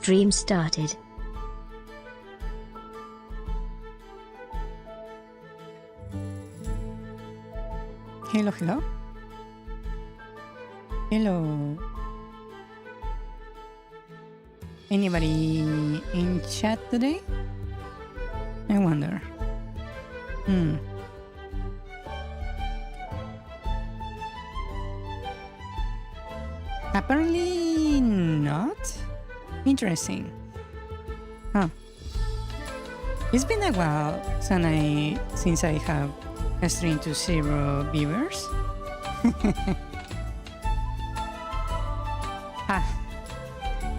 stream started. Hello, hello. Hello. Anybody in chat today? I wonder. Apparently not. Interesting. Huh. It's been a while since I have streamed to 0 viewers.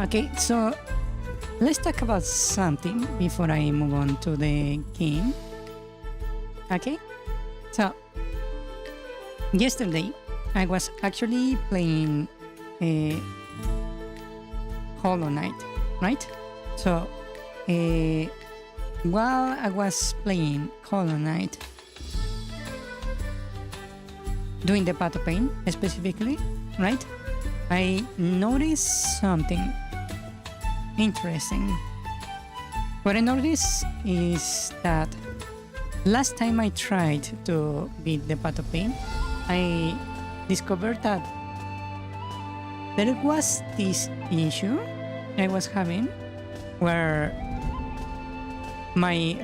Okay, so let's talk about something before I move on to the game. Okay, so yesterday I was actually playing Hollow Knight, right? So while I was playing Hollow Knight, doing the Path of Pain specifically, right? I noticed something interesting. What I noticed is that last time I tried to beat the Path of Pain, I discovered that there was this issue I was having where my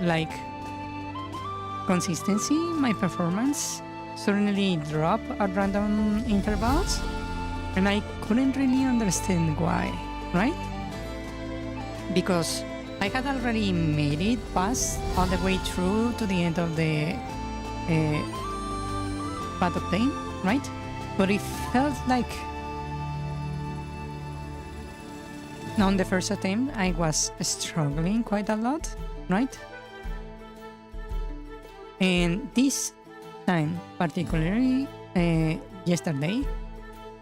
consistency, my performance suddenly dropped at random intervals, and I couldn't really understand why, right? Because I had already made it past all the way through to the end of the Path of Pain, right? But it felt like on the first attempt I was struggling quite a lot, right? And this time, particularly yesterday,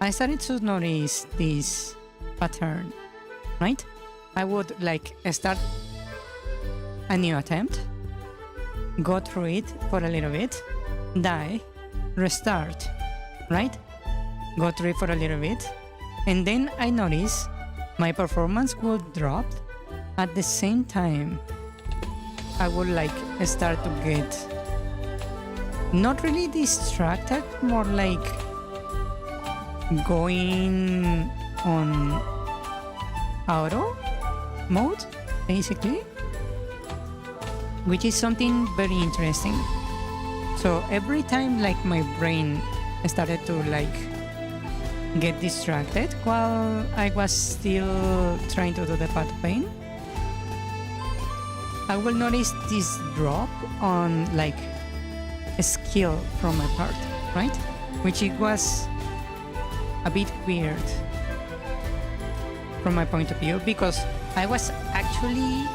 I started to notice this pattern, right? I would start a new attempt, go through it for a little bit, die, restart, right? Go through it for a little bit, and then I notice my performance would drop. At the same time, I would start to get not really distracted, more like going on auto mode, basically, which is something very interesting. So every time my brain started to get distracted while I was still trying to do the Path of Pain, I will notice this drop on a skill from my part, right? Which it was a bit weird from my point of view, because I was actually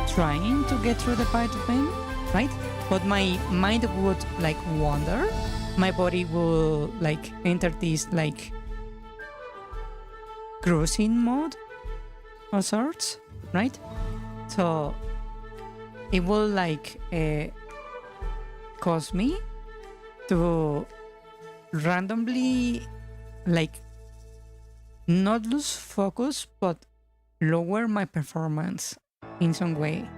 trying to get through the Path of Pain, right? But my mind would wander, my body will enter this cruising mode of sorts, right? So it will cause me to randomly not lose focus but lower my performance in some way,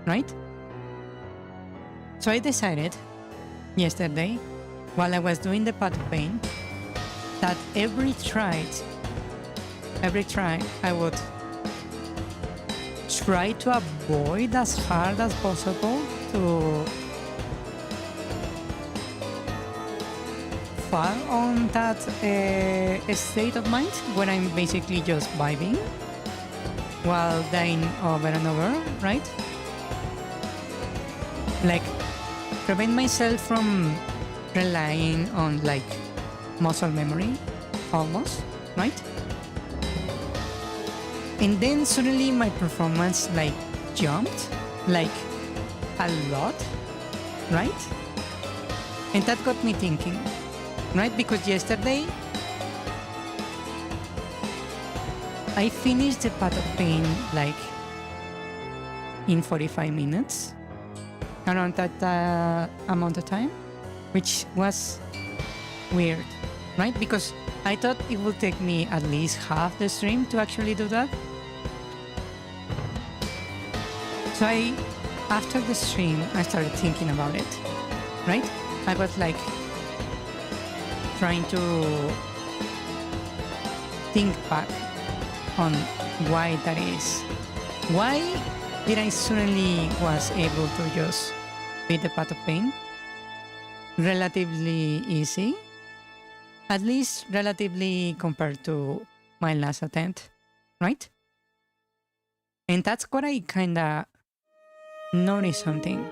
right? So I decided yesterday, while I was doing the Path of Pain, that every try I would try to avoid as hard as possible to fall on that state of mind when I'm basically just vibing while dying over and over, right? Prevent myself from relying on muscle memory, almost, right? And then suddenly my performance jumped a lot, right? And that got me thinking, right? Because yesterday I finished the Path of Pain in 45 minutes, around that amount of time, which was weird, right? Because I thought it would take me at least half the stream to actually do that. So after the stream, I started thinking about it, right? I was like trying to think back on why that is. Why did I suddenly was able to just beat the Path of Pain relatively easy? At least relatively compared to my last attempt, right? And that's what I kinda noticed something.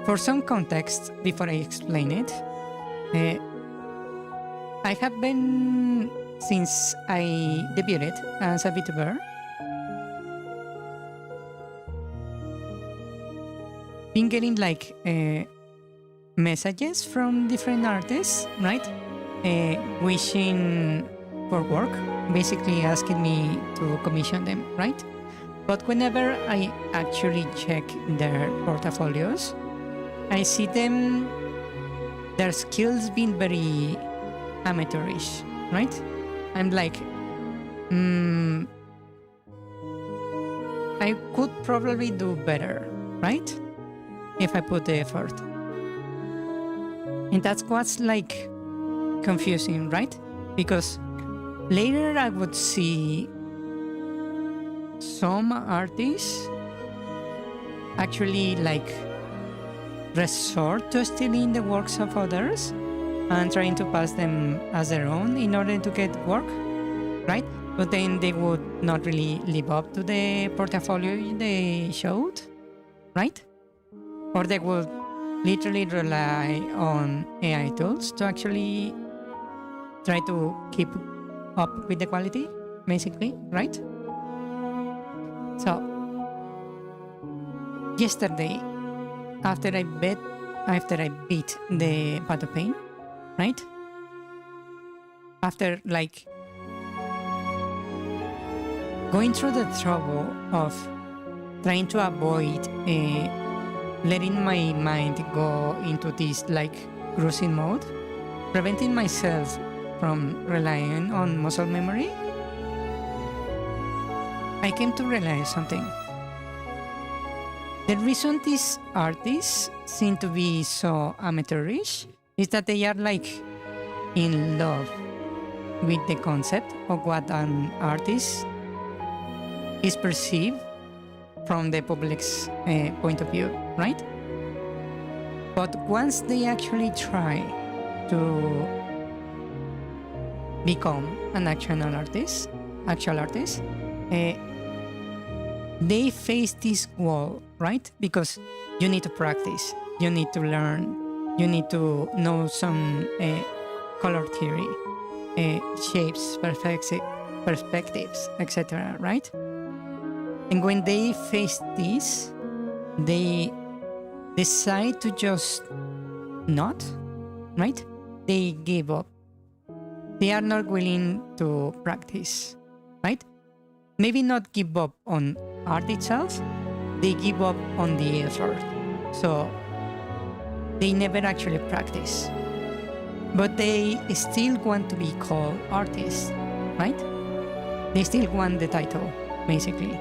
For some context, before I explain it, I have been, since I debuted as a VTuber, been getting like messages from different artists, right? Wishing for work, basically asking me to commission them, right? But whenever I actually check their portfolios, I see their skills being very amateurish, right? I'm like, I could probably do better, right? If I put the effort. And that's what's like confusing, right? Because later I would see some artists actually like resort to stealing the works of others and trying to pass them as their own in order to get work, right? But then they would not really live up to the portfolio they showed, right? Or they would literally rely on AI tools to actually try to keep up with the quality, basically, right? So, yesterday, after I beat the Path of Pain, right? After like going through the trouble of trying to avoid letting my mind go into this like cruising mode, preventing myself from relying on muscle memory, I came to realize something. The reason these artists seem to be so amateurish is that they are like in love with the concept of what an artist is perceived from the public's point of view, right? But once they actually try to become an actual artist, they face this wall, right? Because you need to practice, you need to learn, you need to know some color theory, shapes, perspectives, etc., right? And when they face this, they decide to just not, right? They give up. They are not willing to practice, right? Maybe not give up on art itself, they give up on the effort. So they never actually practice. But they still want to be called artists, right? They still want the title, basically.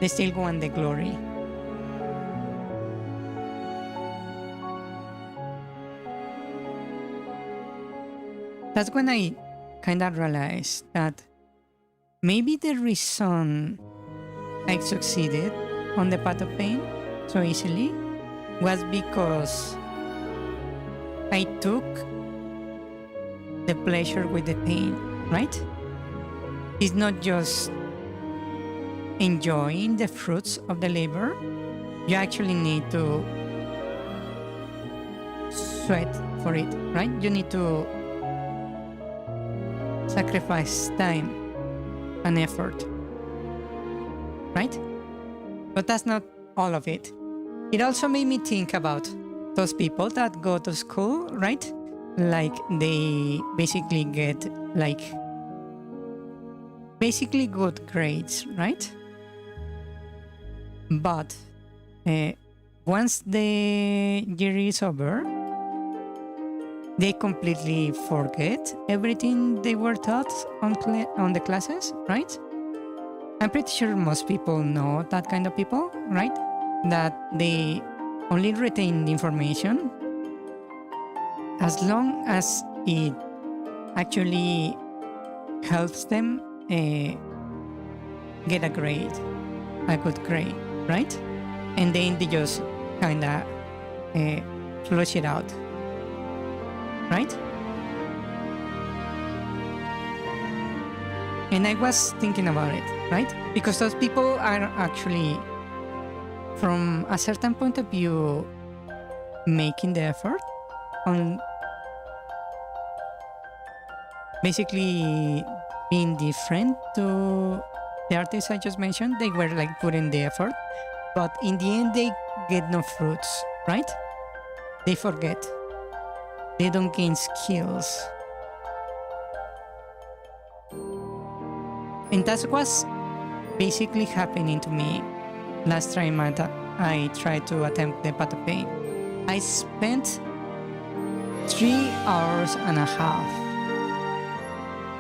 They still want the glory. That's when I kind of realized that maybe the reason I succeeded on the Path of Pain so easily was because I took the pleasure with the pain, right? It's not just enjoying the fruits of the labor. You actually need to sweat for it, right? You need to sacrifice time and effort, right? But that's not all of it. It also made me think about those people that go to school, right? Like they basically get like basically good grades, right? But once the year is over, they completely forget everything they were taught on the classes, right? I'm pretty sure most people know that kind of people, right? That they only retain information as long as it actually helps them get a good grade, right? And then they just kind of flush it out, right? And I was thinking about it, right? Because those people are actually, from a certain point of view, making the effort on basically being different to the artists I just mentioned. They were like putting the effort, but in the end they get no fruits, right? They forget. They don't gain skills. And that was basically happening to me last time I tried to attempt the Path of Pain. I spent 3 hours and a half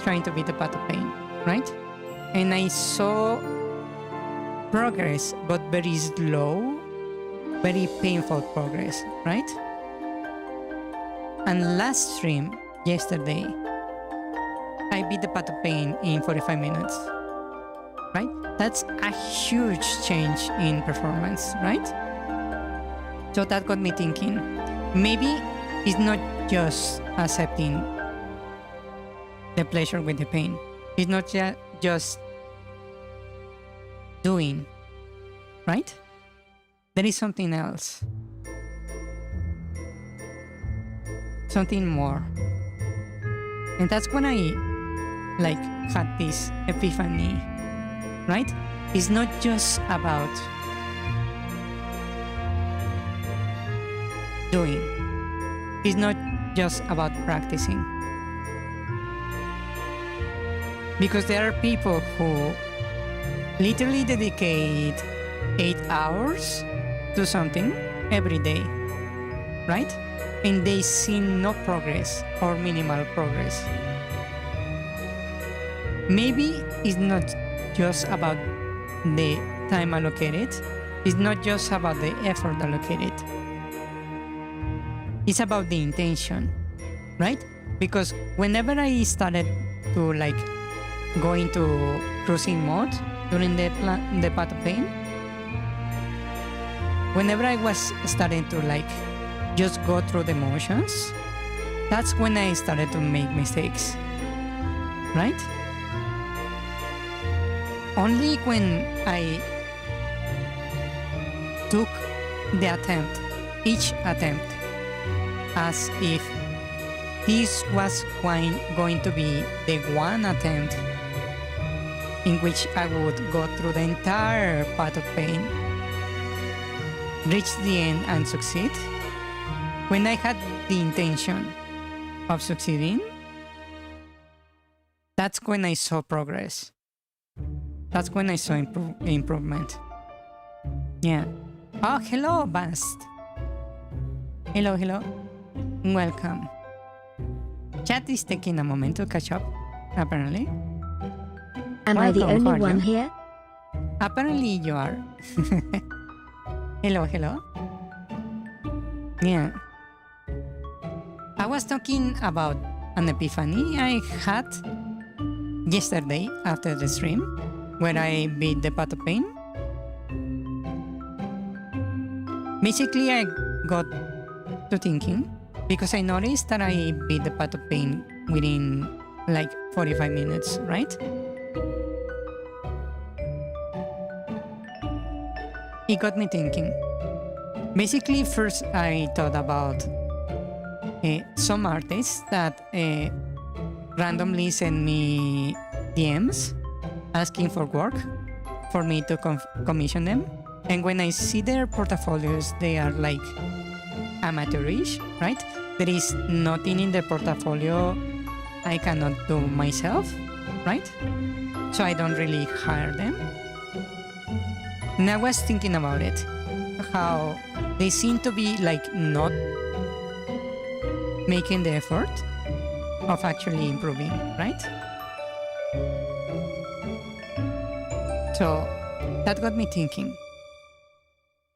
trying to beat the Path of Pain, right? And I saw progress, but very slow, very painful progress, right? And last stream, yesterday, I beat the Path of Pain in 45 minutes, right? That's a huge change in performance, right? So that got me thinking, maybe it's not just accepting the pleasure with the pain. It's not just doing, right? There is something else. Something more. And that's when I had this epiphany, right? It's not just about doing. It's not just about practicing. Because there are people who literally dedicate 8 hours to something every day, right? And they see no progress or minimal progress. Maybe it's not just about the time allocated. It's not just about the effort allocated. It's about the intention, right? Because whenever I started to go into cruising mode during the Path of Pain, whenever I was starting to just go through the motions, that's when I started to make mistakes, right? Only when I took the attempt, each attempt, as if this was going to be the one attempt in which I would go through the entire Path of Pain, reach the end and succeed. When I had the intention of succeeding, that's when I saw progress. That's when I saw improvement. Yeah. Oh, hello, Bast. Hello. Welcome. Chat is taking a moment to catch up, apparently. Am I the only one here? Apparently you are. Hello. Yeah. I was talking about an epiphany I had yesterday after the stream, where I beat the Path of Pain. Basically, I got to thinking because I noticed that I beat the Path of Pain within 45 minutes, right? It got me thinking. Basically, first I thought about some artists that randomly send me DMs asking for work for me to commission them. And when I see their portfolios, they are amateurish, right? There is nothing in the portfolio I cannot do myself, right? So I don't really hire them. And I was thinking about it. how they seem to be like not making the effort of actually improving, right? So that got me thinking.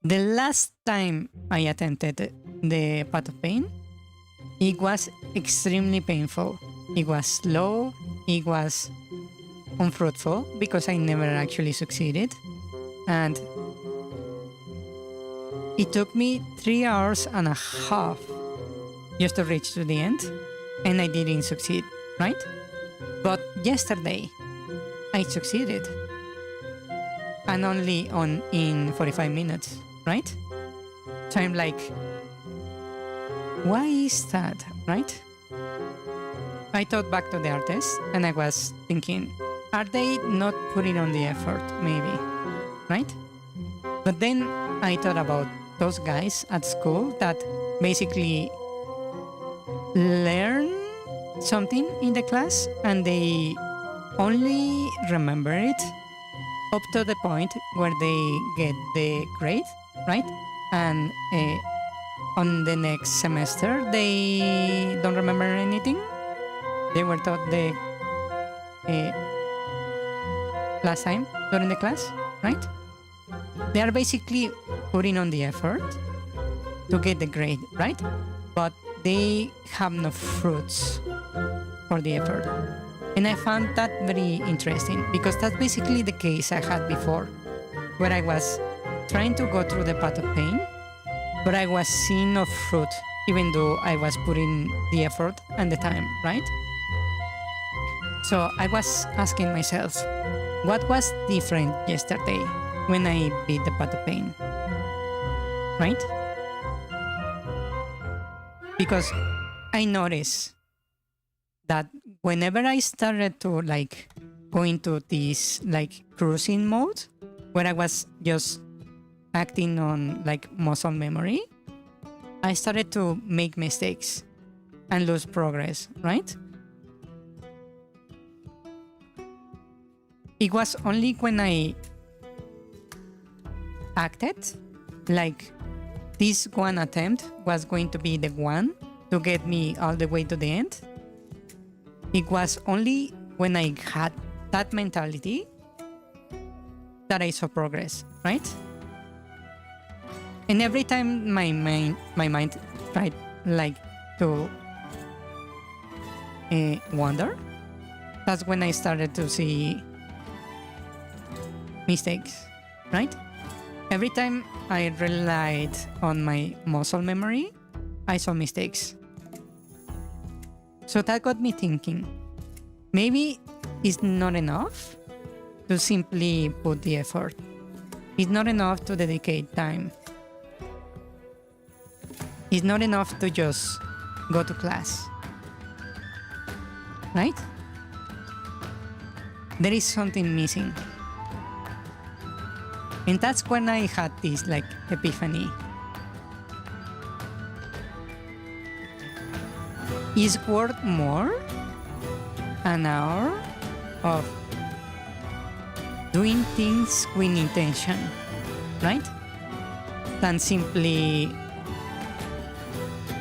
The last time I attempted the Path of Pain, it was extremely painful. It was slow, it was unfruitful because I never actually succeeded. And it took me 3 hours and a half just to reach to the end, and I didn't succeed, right? But yesterday, I succeeded. And only in 45 minutes, right? So I'm like, why is that, right? I thought back to the artist and I was thinking, are they not putting on the effort, maybe, right? But then I thought about those guys at school that basically learn something in the class and they only remember it up to the point where they get the grade, right? And on the next semester, they don't remember anything. They were taught the last time during the class, right? They are basically putting on the effort to get the grade, right? But they have no fruits for the effort. And I found that very interesting because that's basically the case I had before, where I was trying to go through the path of pain, but I was seeing no fruit, even though I was putting the effort and the time, right? So I was asking myself, what was different yesterday when I beat the path of pain, right? Because I noticed that whenever I started to like go into this like cruising mode, where I was just acting on like muscle memory, I started to make mistakes and lose progress, right? It was only when I acted like this one attempt was going to be the one to get me all the way to the end. It was only when I had that mentality that I saw progress, right? And every time my mind tried like to wander, that's when I started to see mistakes, right? Every time I relied on my muscle memory, I saw mistakes. So that got me thinking, maybe it's not enough to simply put the effort. It's not enough to dedicate time. It's not enough to just go to class, right? There is something missing. And that's when I had this like epiphany. Is worth more an hour of doing things with intention, right? Than simply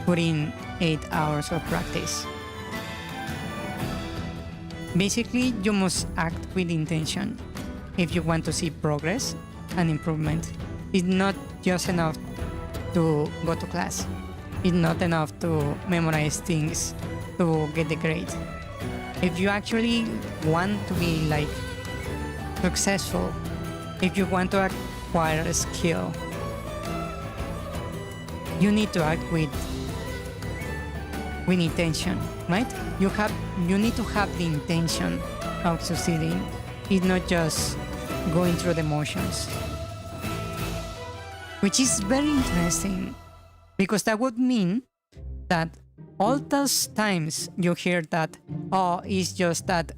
putting 8 hours of practice. Basically, you must act with intention if you want to see progress and improvement. It's not just enough to go to class. It's not enough to memorize things to get the grade. If you actually want to be like successful, if you want to acquire a skill, you need to act with intention, right? You need to have the intention of succeeding. It's not just going through the motions, which is very interesting. Because that would mean that all those times you hear that, oh, it's just that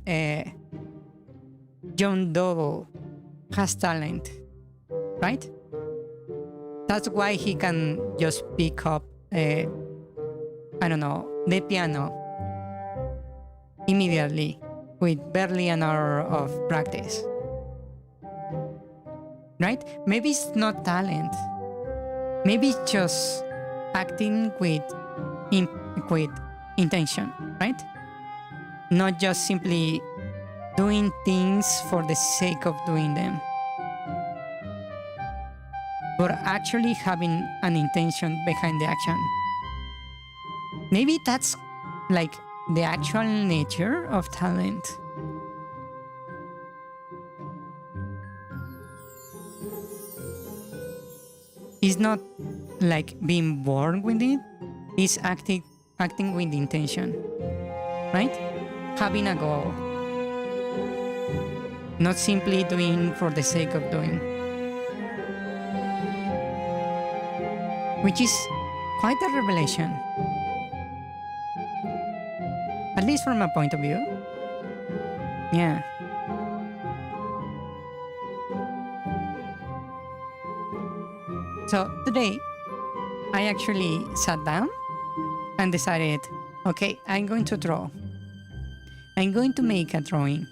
John Doe has talent, right? That's why he can just pick up, I don't know, the piano immediately with barely an hour of practice, right? Maybe it's not talent. maybe just acting with intention, right? Not just simply doing things for the sake of doing them, but actually having an intention behind the action. Maybe that's like the actual nature of talent. It's not like being born with it, it's acting with intention, right? Having a goal, not simply doing for the sake of doing, which is quite a revelation, at least from my point of view. Yeah. So today, I actually sat down and decided, okay, I'm going to draw. I'm going to make a drawing.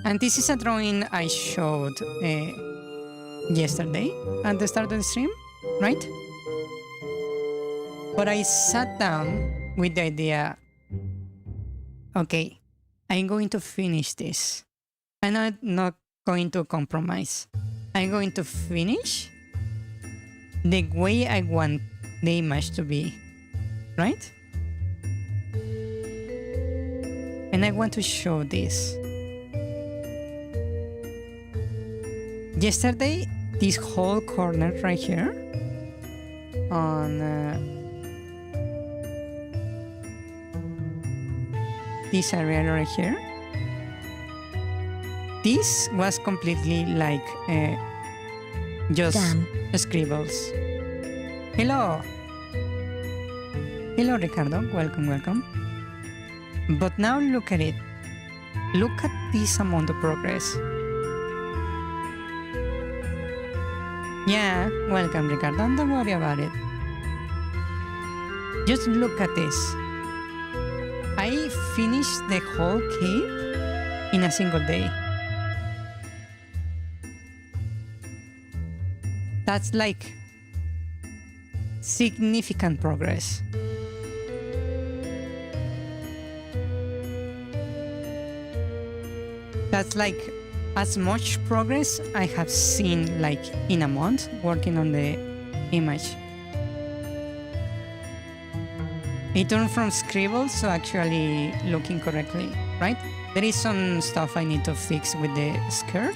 And this is a drawing I showed yesterday at the start of the stream, right? But I sat down with the idea, okay, I'm going to finish this. I'm not going to compromise. I'm going to finish the way I want the image to be, right? And I want to show this. Yesterday, this whole corner right here on this area right here, this was completely like just scribbles. Hello. Hello, Ricardo. Welcome, welcome. But now look at it. Look at this amount of progress. Yeah, welcome, Ricardo. Don't worry about it. Just look at this. I finished the whole cave in a single day. That's like significant progress. That's like as much progress I have seen like in a month working on the image. It turned from scribbles to actually looking correctly, right? There is some stuff I need to fix with the skirt,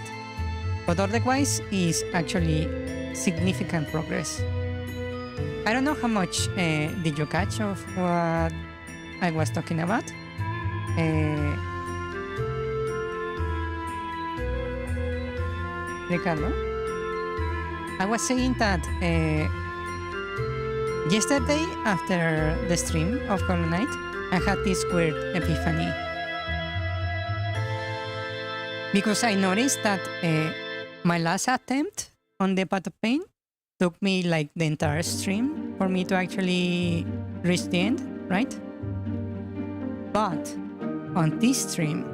but otherwise is actually significant progress. I don't know how much did you catch of what I was talking about. Ricardo, I was saying that yesterday after the stream of Hollow Knight, I had this weird epiphany. Because I noticed that my last attempt on the Path of Pain took me like the entire stream for me to actually reach the end, right? But on this stream,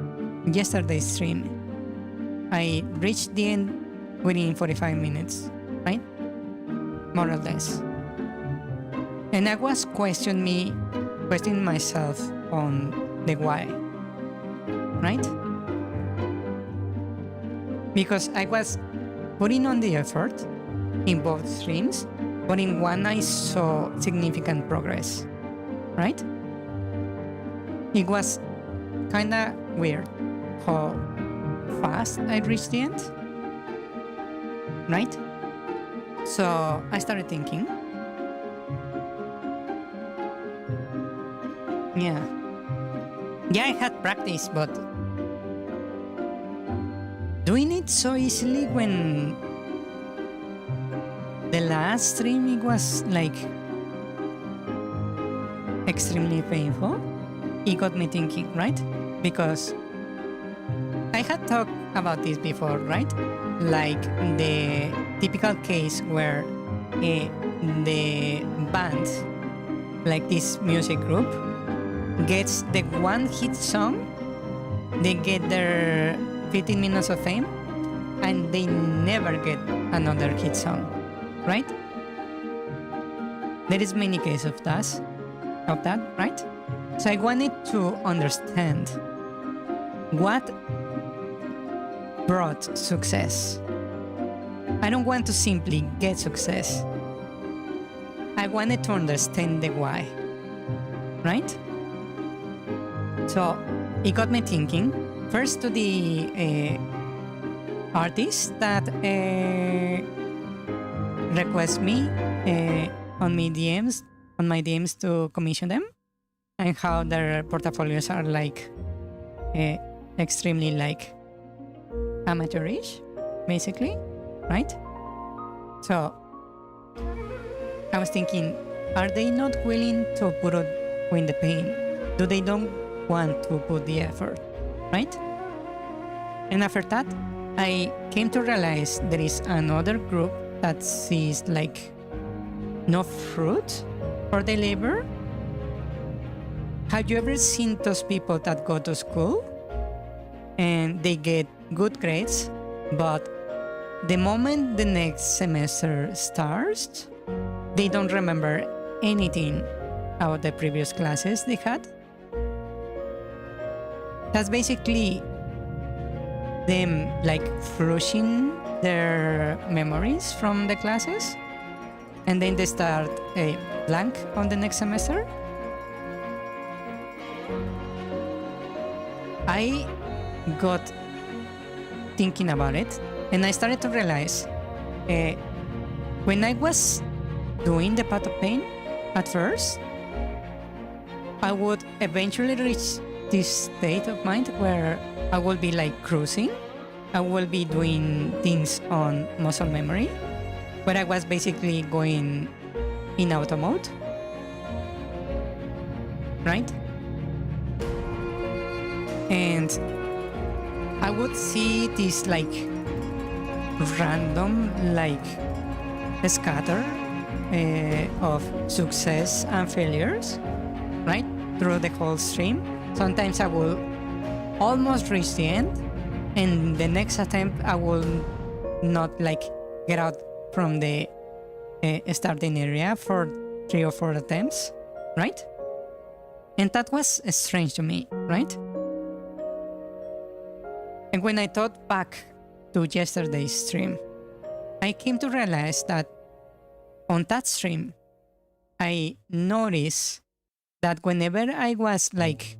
yesterday's stream, I reached the end within 45 minutes, right? More or less. And I was questioning myself on the why, right? Because I was putting on the effort in both streams, but in one I saw significant progress, right? It was kinda weird how fast I reached the end, right? So I started thinking, yeah, I had practice, but doing it so easily when the last stream it was like extremely painful, it got me thinking, right? Because I had talked about this before, right? Like the typical case where the band, like this music group, gets the one hit song, they get their 15 minutes of fame, and they never get another hit song. right? There is many cases of that, right? So I wanted to understand what brought success. I don't want to simply get success. I wanted to understand the why, right? So it got me thinking first to the artists that request me on my DMs to commission them, and how their portfolios are like extremely like amateurish, basically, right? So I was thinking, are they not willing to put up with the pain? Do they don't want to put the effort, right? And after that, I came to realize there is another group that sees like no fruit for their labor. Have you ever seen those people that go to school and they get good grades, but the moment the next semester starts, they don't remember anything about the previous classes they had? That's basically them like flushing their memories from the classes, and then they start a blank on the next semester. I got thinking about it, and I started to realize when I was doing the path of pain at first, I would eventually reach this state of mind where I will be like cruising. I will be doing things on muscle memory, where I was basically going in auto mode, right? And I would see this like random like scatter of success and failures, right, through the whole stream. Sometimes I will almost reach the end, and the next attempt I will not like get out from the starting area for 3 or 4 attempts, right? And that was strange to me, right? And when I thought back to yesterday's stream, I came to realize that on that stream, I noticed that whenever I was like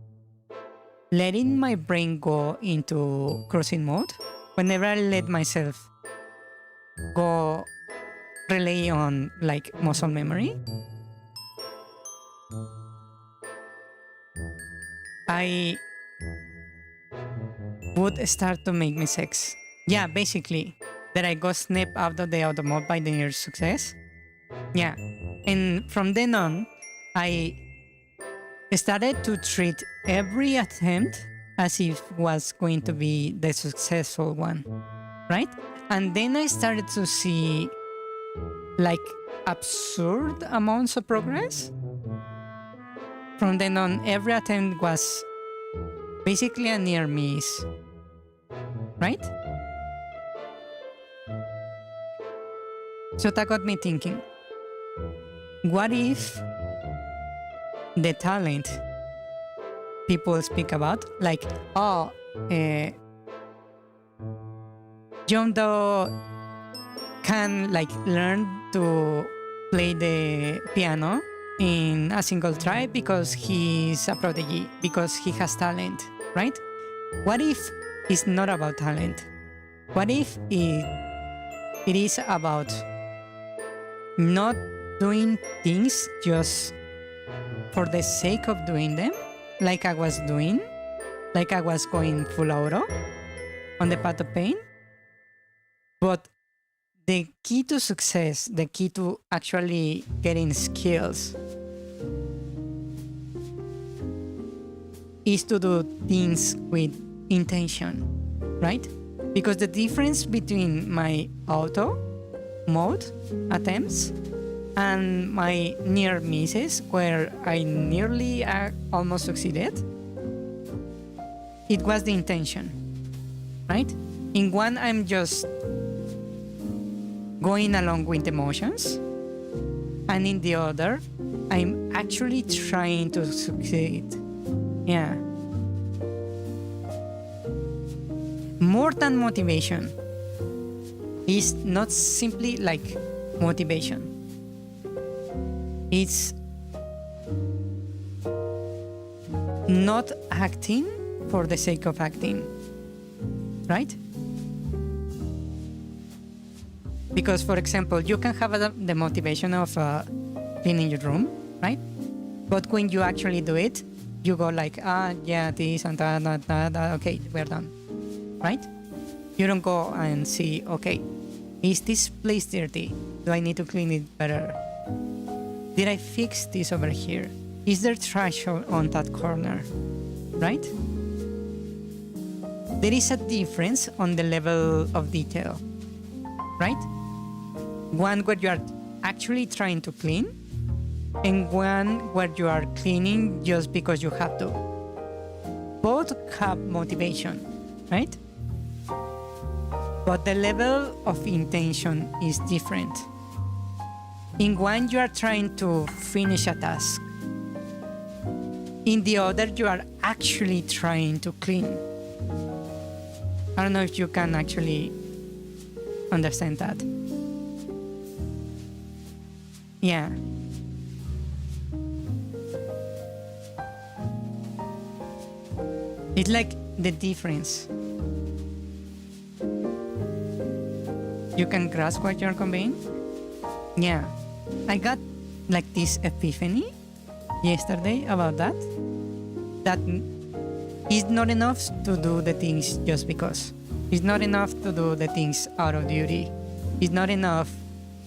letting my brain go into cruising mode, whenever I let myself go rely on like muscle memory, I would start to make mistakes. Yeah, basically, that I got snapped out of the auto mode by the near success. Yeah, and from then on, I started to treat every attempt as if was going to be the successful one, right? And then I started to see like absurd amounts of progress. From then on, every attempt was basically a near miss, right? So that got me thinking, what if the talent people speak about, like, oh, John Doe can like learn to play the piano in a single try because he's a prodigy, because he has talent, right? What if it's not about talent? What if it is about not doing things just for the sake of doing them, like I was doing, like I was going full auto on the path of pain? But the key to success, the key to actually getting skills, is to do things with intention, right? Because the difference between my auto mode attempts and my near misses, where I nearly almost succeeded, it was the intention, right? In one, I'm just going along with emotions, and in the other, I'm actually trying to succeed. Yeah. More than motivation is not simply like motivation. It's not acting for the sake of acting, right? Because, for example, you can have the motivation of cleaning your room, right? But when you actually do it, you go like, yeah, this and that, okay, we're done, right? You don't go and see, okay, is this place dirty? Do I need to clean it better? Did I fix this over here? Is there trash on that corner, right? There is a difference on the level of detail, right? One where you are actually trying to clean, and one where you are cleaning just because you have to. Both have motivation, right? But the level of intention is different. In one, you are trying to finish a task. In the other, you are actually trying to clean. I don't know if you can actually understand that. Yeah. It's like the difference. You can grasp what you're conveying? Yeah. I got like this epiphany yesterday about that. That it's not enough to do the things just because. It's not enough to do the things out of duty. It's not enough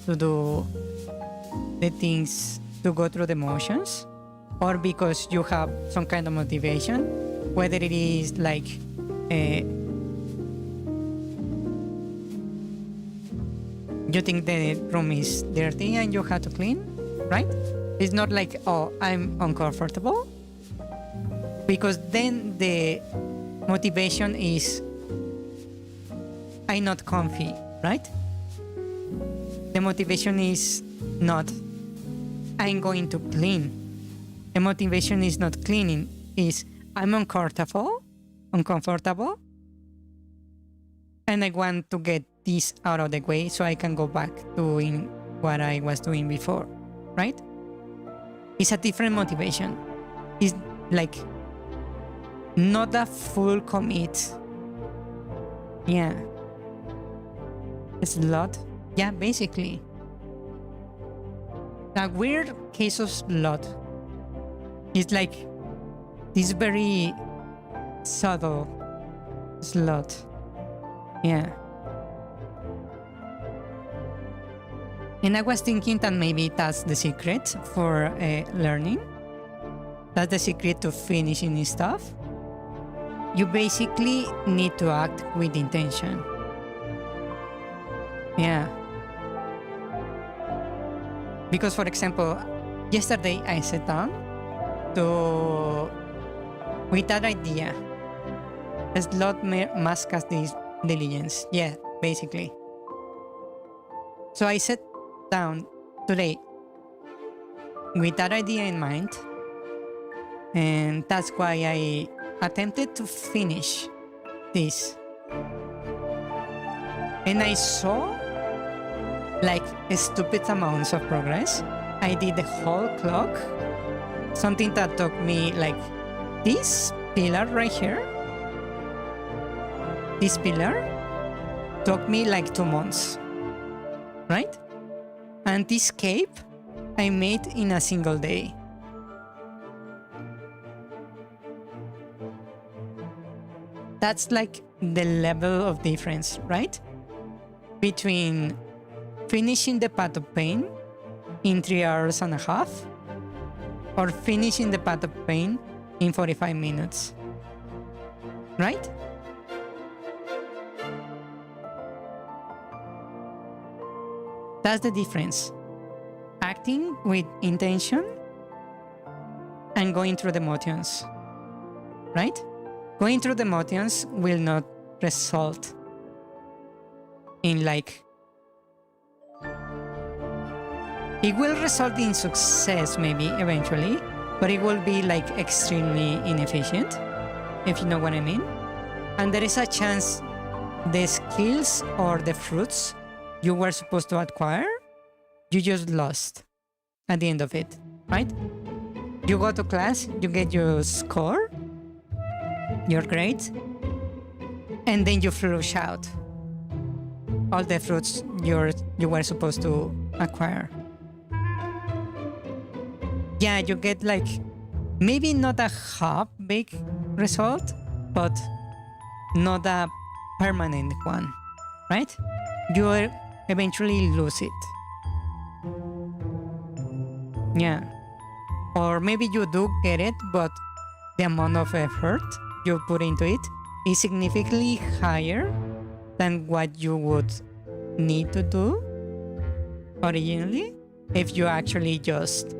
to do the things to go through the motions, or because you have some kind of motivation, whether it is like you think the room is dirty and you have to clean, right? It's not like, oh, I'm uncomfortable, because then the motivation is I'm not comfy, right? The motivation is not I'm going to clean. The motivation is not cleaning, is I'm uncomfortable, and I want to get this out of the way so I can go back doing what I was doing before, right? It's a different motivation. It's like not a full commit. Yeah. It's a lot. Yeah, basically. A weird case of slot. It's like this very subtle slot. Yeah. And I was thinking that maybe that's the secret for learning. That's the secret to finishing stuff. You basically need to act with intention. Yeah. Because, for example, yesterday I sat down with that idea. A slot must cast this diligence. Yeah, basically. So I sat down today with that idea in mind, and that's why I attempted to finish this. And I saw like stupid amounts of progress. I did the whole clock, something that took me like this pillar right here. This pillar took me like 2 months, right? And this cape I made in a single day. That's like the level of difference, right? Between finishing the Path of Pain in 3 hours and a half or finishing the Path of Pain in 45 minutes, right? That's the difference. Acting with intention and going through the motions, right? Going through the motions will not result in like It will result in success maybe eventually, but it will be like extremely inefficient, if you know what I mean. And there is a chance the skills or the fruits you were supposed to acquire, you just lost at the end of it, right? You go to class, you get your score, your grades, and then you flush out all the fruits you were supposed to acquire. Yeah, you get like maybe not a half big result, but not a permanent one, right? You will eventually lose it. Yeah. Or maybe you do get it, but the amount of effort you put into it is significantly higher than what you would need to do originally if you actually just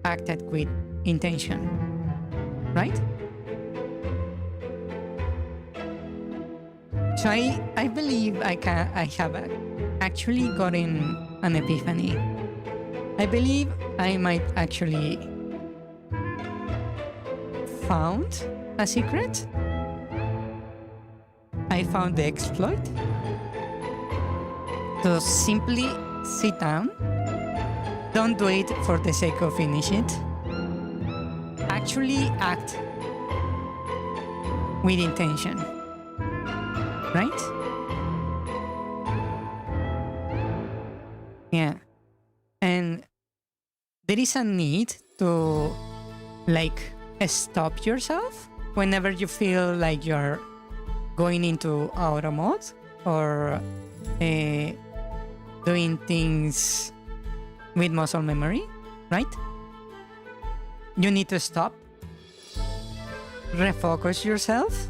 acted with intention, right? So I believe I have actually gotten an epiphany. I believe I might actually found a secret. I found the exploit to simply sit down. Don't do it for the sake of finish it. Actually act with intention, right? Yeah. And there is a need to like stop yourself whenever you feel like you're going into auto mode or doing things with muscle memory, right? You need to stop, refocus yourself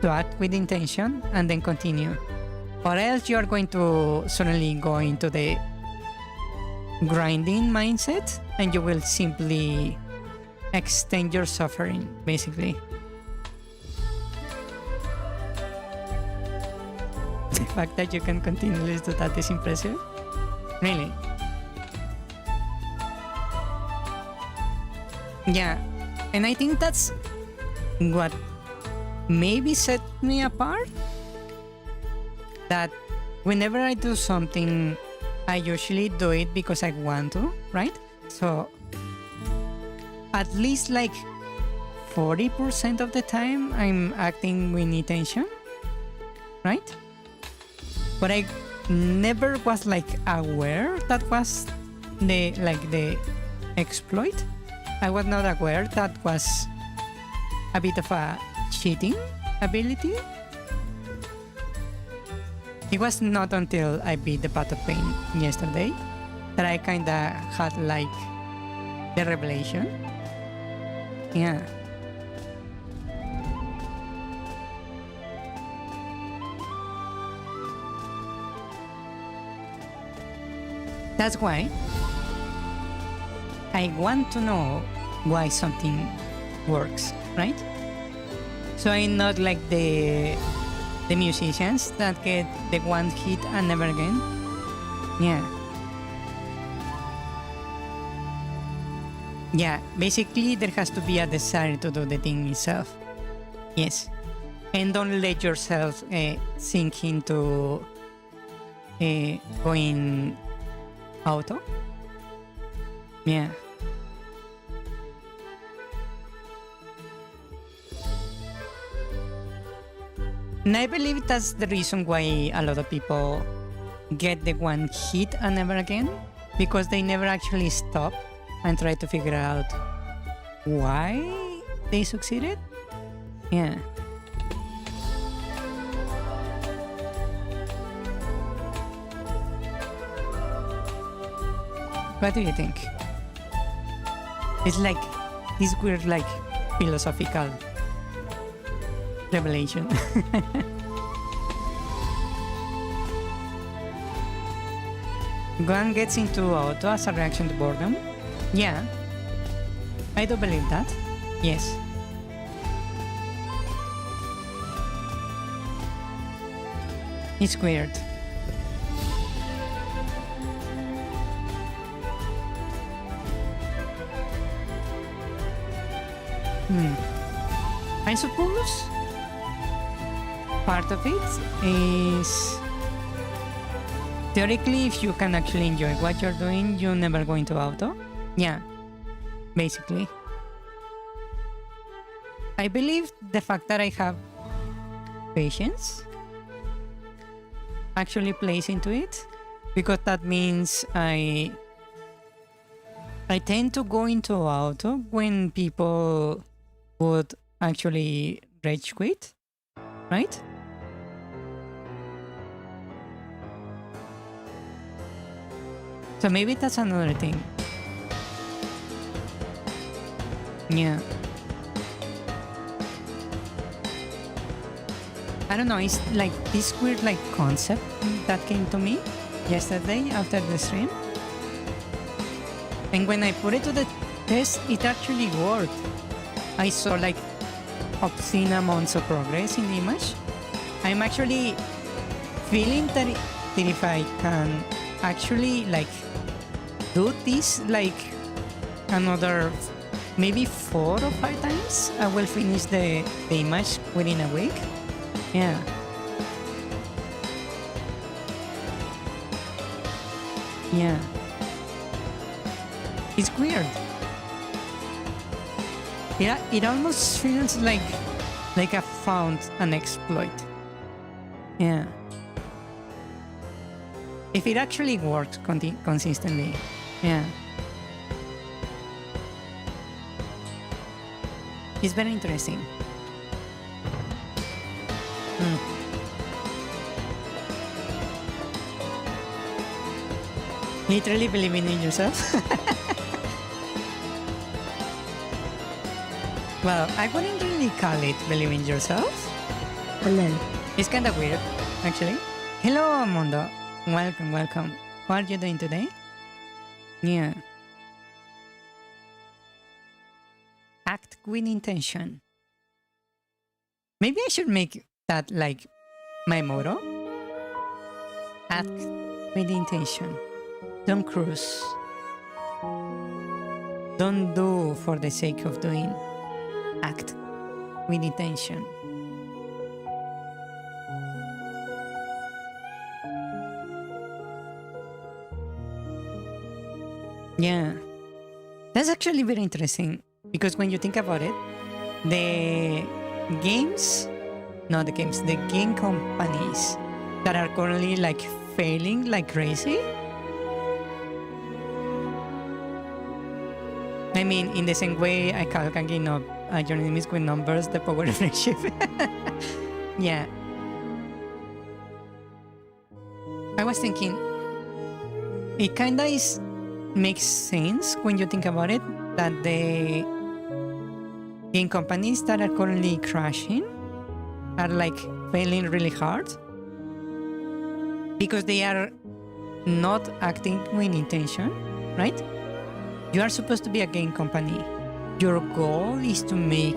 to act with intention, and then continue. Or else you are going to suddenly go into the grinding mindset and you will simply extend your suffering, basically. The fact that you can continuously do that is impressive. Really. Yeah, and I think that's what maybe set me apart. That whenever I do something, I usually do it because I want to, right? So at least like 40% of the time I'm acting with intention, right? But I never was like aware that was the exploit. I was not aware that was a bit of a cheating ability. It was not until I beat the Path of Pain yesterday that I kinda had like the revelation. Yeah. That's why I want to know why something works, right? So I'm not like the musicians that get the one hit and never again. Yeah. Yeah, basically there has to be a desire to do the thing itself. Yes. And don't let yourself sink into going auto. Yeah. And I believe that's the reason why a lot of people get the one hit and never again, because they never actually stop and try to figure out why they succeeded. Yeah. What do you think? It's like this weird, like, philosophical revelation. One gets into auto as a reaction to boredom. Yeah, I do believe that. Yes. It's weird. I suppose part of it is theoretically, if you can actually enjoy what you're doing, you never go into auto. Yeah, basically. I believe the fact that I have patience actually plays into it, because that means I tend to go into auto when people would actually rage quit, right? So maybe that's another thing. Yeah. I don't know, it's like this weird like concept that came to me yesterday after the stream. And when I put it to the test, it actually worked. I saw like obscene amounts of progress in the image. I'm actually feeling that if I can actually like do this like another maybe 4 or 5 times, I will finish the image within a week. Yeah. Yeah. It's weird. Yeah, it almost feels like I found an exploit. Yeah. If it actually works consistently. Yeah. It's very interesting. Literally believing in yourself. Well, I wouldn't really call it believing in yourself. Hello. It's kind of weird, actually. Hello, Mondo. Welcome, welcome. How are you doing today? Yeah. Act with intention. Maybe I should make that like my motto. Act with intention. Don't cruise. Don't do for the sake of doing. Act with intention. Yeah. That's actually very interesting, because when you think about it, the game companies that are currently like failing like crazy. I mean, in the same way I calculate up your name is with numbers, the power of friendship. Yeah. I was thinking, it kinda makes sense when you think about it, that the game companies that are currently crashing are like failing really hard because they are not acting with intention, right? You are supposed to be a game company. Your goal is to make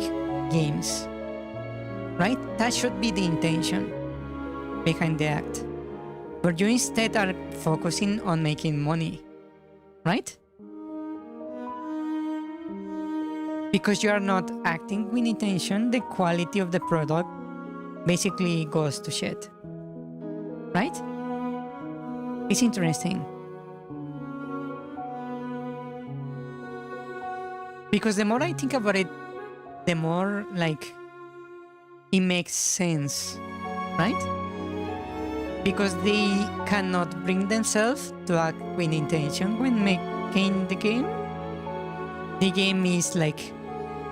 games, right? That should be the intention behind the act. But you instead are focusing on making money, right? Because you are not acting with intention, the quality of the product basically goes to shit, right? It's interesting. Because the more I think about it, the more like it makes sense, right? Because they cannot bring themselves to act with intention when making the game. The game is like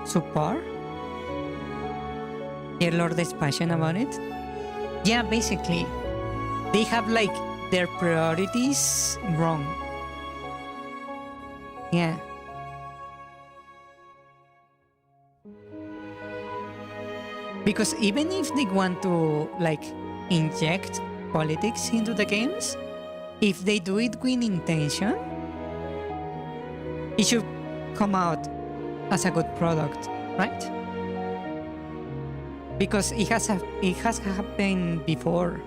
subpar. Dear Lord is passionate about it. Yeah, basically, they have like their priorities wrong. Yeah. Because even if they want to like inject politics into the games, if they do it with intention, it should come out as a good product, right? Because it has happened before.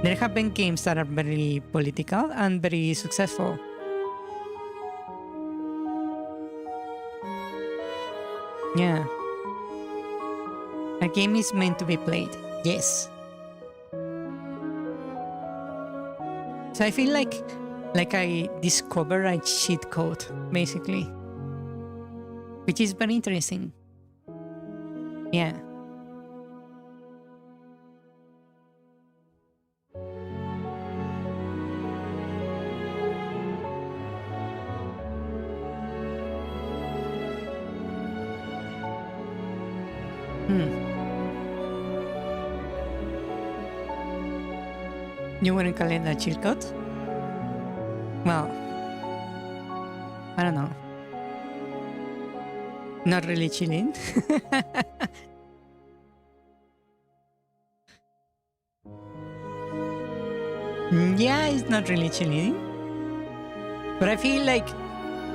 There have been games that are very political and very successful. Yeah. A game is meant to be played. Yes. So I feel like I discover a cheat code, basically. Which is very interesting. Yeah. You wouldn't call it a cheat code? Well, I don't know. Not really chilling. Yeah, it's not really chilling. But I feel like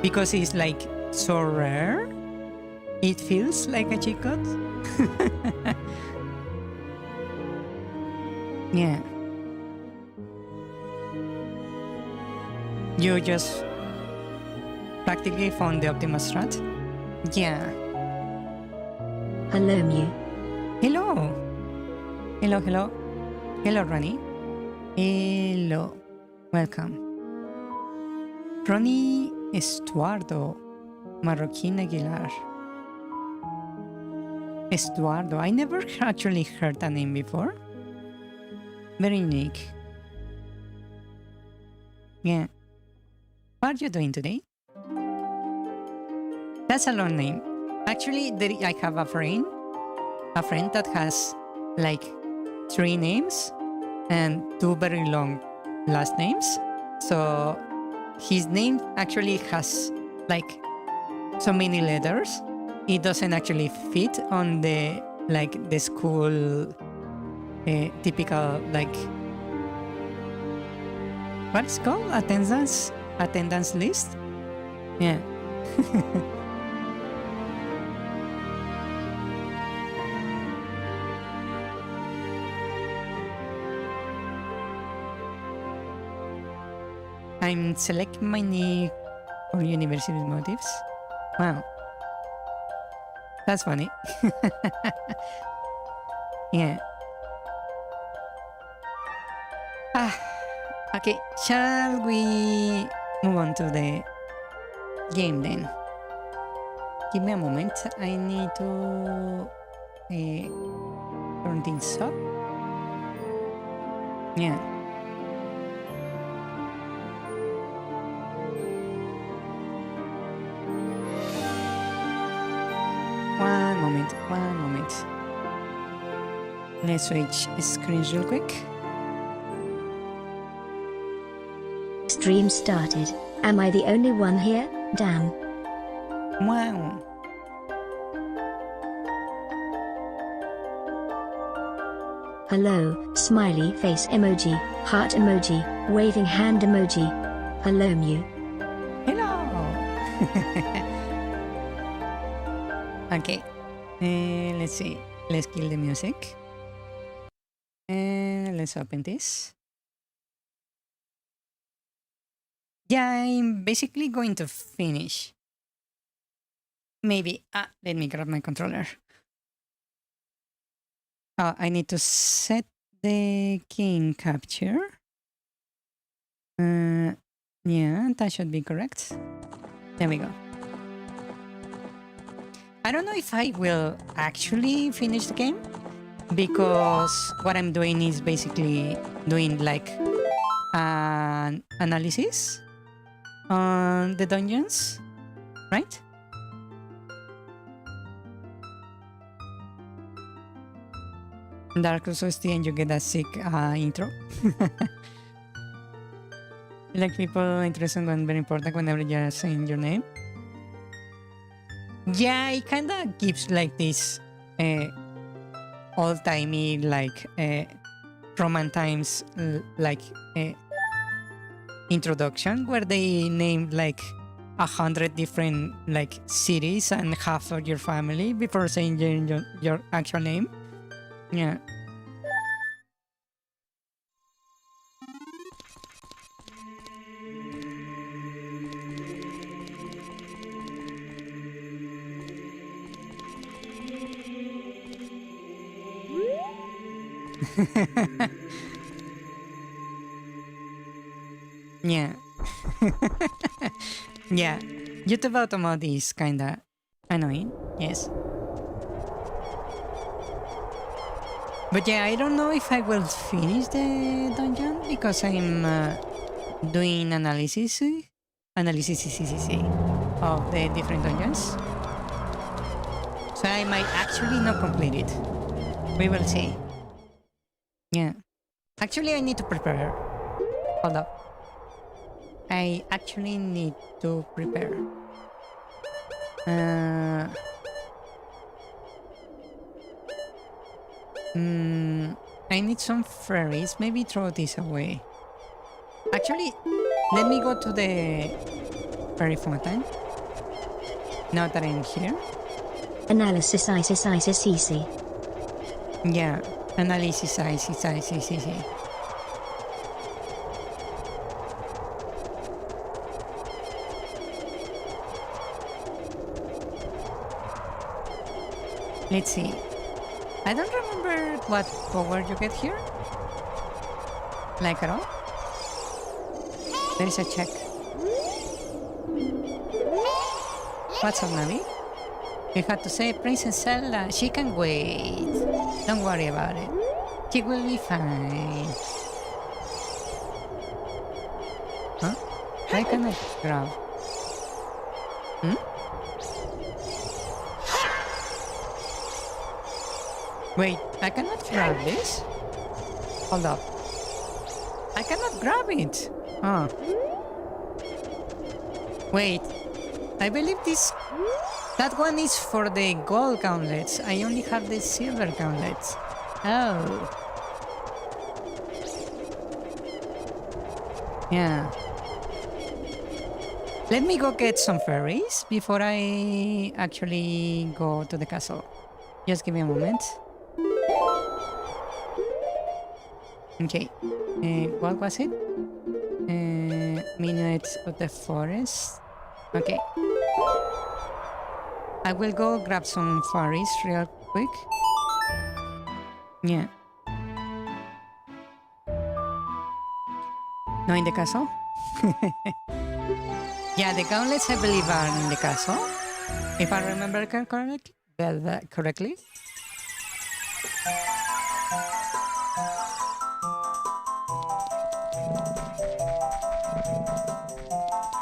because it's like so rare, it feels like a cheat code. Yeah. You just practically found the Optimus strat? Yeah. Hello, Mew. Hello. Hello, hello. Hello, Ronnie. Hello. Welcome. Ronnie Estuardo. Marroquín Aguilar. Estuardo. I never actually heard that name before. Very unique. Yeah. What are you doing today? That's a long name. Actually, I have a friend that has like 3 names and 2 very long last names. So his name actually has like so many letters. It doesn't actually fit on the school typical like what is called attendance list. Yeah. I'm selecting my knee for university motives. Wow. That's funny. Yeah. Okay, shall we move on to the game then? Give me a moment. I need to turn things up. Yeah. One moment. Let's switch screens real quick. Stream started. Am I the only one here? Damn. Wow. Hello, smiley face emoji, heart emoji, waving hand emoji. Hello, Mew. Hello. Okay. Let's see. Let's kill the music. And let's open this. Yeah, I'm basically going to finish. Maybe. Let me grab my controller. I need to set the game capture. Yeah, that should be correct. There we go. I don't know if I will actually finish the game because what I'm doing is basically doing like an analysis on the dungeons, right? Dark Souls OST and you get a sick intro. Like people interested in one very important whenever you're saying your name. Yeah, it kind of gives like this old-timey like Roman times like introduction where they named like 100 different like cities and half of your family before saying your actual name. Yeah. Yeah. Yeah. YouTube auto mode is kinda annoying. Yes. But yeah, I don't know if I will finish the dungeon because I'm doing analysis of the different dungeons. So I might actually not complete it. We will see. Yeah. Actually, I need to prepare. Hold up. I actually need to prepare. I need some fairies. Maybe throw this away. Actually, let me go to the fairy fountain. Now that I'm here. Analysis ISIS easy. Yeah. Analysis ISIS. Let's see. I don't remember what power you get here. Like at all. There is a check. What's up, Navi? You had to say Princess Zelda. She can wait. Don't worry about it. She will be fine. Huh? Why can I grab? Wait, I cannot grab this? Hold up. I cannot grab it. Oh. Wait. I believe this... That one is for the gold gauntlets. I only have the silver gauntlets. Oh. Yeah. Let me go get some fairies before I actually go to the castle. Just give me a moment. Okay. What was it? Minutes of the forest. Okay. I will go grab some fairies real quick. Yeah. No, in the castle? Yeah, the gauntlets I believe are in the castle. If I remember correctly.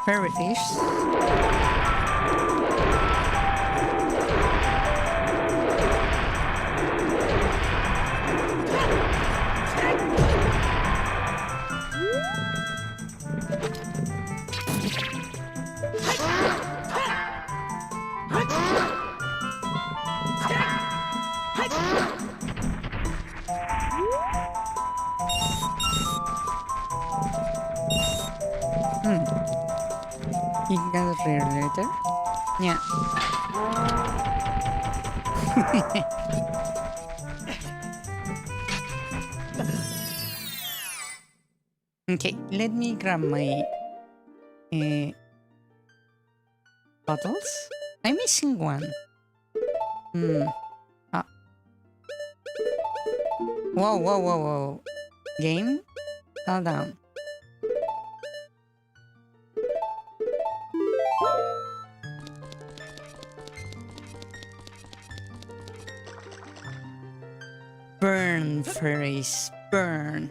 Fairy fish. You can read later. Yeah. Okay, let me grab my bottles. I'm missing one. Ah. Whoa. Game, calm down. Burn, fairies, burn.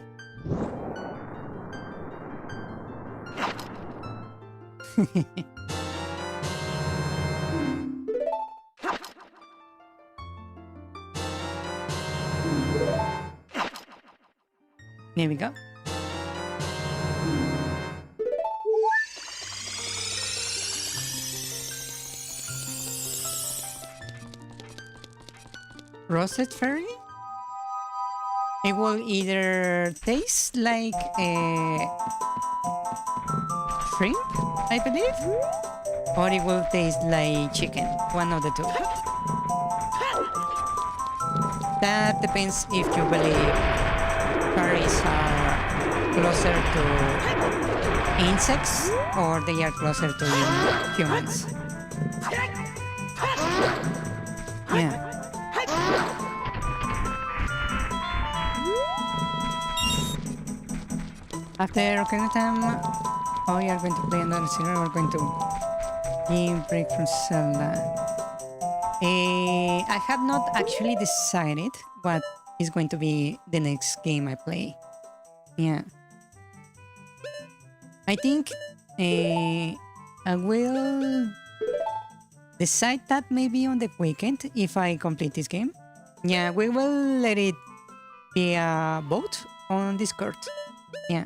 There we go. Roasted fairy? It will either taste like a shrimp, I believe, or it will taste like chicken. One of the two. That depends if you believe fairies are closer to insects or they are closer to humans. Yeah. After Ocarina time, oh, you are going to play another series. We're going to give break from Zelda. I have not actually decided what is going to be the next game I play. Yeah. I think I will decide that maybe on the weekend if I complete this game. Yeah, we will let it be a vote on Discord. Yeah.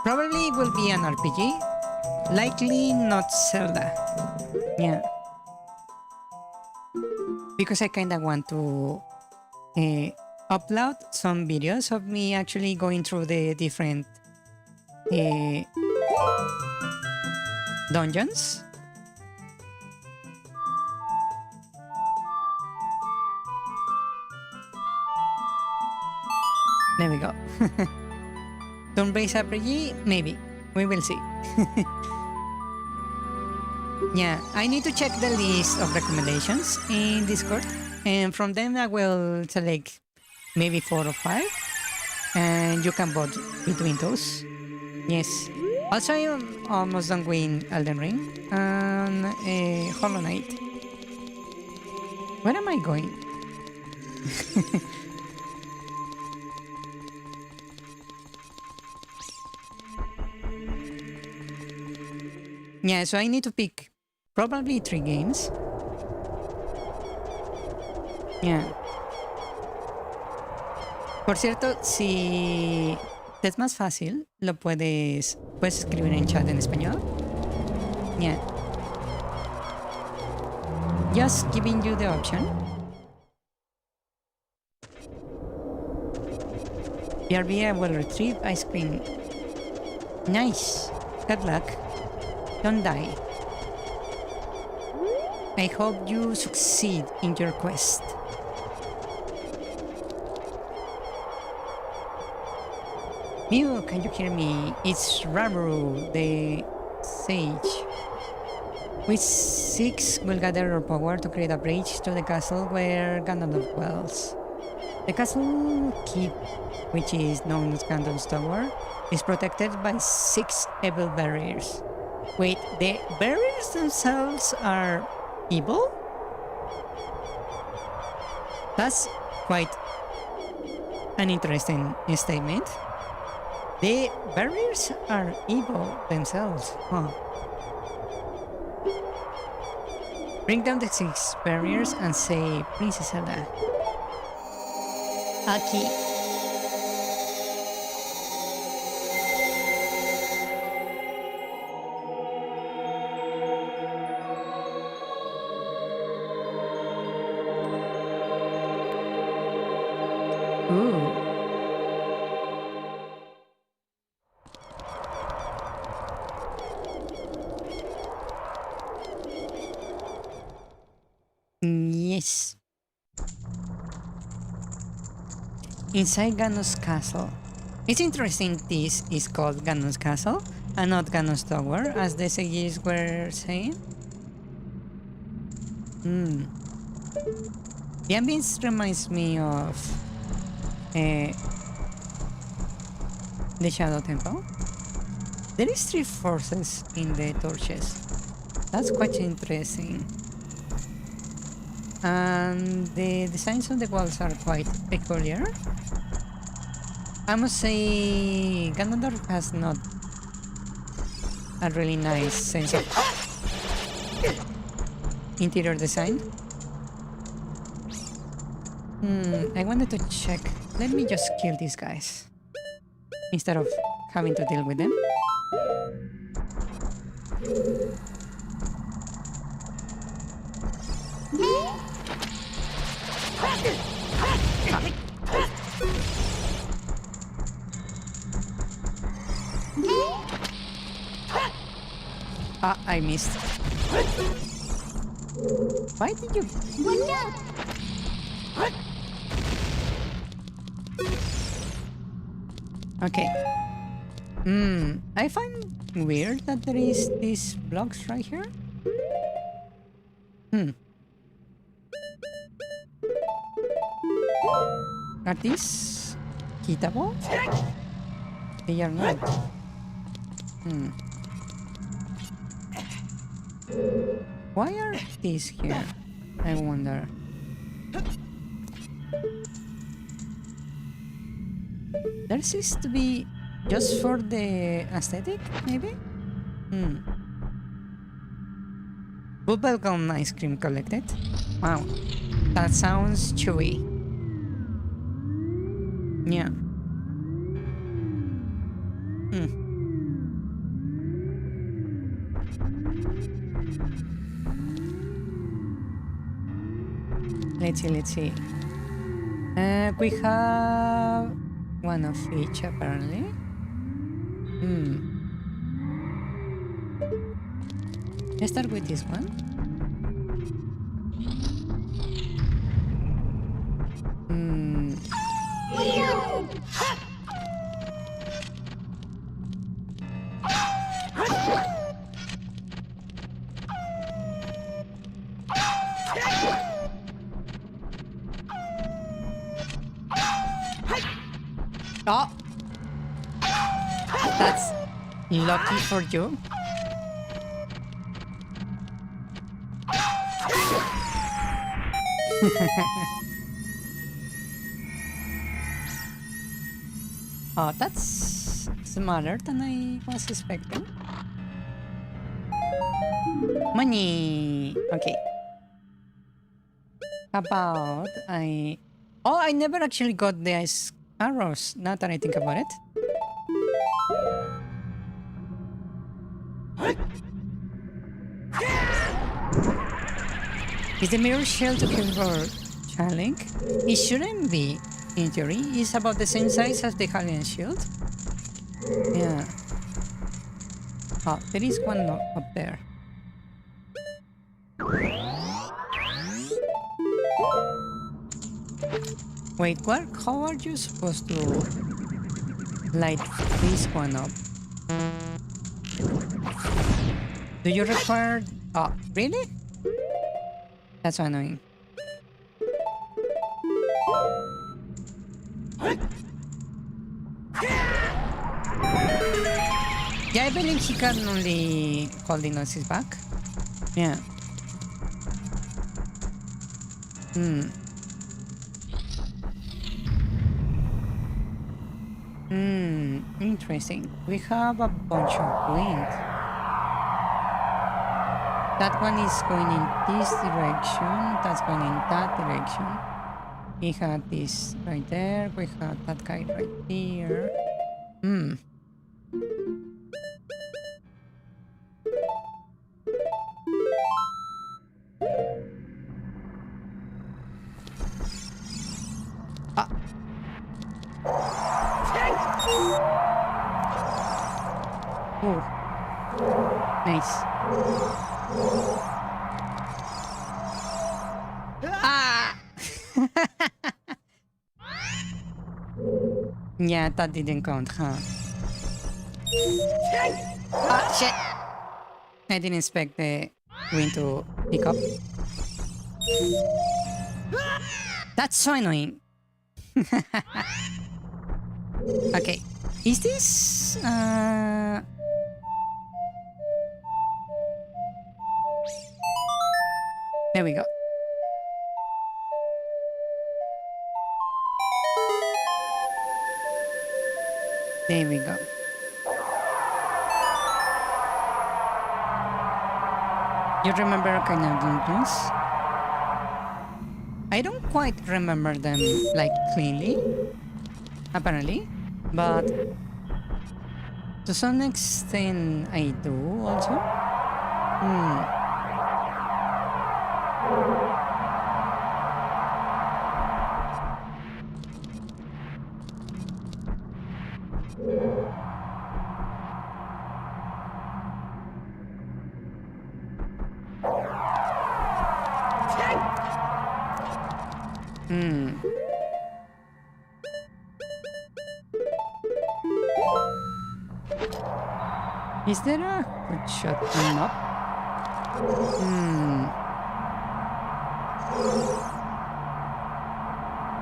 Probably it will be an RPG. Likely not Zelda. Yeah. Because I kinda want to upload some videos of me actually going through the different dungeons. There we go. Turn-based RPG? Maybe. We will see. Yeah, I need to check the list of recommendations in Discord, and from them I will select maybe 4 or 5, and you can vote between those. Yes. Also, I am almost done with Elden Ring and Hollow Knight. Where am I going? Yeah, so I need to pick probably 3 games. Yeah. Por cierto, si te es más fácil, lo puedes escribir en chat en español. Yeah. Just giving you the option. BRB, I will retrieve ice cream. Nice. Good luck. Don't die. I hope you succeed in your quest. Mew, can you hear me? It's Raru, the sage. We 6 will gather our power to create a bridge to the castle where Ganon dwells. The castle keep, which is known as Ganon's Tower, is protected by 6 evil barriers. Wait, the barriers themselves are evil? That's quite an interesting statement. The barriers are evil themselves, huh? Bring down the 6 barriers and say Princess Zelda. Aki. Ooh. Yes. Inside Ganon's castle. It's interesting this is called Ganon's castle and not Ganon's tower, as the sages were saying. The ambience reminds me of the Shadow Temple. There is 3 forces in the torches. That's quite interesting. And the designs on the walls are quite peculiar. I must say Ganondorf has not a really nice sense of interior design. I wanted to check. Let me just kill these guys instead of having to deal with them. Ah, I missed. Why did you... Okay. I find weird that there is these blocks right here. Are these hittable? They are not. Why are these here? I wonder. There seems to be just for the aesthetic, maybe? Bubblegum ice cream collected. Wow, that sounds chewy. Yeah. Let's see. We have one of each apparently. Let's start with this one. Oh! That's lucky for you. Oh, that's smaller than I was expecting. Money! Okay. About Oh, I never actually got the ice arrows, now that I think about it. Is the mirror shield to kill for Challenge? It shouldn't be, in theory. It's about the same size as the Hylian shield. Yeah. Oh, there is one up there. Wait, what? How are you supposed to light this one up? Do you require... Oh, really? That's so annoying. Yeah, I believe he can only hold the noses back. Yeah. Interesting. We have a bunch of wind. That one is going in this direction, that's going in that direction. We had this right there, we had that guy right here. Oh, nice. Yeah, that didn't count, huh? Ah, shit! I didn't expect the wind to pick up. That's so annoying. Okay, is this... There we go. There we go. You remember Ocarina of Dumplings? I don't quite remember them, like, cleanly, apparently, but to some extent I do also. Is there a good shot coming up?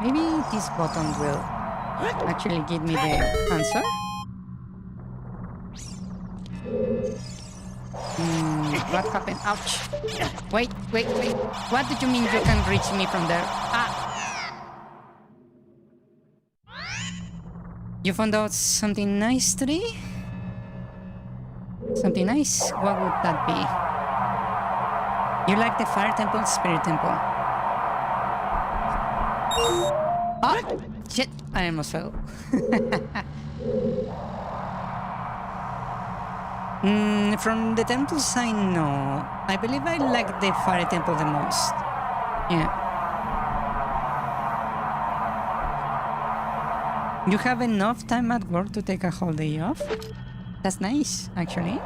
Maybe this button will actually give me the answer. What happened? Ouch. Wait. What do you mean you can reach me from there? Ah! You found out something nice today? Something nice? What would that be? You like the Fire Temple, Spirit Temple? Ah! Shit! I almost fell. From the temples I know, I believe I like the Fire Temple the most. Yeah. You have enough time at work to take a whole day off? That's nice, actually.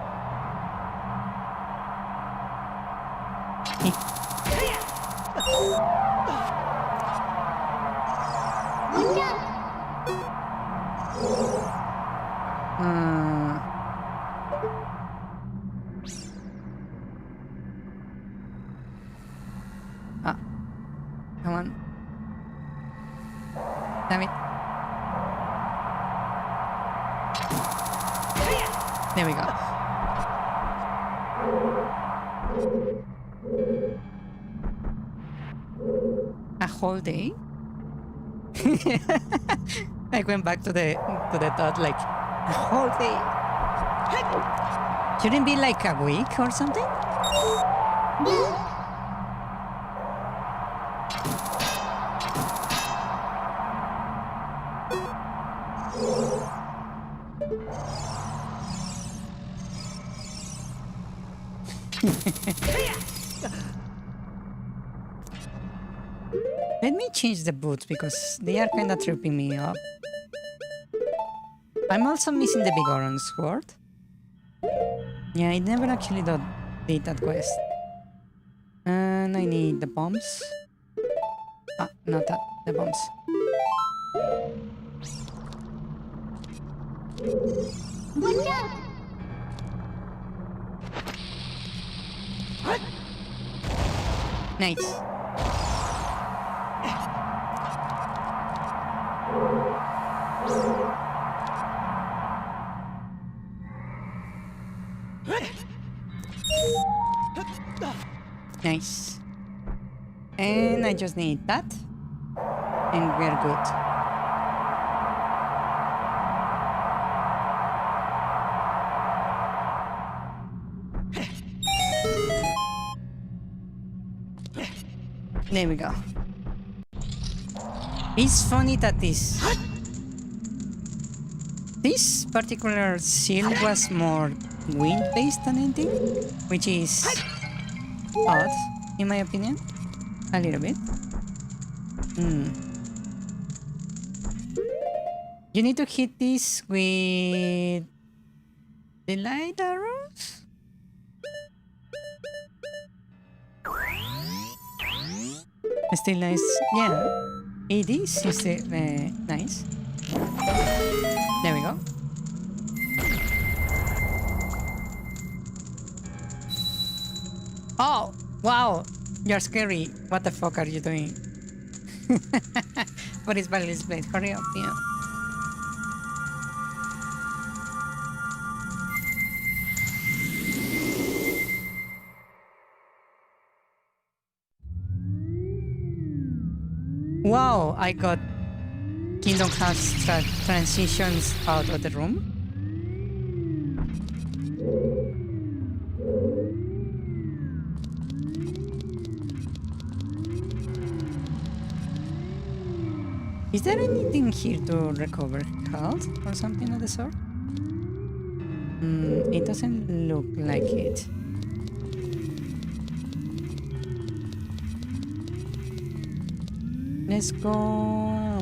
Come on. Damn it. There we go. A whole day? I went back to the thought like a whole day. Shouldn't it be like a week or something? Let me change the boots because they are kinda tripping me up. I'm also missing the big orange sword. Yeah, I never actually did that quest. And I need the bombs. Ah, not that, the bombs. Watch out! Nice. Nice. And I just need that. And we're good. There we go. It's funny that this particular seal was more wind-based than anything, which is odd, in my opinion. A little bit. You need to hit this with the light arrows? Still nice. Yeah, it is still nice. There we go. Oh, wow. You're scary. What the fuck are you doing? What is Bailey's blade? Hurry up, yeah. Wow, I got Kingdom Hearts transitions out of the room. Is there anything here to recover health or something of the sort? It doesn't look like it. Let's go.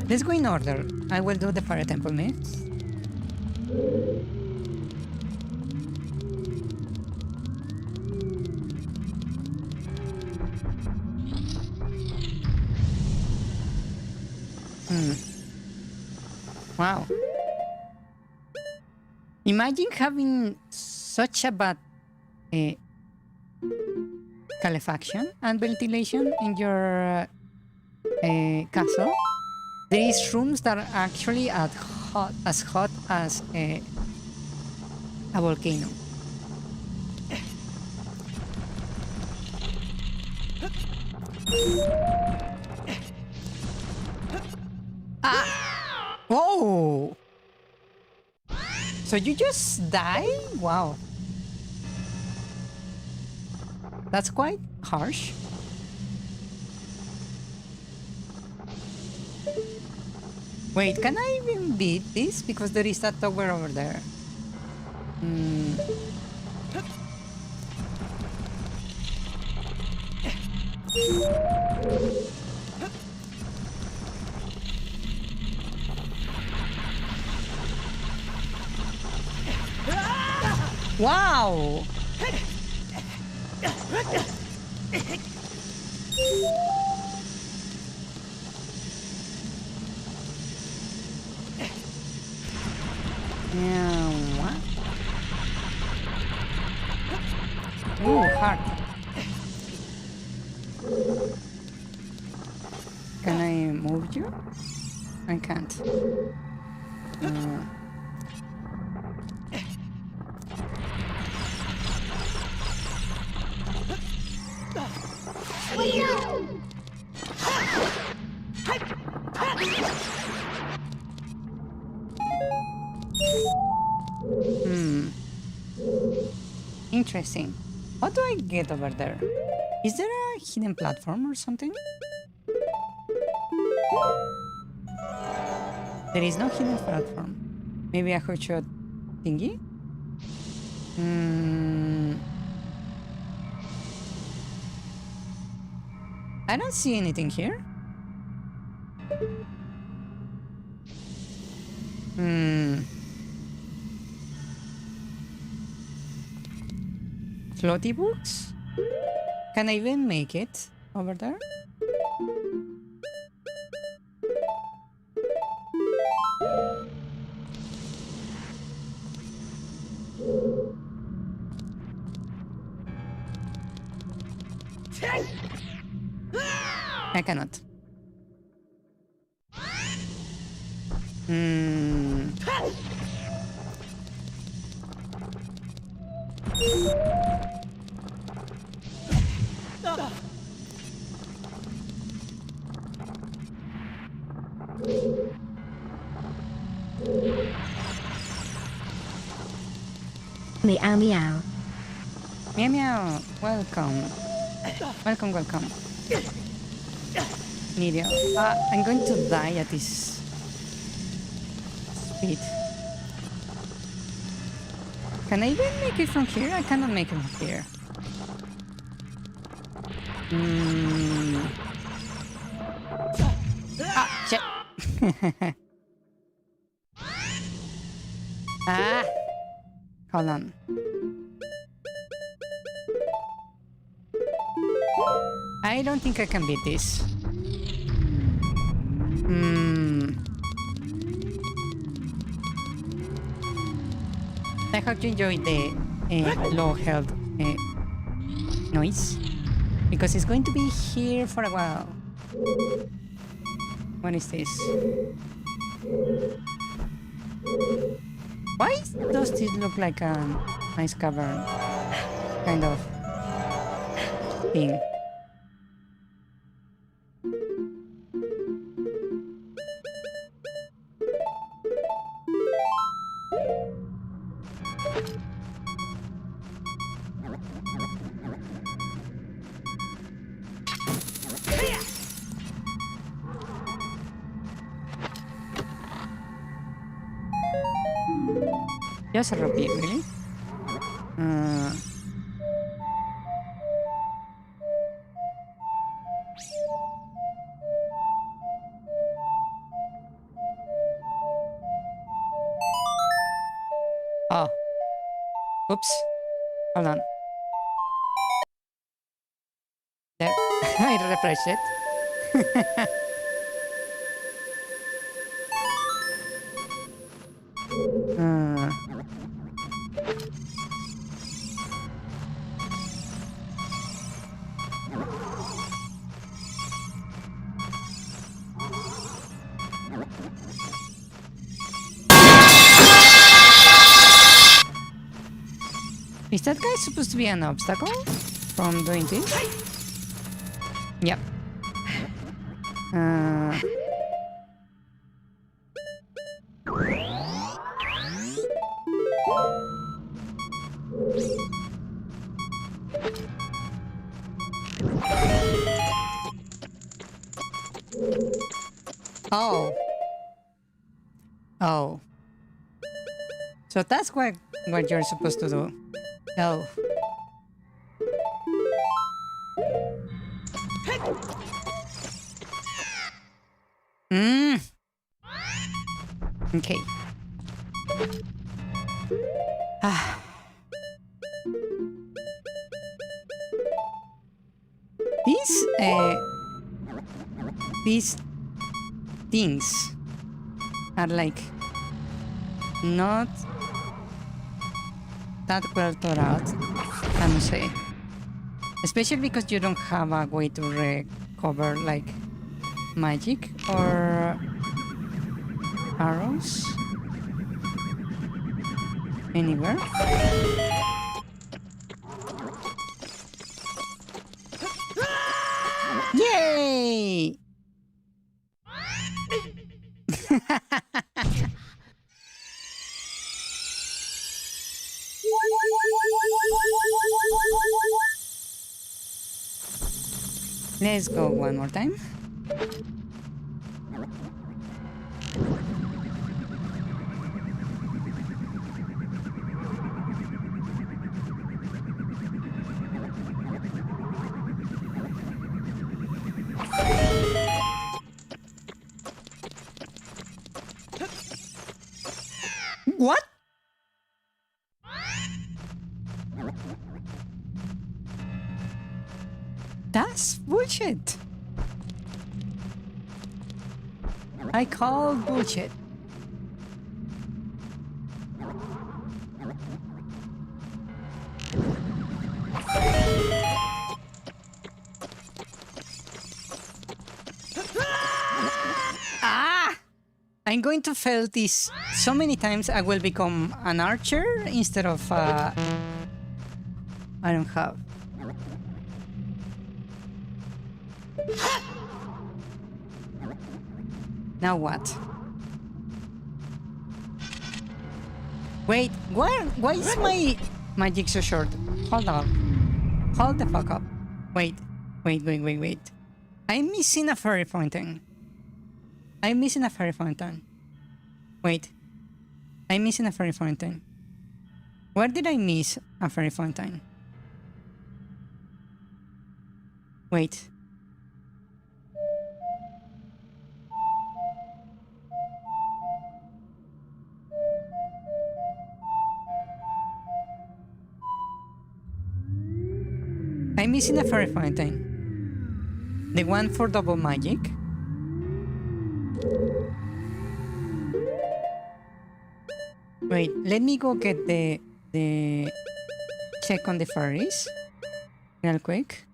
Let's go in order. I will do the Fire Temple next. Wow. Imagine having such a bad calefaction and ventilation in your castle, there is rooms that are actually as hot as a volcano. Ah! Whoa! So you just die? Wow. That's quite harsh. Wait, can I even beat this? Because there is that tower over there. Wow! Yeah, what? Ooh, hard. Can I move you? I can't. Interesting. What do I get over there? Is there a hidden platform or something? There is no hidden platform. Maybe a hotshot thingy? I don't see anything here. Floaty books? Can I even make it over there? I cannot. Meow meow. Meow meow. Welcome. Welcome, welcome. Meteor. I'm going to die at this speed. Can I even make it from here? I cannot make it from here. Ah, shit. Ah. Hold on. I don't think I can beat this. I hope you enjoyed the low health noise, because it's going to be here for a while. What is this? Why does this look like a nice cavern kind of thing? Just a rupee, really? Oh. Oops. Hold on. There. I refreshed it. Is that guy supposed to be an obstacle from doing this? Yep. Oh. Oh. So that's what you're supposed to do. Oh. Okay. These things are like not that well thought out, I must say. Especially because you don't have a way to recover like magic or arrows anywhere. Yay! Let's go one more time. What? That's bullshit. I call bullshit. Ah! I'm going to fail this so many times I will become an archer instead of I don't have. Now what? Wait, why is my magic so short? Hold on. Hold the fuck up. Wait. I'm missing a fairy fountain. Wait. I'm missing a fairy fountain. Where did I miss a fairy fountain? Wait. I'm missing a fairy fountain. The one for double magic. Wait, let me go get the check on the fairies real quick.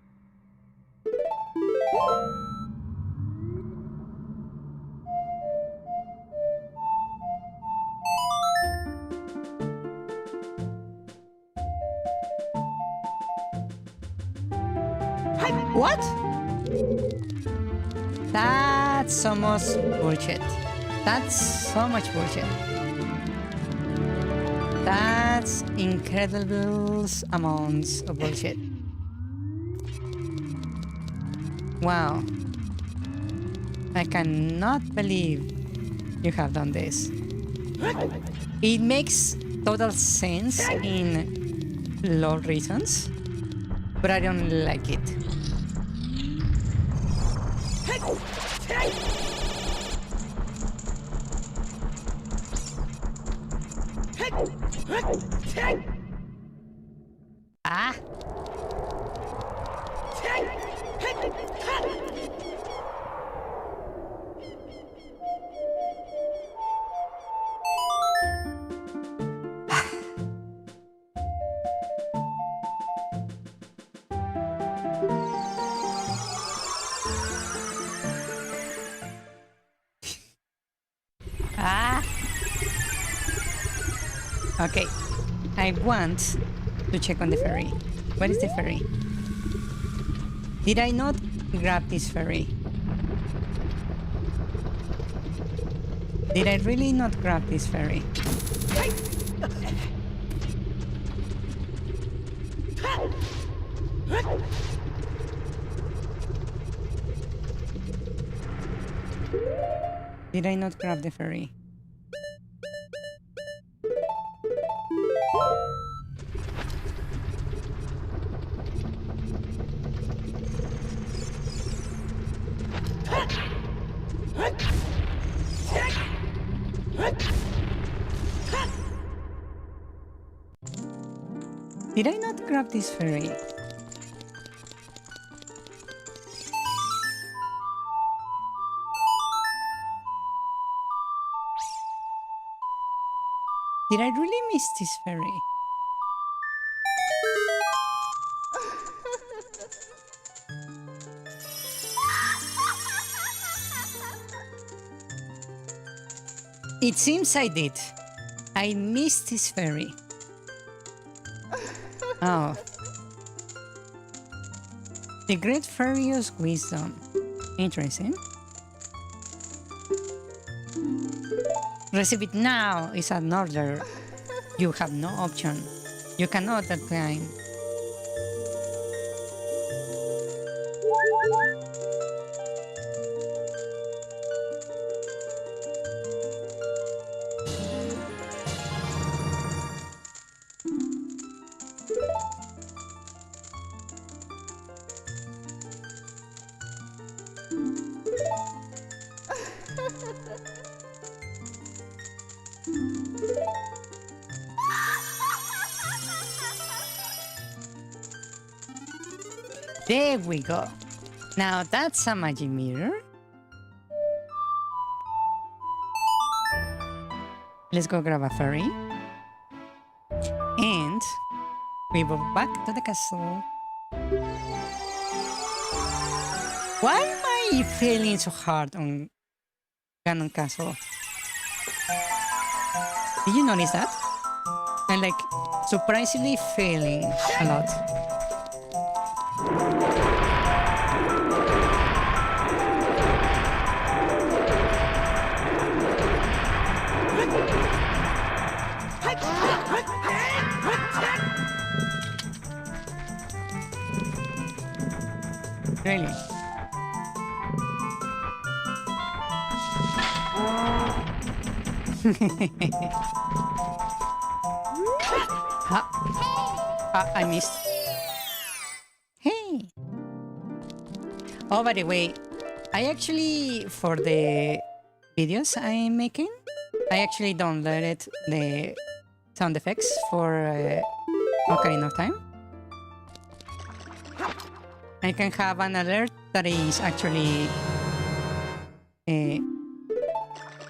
What? That's almost bullshit. That's so much bullshit. That's incredible amounts of bullshit. Wow. I cannot believe you have done this. It makes total sense in lore reasons, but I don't like it. Ah! Ah! Okay. I want to check on the ferry. Where is the ferry? Did I not grab this ferry? Did I really not grab this ferry? Did I not grab the ferry? Did I not grab this ferry? Did I really miss this ferry? It seems I did. I missed this ferry. Oh. The Great Fairy's Wisdom. Interesting. Receive it now is an order. You have no option. You cannot decline. There we go. Now that's a magic mirror. Let's go grab a ferry. And we move back to the castle. Why am I failing so hard on Ganon Castle? Did you notice that? I'm like surprisingly failing a lot. Really? I missed. Hey! Oh, by the way, I actually, for the videos I'm making, I actually downloaded the sound effects for Ocarina of Time. I can have an alert that is actually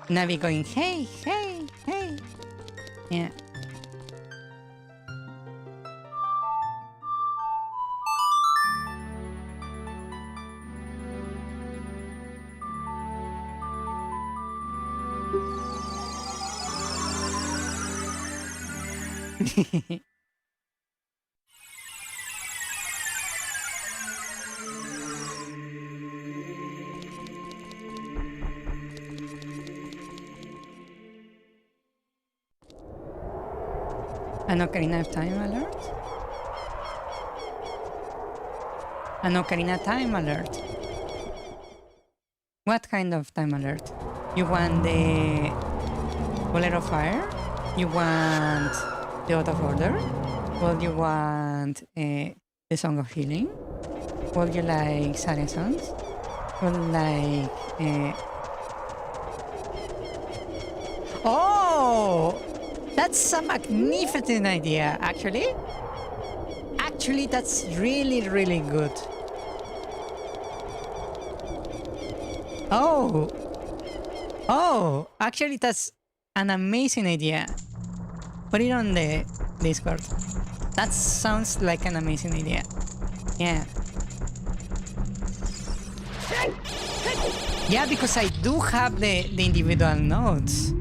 Navi going, hey, hey, hey. Yeah. An Ocarina of Time alert? An Ocarina Time alert. What kind of time alert? You want the Bullet of Fire? You want the Out of Order? Well, you want the Song of Healing? Well, you like Saria songs? Well, like... Oh! That's a magnificent idea, actually. Actually, that's really, really good. Oh! Oh! Actually, that's an amazing idea. Put it on the Discord. That sounds like an amazing idea. Yeah. Yeah, because I do have the individual nodes.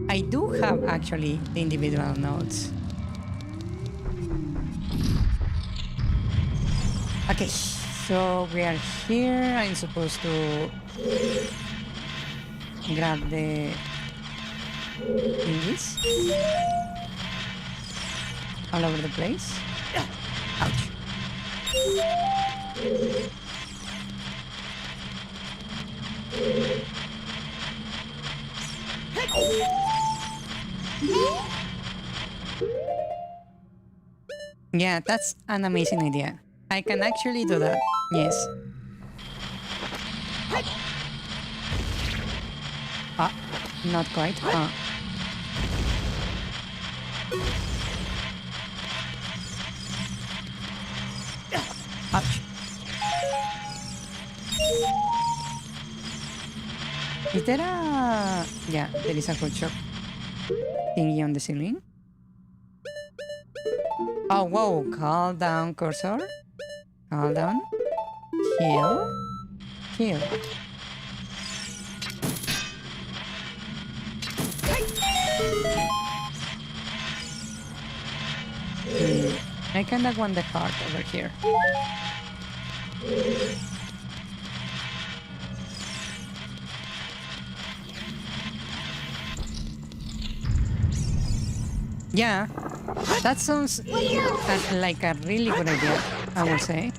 I do have actually the individual nodes. Okay, so we are here. I'm supposed to grab the thingies all over the place. Ouch. Yeah, that's an amazing idea. I can actually do that. Yes. Ah, not quite. Ouch. Is there a... Yeah, there is a good shop thingy on the ceiling. Oh, whoa. Calm down, cursor. Calm down. Heal. Heal. I kinda want the heart over here. Yeah, that sounds like a really good idea, I would say.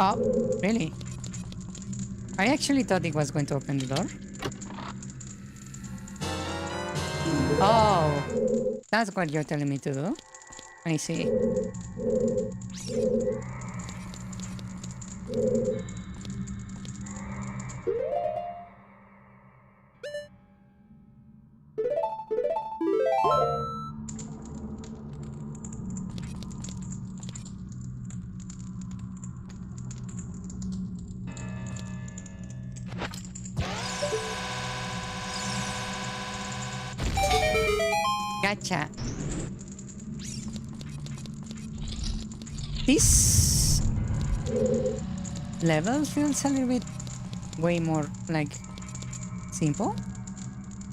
Oh, really? I actually thought it was going to open the door. Oh, that's what you're telling me to do. I see. Gotcha. This level feels a little bit way more like simple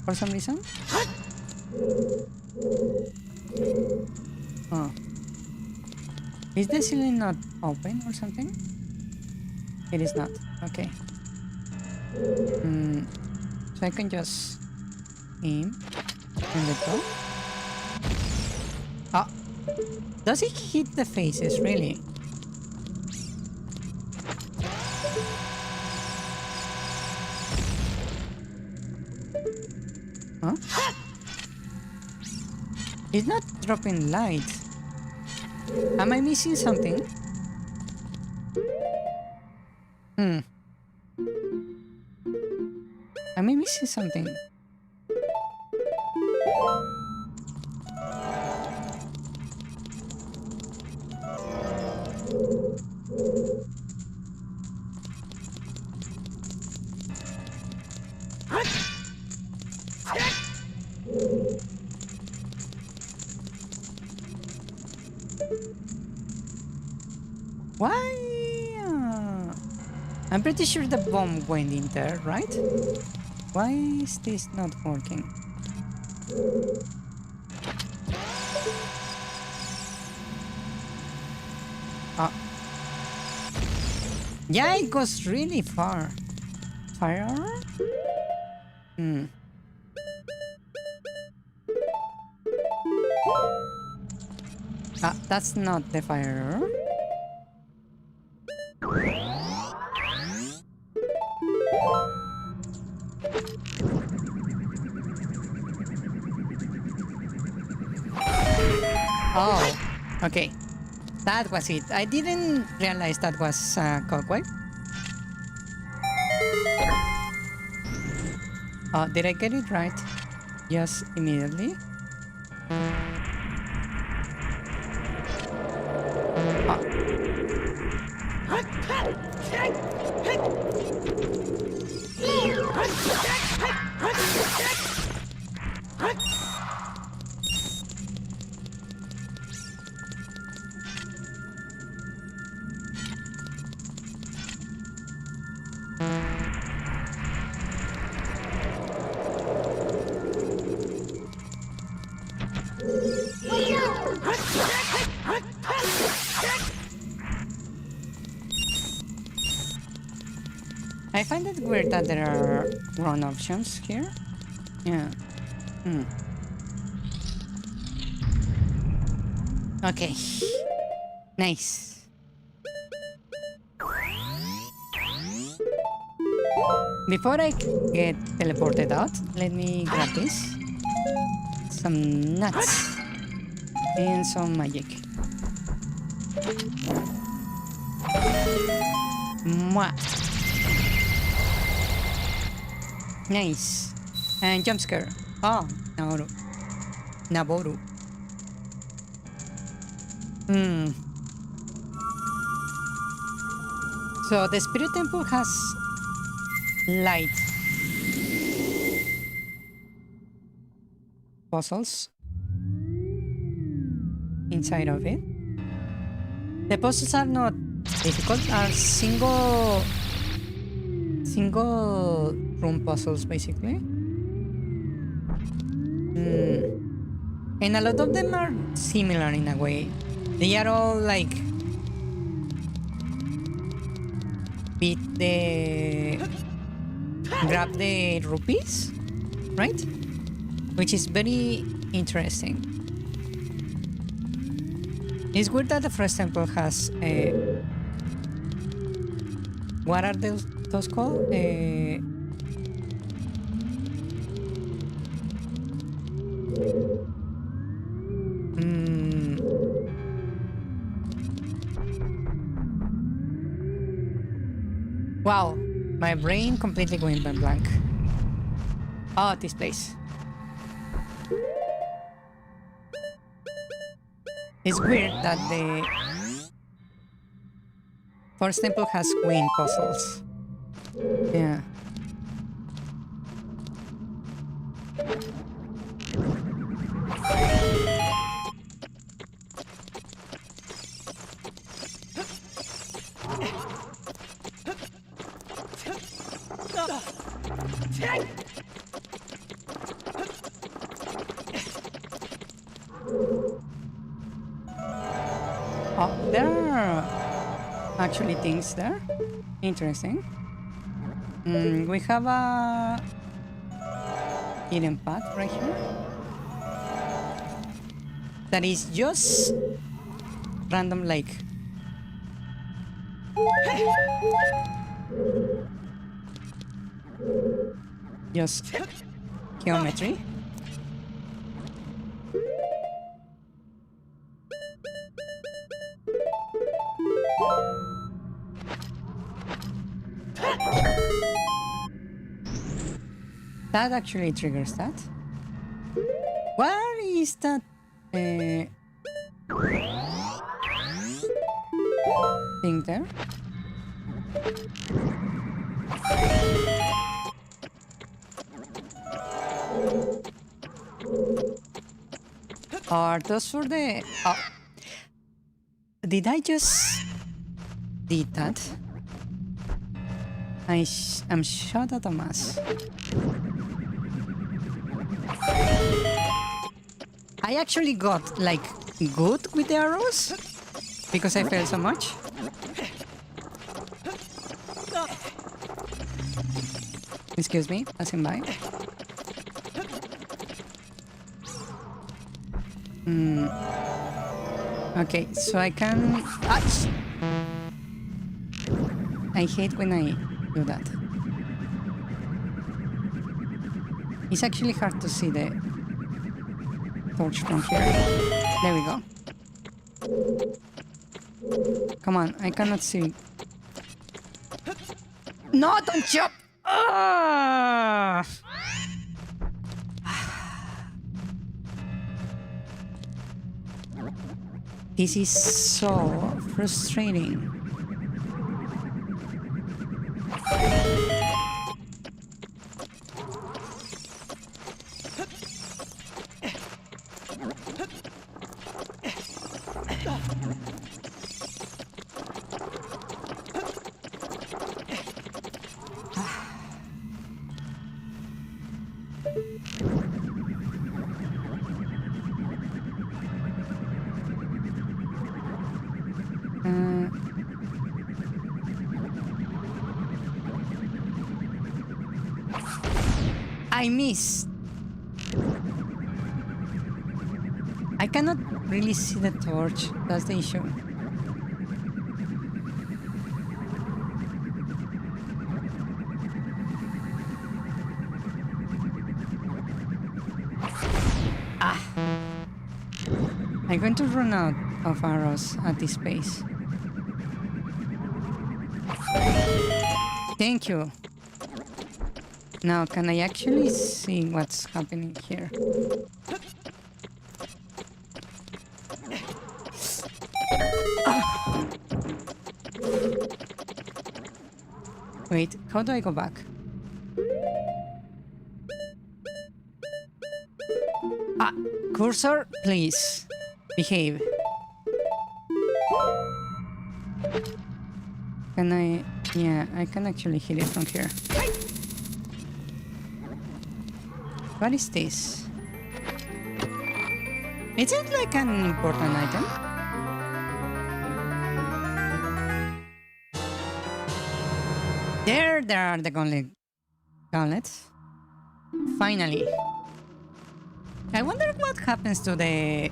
for some reason. Oh. Is the ceiling not open or something? It is not. Okay. So I can just aim and let go. Ah. Does it hit the faces, really? Huh? It's not dropping light. Am I missing something? Am I missing something? Why? I'm pretty sure the bomb went in there, right? Why is this not working? Ah. Yeah, it goes really far. Fire? Ah, that's not the fire. Oh, okay. That was it. I didn't realize that was cogwheel. Oh, did I get it right? Yes, immediately. I find it weird that there are run options here. Yeah. Okay. Nice. Before I get teleported out, let me grab this. Some nuts. And some magic. Mwah. Nice. And jump scare. Oh, Naoru. Naboru. So the spirit temple has light puzzles inside of it. The puzzles are not difficult, are single room puzzles basically. And a lot of them are similar in a way. They are all like grab the rupees, right? Which is very interesting. It's weird that the first temple has what are those called? Wow, my brain completely went blank. Oh, this place. It's weird that the first temple has queen puzzles. Yeah. Oh, there are actually things there. Interesting. We have a hidden path right here. That is just random, like just geometry. That actually triggers that. Where is that thing there? Are those for the... Oh. Did I just... did that? I'm shot at a mass. I actually got, like, good with the arrows because I failed so much. Excuse me, passing by. Okay, so I can... Ouch! I hate when I do that. It's actually hard to see the torch from here. There we go. Come on, I cannot see. No, don't jump! Ah! This is so frustrating. I missed. I cannot really see the torch. That's the issue. I'm going to run out of arrows at this pace. Thank you. Now, can I actually see what's happening here? Wait, how do I go back? Cursor, please. Behave. Can I... Yeah, I can actually hit it from here. What is this? Is it like an important item? There are the gauntlets. Finally. I wonder what happens to the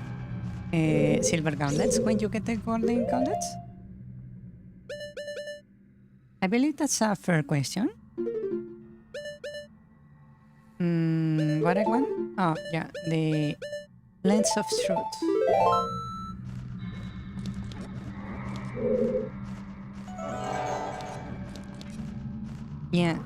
silver gauntlets when you get the golden gauntlets? I believe that's a fair question. What I want? Oh, yeah, the lens of truth. Yeah.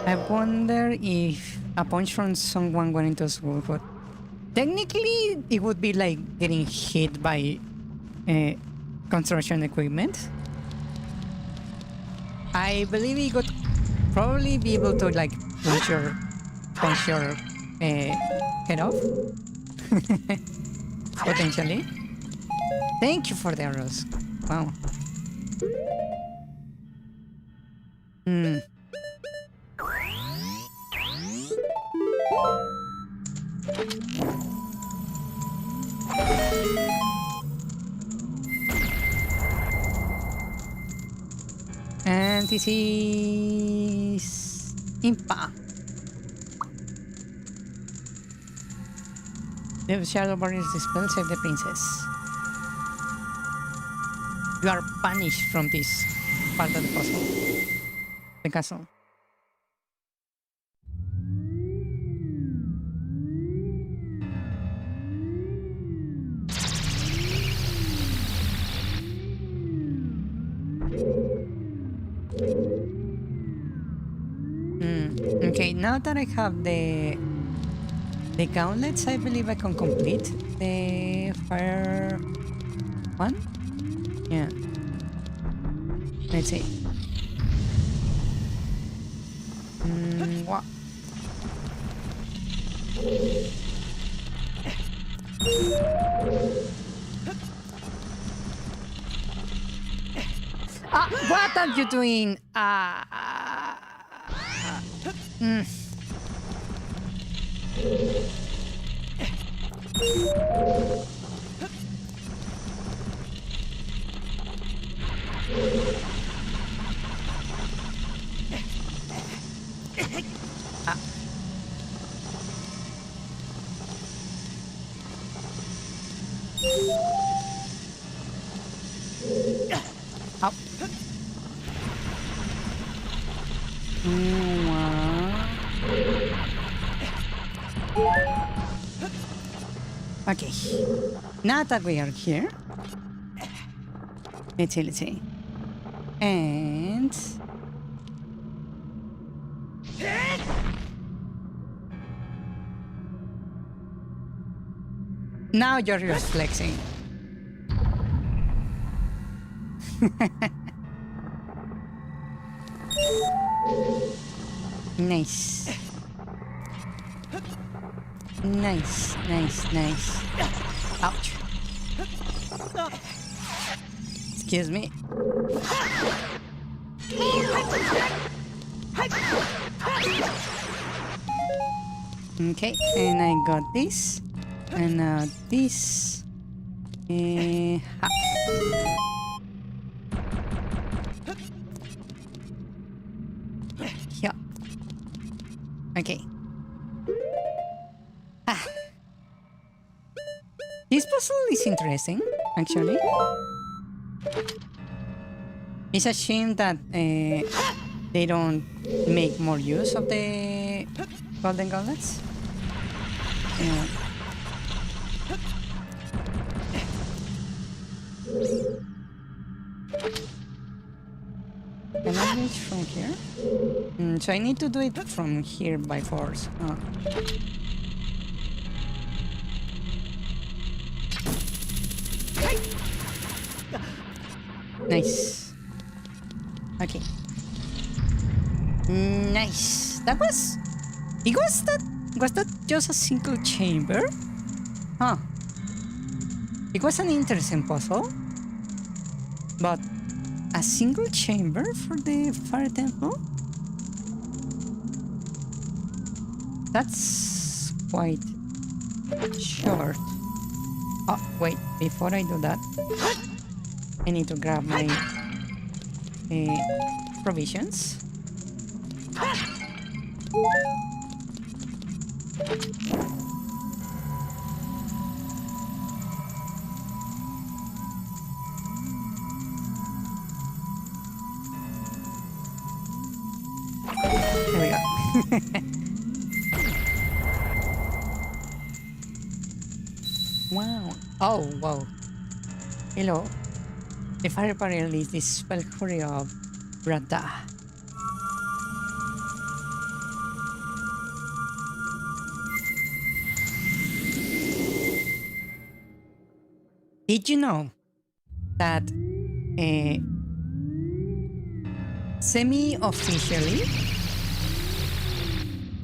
I wonder if a punch from someone went into school, but technically it would be like getting hit by construction equipment. I believe he could probably be able to like punch your head off. Potentially. Thank you for the arrows. Wow. And this is Impa. The shadow barriers dispel, save the princess. You are banished from this part of the puzzle. The castle. Okay, now that I have the gauntlets, I believe I can complete the fire one. Yeah. Let's see. What? What are you doing? Up. Okay, now that we are here, let's see, and now you're just flexing. Nice. Nice, nice, nice. Ouch. Excuse me. Okay, and I got this. And this. Ha. Yeah. Okay. Ah. This puzzle is interesting, actually. It's a shame that they don't make more use of the golden goblets. Yeah. Can I reach from here? So I need to do it from here by force. Oh. Nice. Okay. Nice. That was... Was that just a single chamber? Huh. It was an interesting puzzle. But a single chamber for the fire temple? That's quite short. Oh, wait. Before I do that, I need to grab my provisions. There we go. Wow. Oh, wow. Hello. The fire barrel is the spell of Radha. Did you know that semi-officially,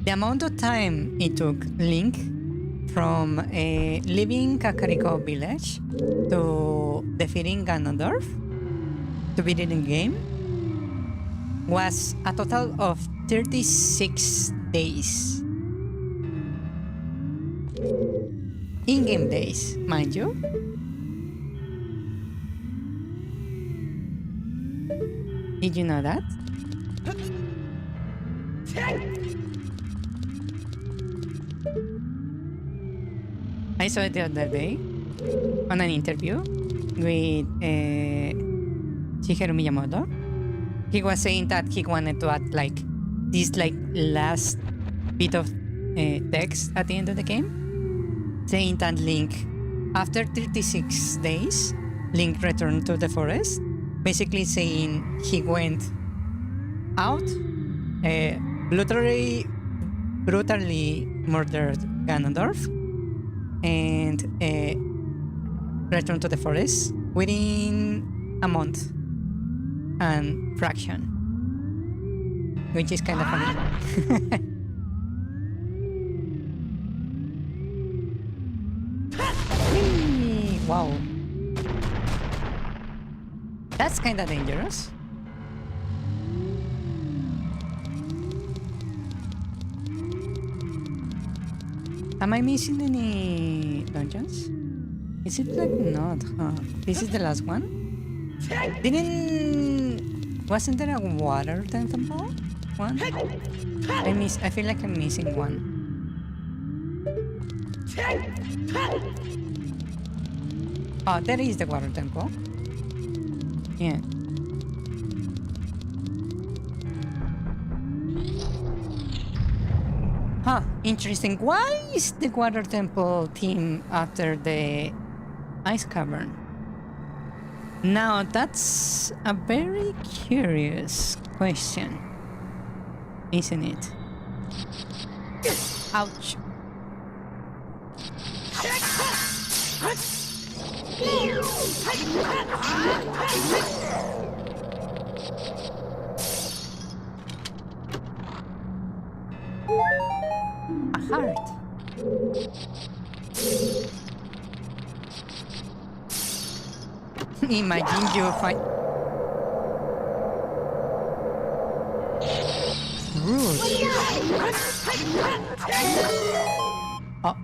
the amount of time it took Link from leaving Kakariko village to defeating Ganondorf to beat it in game was a total of 36 days. In-game days, mind you. Did you know that? I saw it the other day on an interview with Shigeru Miyamoto. He was saying that he wanted to add like this last bit of text at the end of the game, saying that Link, after 36 days, Link returned to the forest, basically saying he went out, brutally murdered Ganondorf, and returned to the forest within a month and fraction, which is kind of funny. Wow, that's kind of dangerous. Am I missing any dungeons? Is it like not, huh? This is the last one? Wasn't there a water temple one? I feel like I'm missing one. Oh, there is the water temple. Yeah. Huh, interesting. Why is the water temple theme after the ice cavern? Now, that's a very curious question, isn't it? Ouch. A heart. Imagine you find rude. Oh.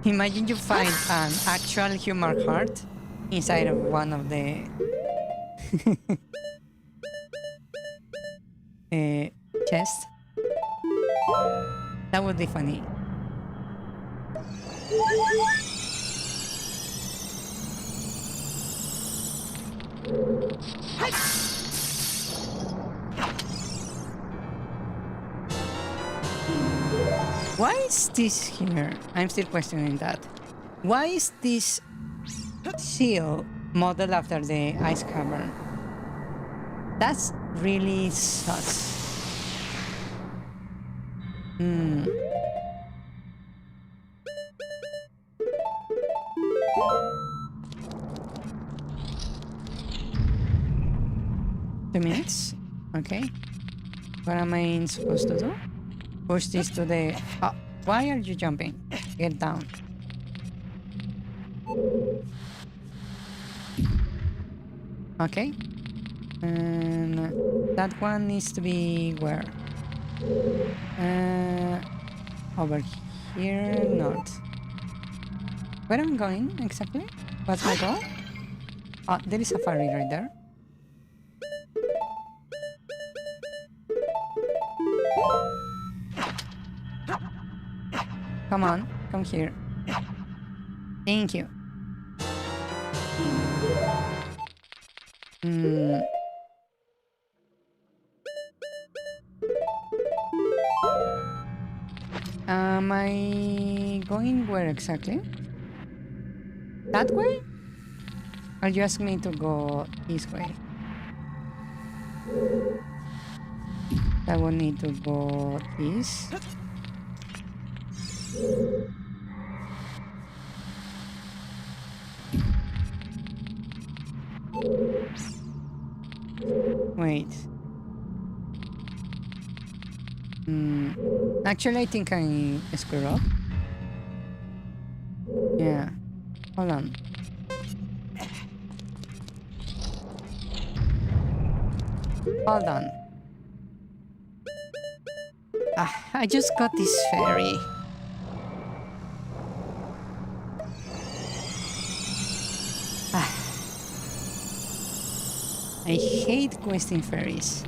Imagine you find an actual human heart inside of one of the chests. That would be funny. Why is this here? I'm still questioning that. Why is this seal modeled after the ice cavern? That's really sus. 2 minutes? Okay. What am I supposed to do? Push this to the... why are you jumping? Get down. Okay. And that one needs to be where? Over here? Not. Where am I going exactly? What's my goal? There is a fairy right there. Come on, come here. Thank you. Am I going where exactly? That way? Or you ask me to go this way? I will need to go this. Wait. Actually, I think I screwed up. Yeah. Hold on. Hold on. I just got this fairy. I hate questing fairies.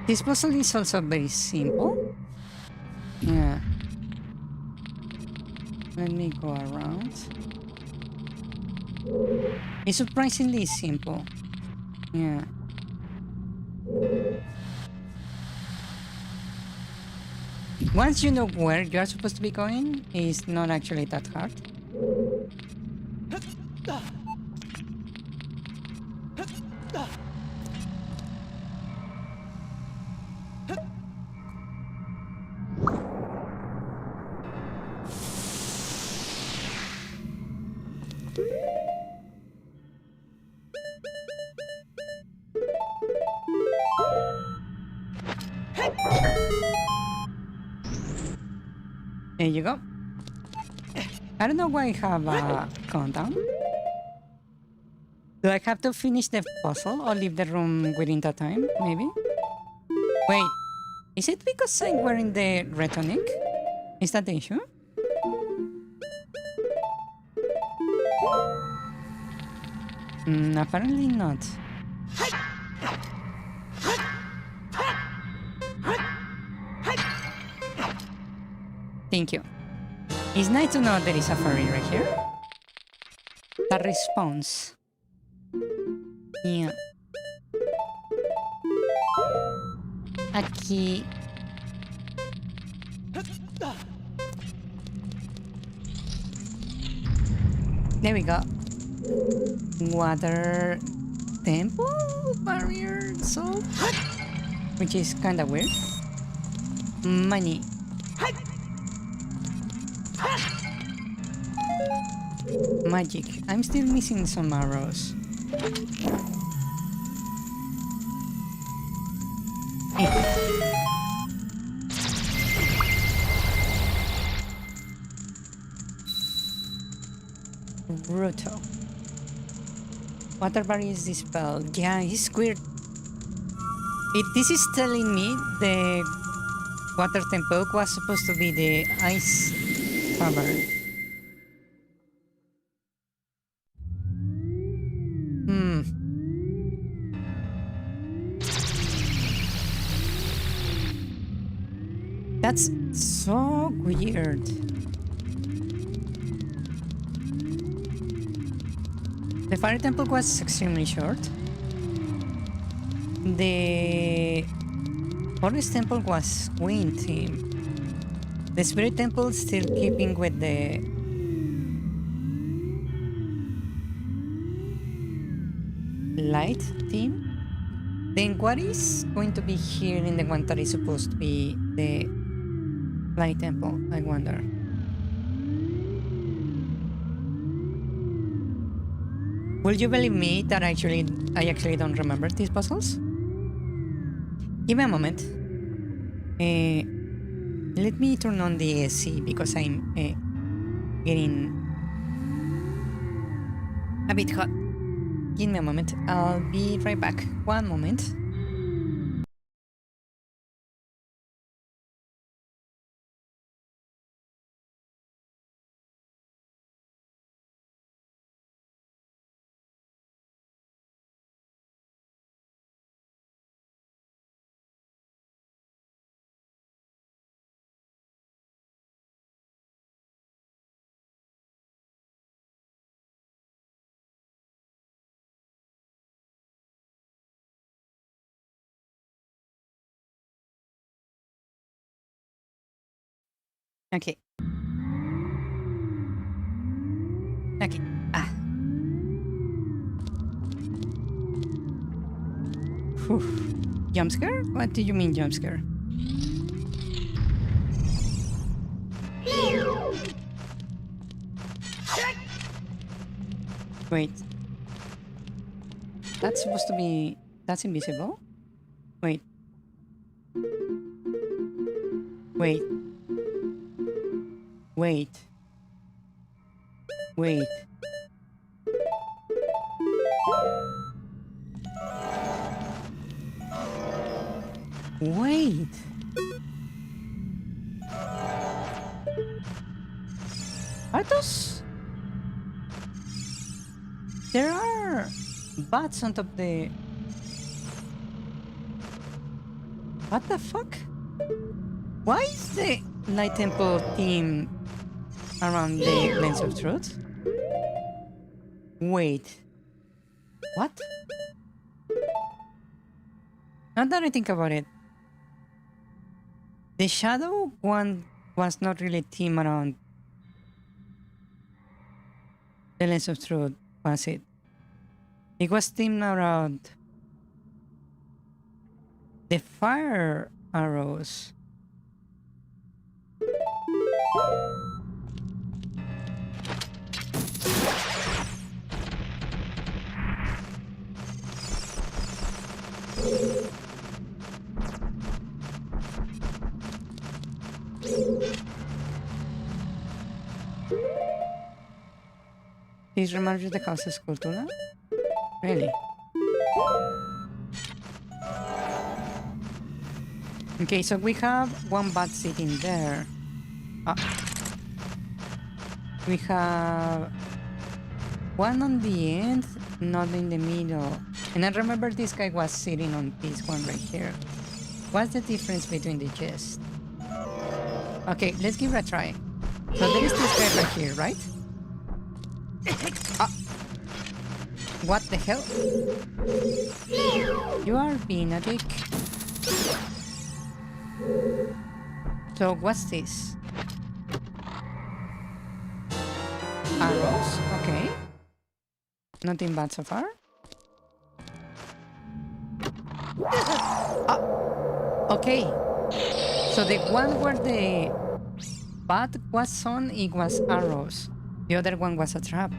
This puzzle is also very simple. Yeah. Let me go around. It's surprisingly simple. Yeah. Once you know where you are supposed to be going, it's not actually that hard. There you go. I don't know why I have a countdown. Do I have to finish the puzzle or leave the room within that time, maybe? Wait, is it because I'm wearing the red tunic? Is that the issue? Apparently not. Thank you. It's nice to know there is a fairy right here that responds. Yeah. Aquí. There we go. Water temple barrier solved, which is kind of weird. Money. Magic. I'm still missing some arrows. Brutal. Water barrier is dispelled. Yeah, it's weird. This is telling me the water temple was supposed to be the ice cavern. That's so weird. The fire temple was extremely short. The forest temple was Queen theme. The spirit temple still keeping with the light theme. Then what is going to be here in the one that is supposed to be the light temple, I wonder? Will you believe me that I actually don't remember these puzzles? Give me a moment. Let me turn on the AC because I'm getting a bit hot. Give me a moment. I'll be right back. One moment. Okay. Okay. Ah. Whew. Jump scare? What do you mean jump scare? Wait. That's supposed to be... That's invisible? Wait. Wait. Wait. Wait. Wait. Are those... There are bats on top of the... What the fuck? Why is the Light Temple theme around the Lens of Truth? Wait. What? Now that I think about it, the Shadow one was not really themed around the Lens of Truth, was it? It was themed around the fire arrows. This reminds you of the house sculptura? Really? Okay, so we have one bat sitting there. We have one on the end, not in the middle. And I remember this guy was sitting on this one right here. What's the difference between the chest? Okay, let's give it a try. So there is this guy right here, right? What the hell? You are being a dick. So what's this? Arrows, okay. Nothing bad so far. Okay. So the one where the bat was on, it was arrows. The other one was a trap.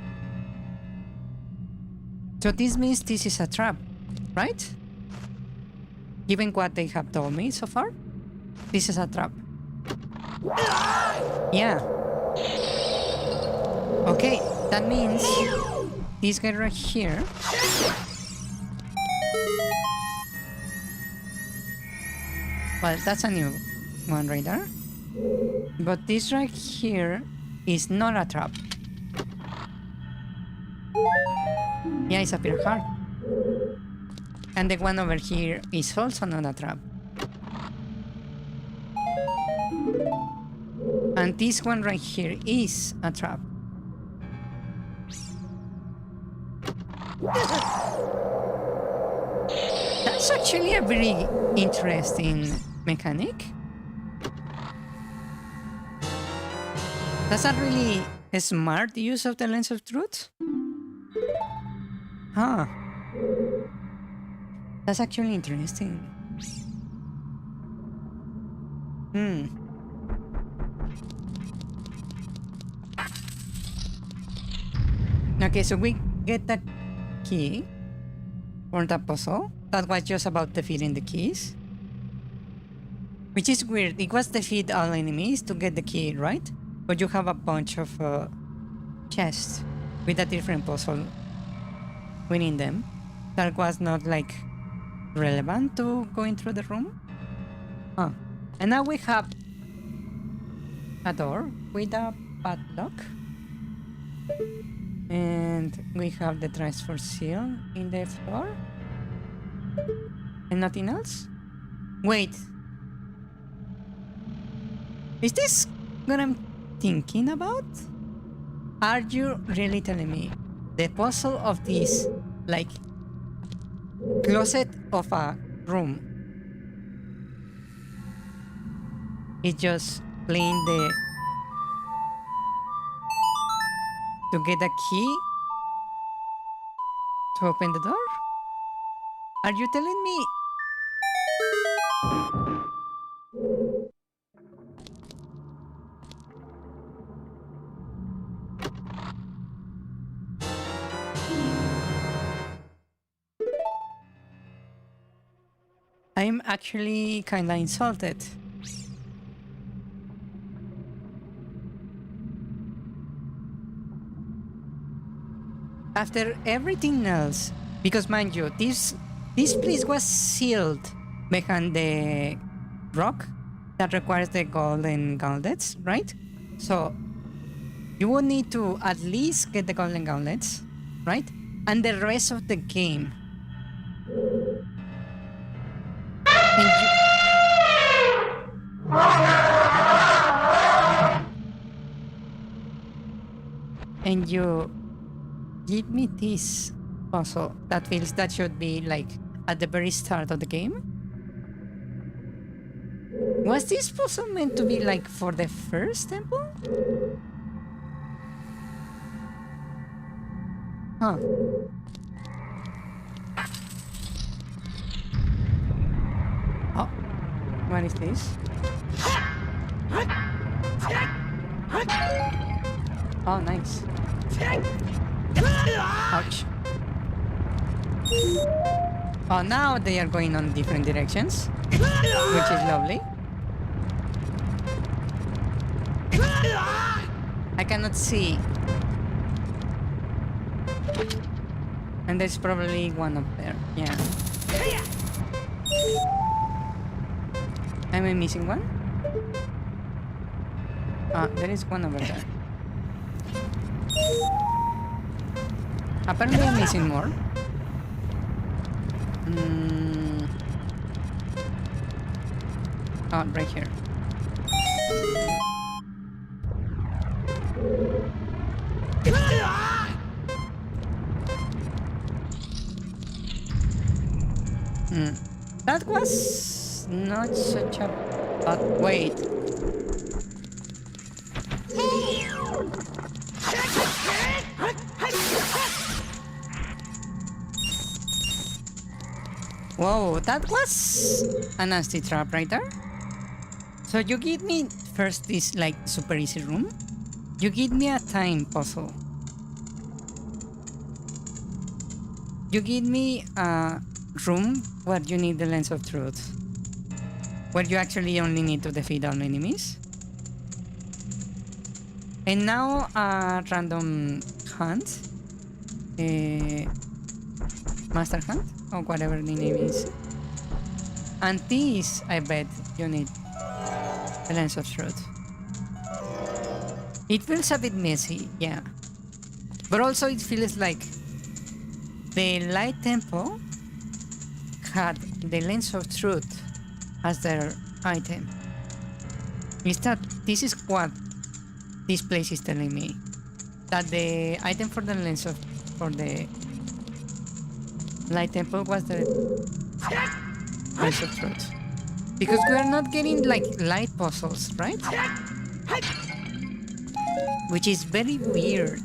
So this means this is a trap, right? Given what they have told me so far, this is a trap. Yeah. Okay, that means this guy right here. Well, that's a new one right there. But this right here is not a trap. Yeah, it's a pure heart. And the one over here is also not a trap. And this one right here is a trap. That's actually a very interesting mechanic. That's a really smart use of the lens of truth. Huh. That's actually interesting. Okay, so we get that key for the puzzle. That was just about defeating the keys. Which is weird. It was defeat all enemies to get the key, right? But you have a bunch of chests with a different puzzle winning them. That was not like relevant to going through the room. Huh. And now we have a door with a padlock. And we have the transfer seal in the floor. And nothing else? Wait. Is this what I'm thinking about? Are you really telling me the puzzle of this, like, closet of a room is just playing the... to get a key to open the door? Are you telling me? I'm actually kinda insulted. After everything else, because mind you, this place was sealed behind the rock that requires the golden gauntlets, right? So you would need to at least get the golden gauntlets, right? And the rest of the game. And you give me this puzzle that feels that should be like at the very start of the game. Was this puzzle meant to be like for the first temple? Huh. Oh, what is this? Oh, nice. Ouch. Oh, now they are going on different directions, which is lovely. I cannot see. And there's probably one up there. Yeah. Am I missing one? Ah, there is one over there. Apparently I'm missing more. Oh, right here. That was not such a bad... Wait. Whoa, that was a nasty trap right there. So you give me first this like super easy room. You give me a time puzzle. You give me a room where you need the lens of truth. Where you actually only need to defeat all enemies. And now a random hunt. Master hunt? Or whatever the name is. And this, I bet you need the lens of truth. It feels a bit messy, yeah. But also it feels like the light temple had the lens of truth as their item. Is that this is what this place is telling me? That the item for the lens of for the light temple was the lens of truth. Because we are not getting like light puzzles, right? Which is very weird.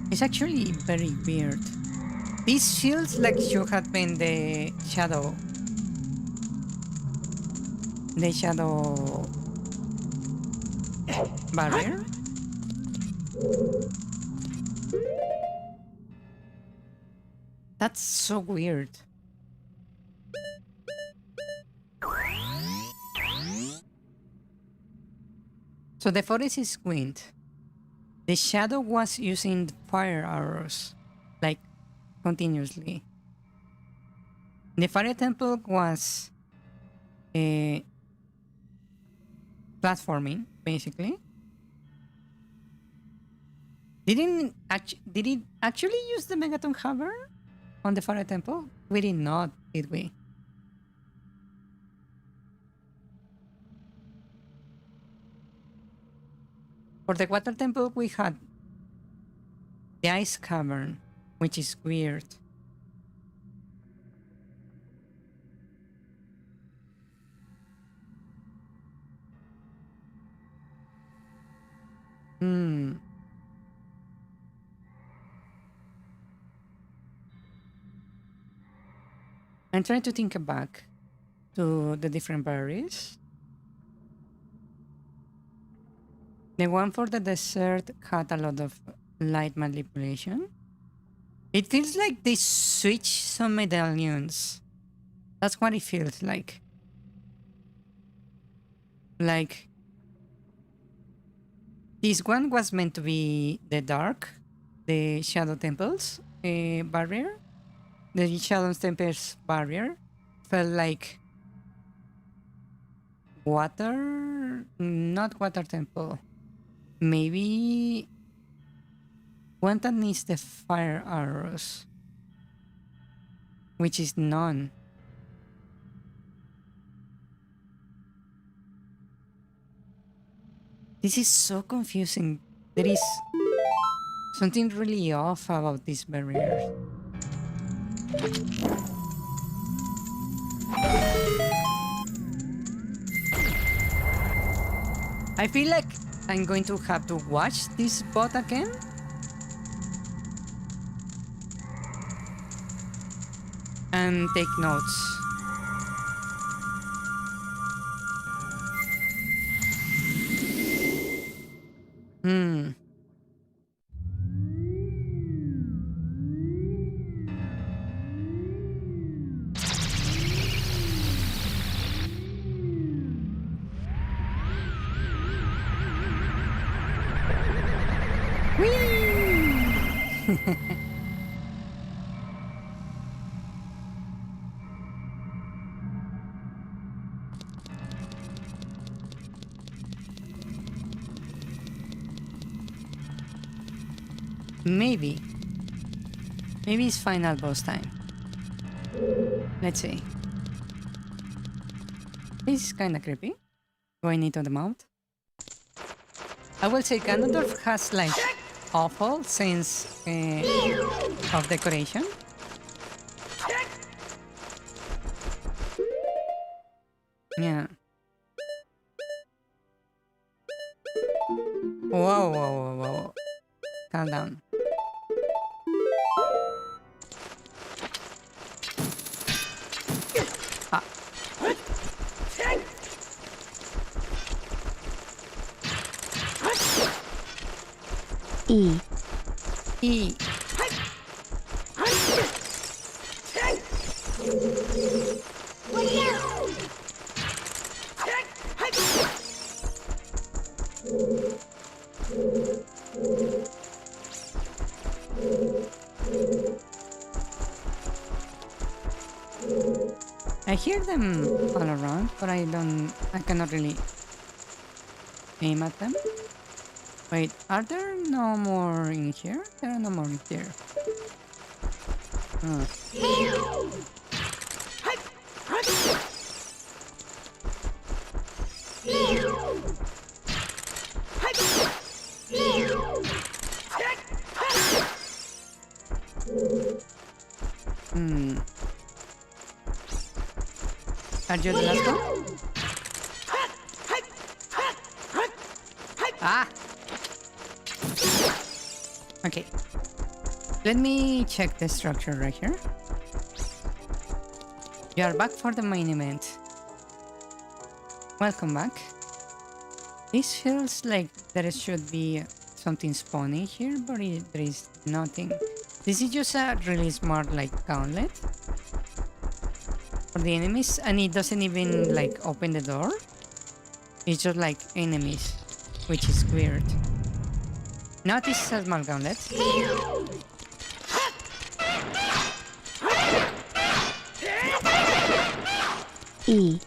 It's actually very weird. This feels like should have been the shadow. The shadow barrier. That's so weird. So the forest is wind. The shadow was using fire arrows, like continuously. The fire temple was platforming, basically. Did it actually use the Megaton Hammer on the fire temple? We did not, did we? For the water temple, we had the ice cavern, which is weird. I'm trying to think back to the different barriers. The one for the desert had a lot of light manipulation. It feels like they switched some medallions. That's what it feels like. Like, this one was meant to be the dark, the Shadow Temples barrier. The Shadow Temples barrier felt like water, not water temple. Maybe one that needs the fire arrows, which is none. This is so confusing. There is something really off about these barriers. I feel like I'm going to have to watch this bot again. And take notes. Maybe it's final boss time. Let's see. This is kinda creepy. Going into the mouth. I will say Ganondorf has like awful sense of decoration. Yeah. Whoa. E. E. Watch out! I hear them all around, but I cannot really aim at them. Wait, are there no more in here? There are no more in here. Are you the last one? Ah! Okay. Let me check the structure right here. You are back for the main event. Welcome back. This feels like there should be something spawning here, but there is nothing. This is just a really smart gauntlet for the enemies, and it doesn't even open the door. It's just enemies, which is weird. Now this is a small gauntlet. E.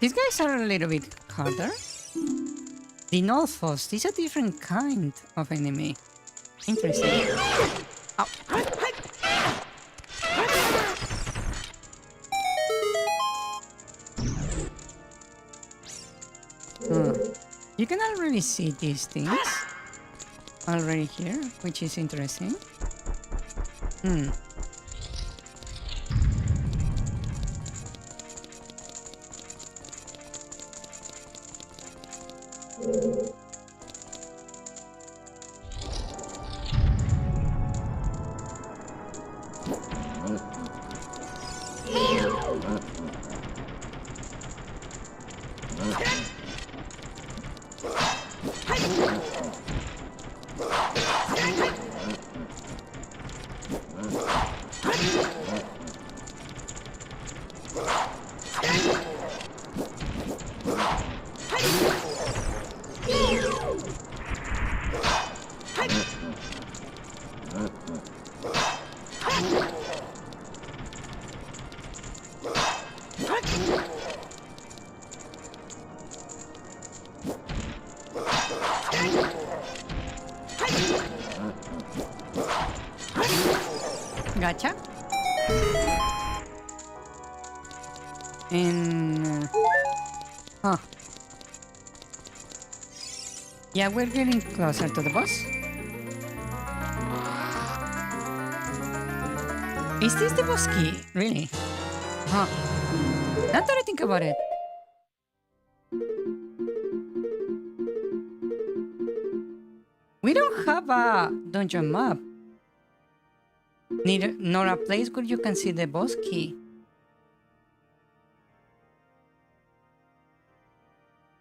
These guys are a little bit harder. The Nolfos is a different kind of enemy. Interesting. Ow. You can already see these things already here, which is interesting. Gotcha. And yeah, we're getting closer to the boss. Is this the boss key? Really? Huh. Now that I think about it. We don't have a dungeon map. Nor a place where you can see the boss key.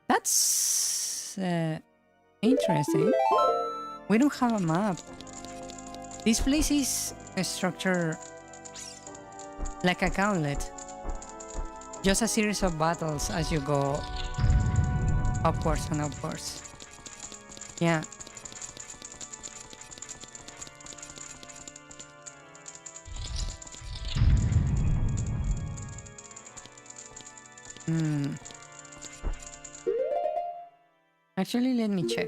That's interesting. We don't have a map. This place is structured like a gauntlet. Just a series of battles as you go upwards and upwards. Yeah. Actually, let me check.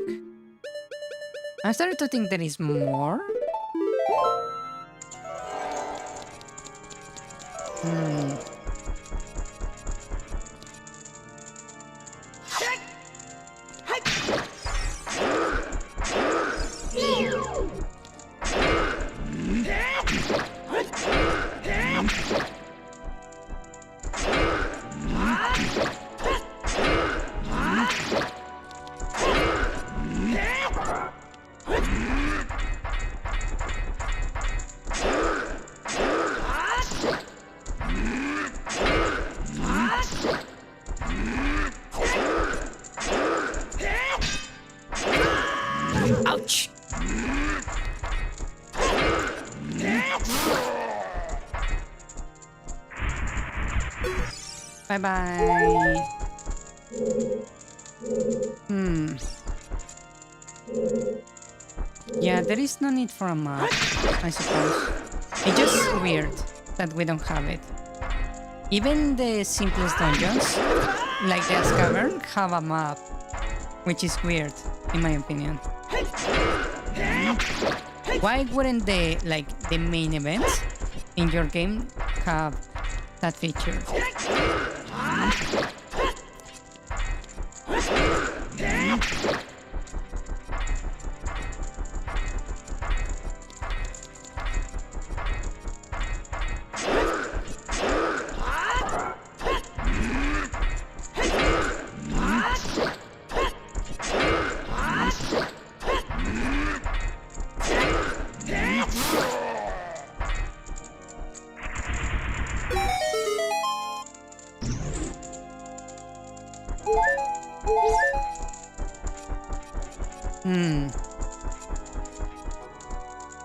I started to think there is more. Bye bye. Yeah, there is no need for a map, I suppose. It's just weird that we don't have it. Even the simplest dungeons, like the Cavern, have a map, which is weird, in my opinion. Why wouldn't the main events in your game have that feature?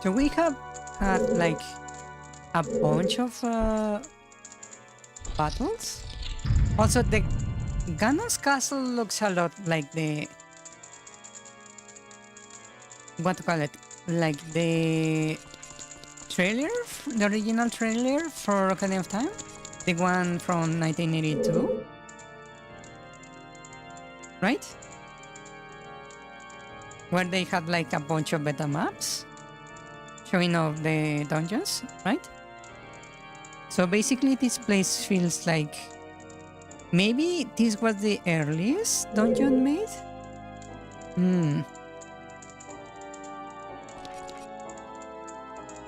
So we have had like a bunch of battles. Also, the Ganon's castle looks a lot like the what to call it, like the trailer, the original trailer for Ocarina of Time, the one from 1982, right? Where they had like a bunch of beta maps showing off the dungeons, right? So basically this place feels like maybe this was the earliest dungeon made?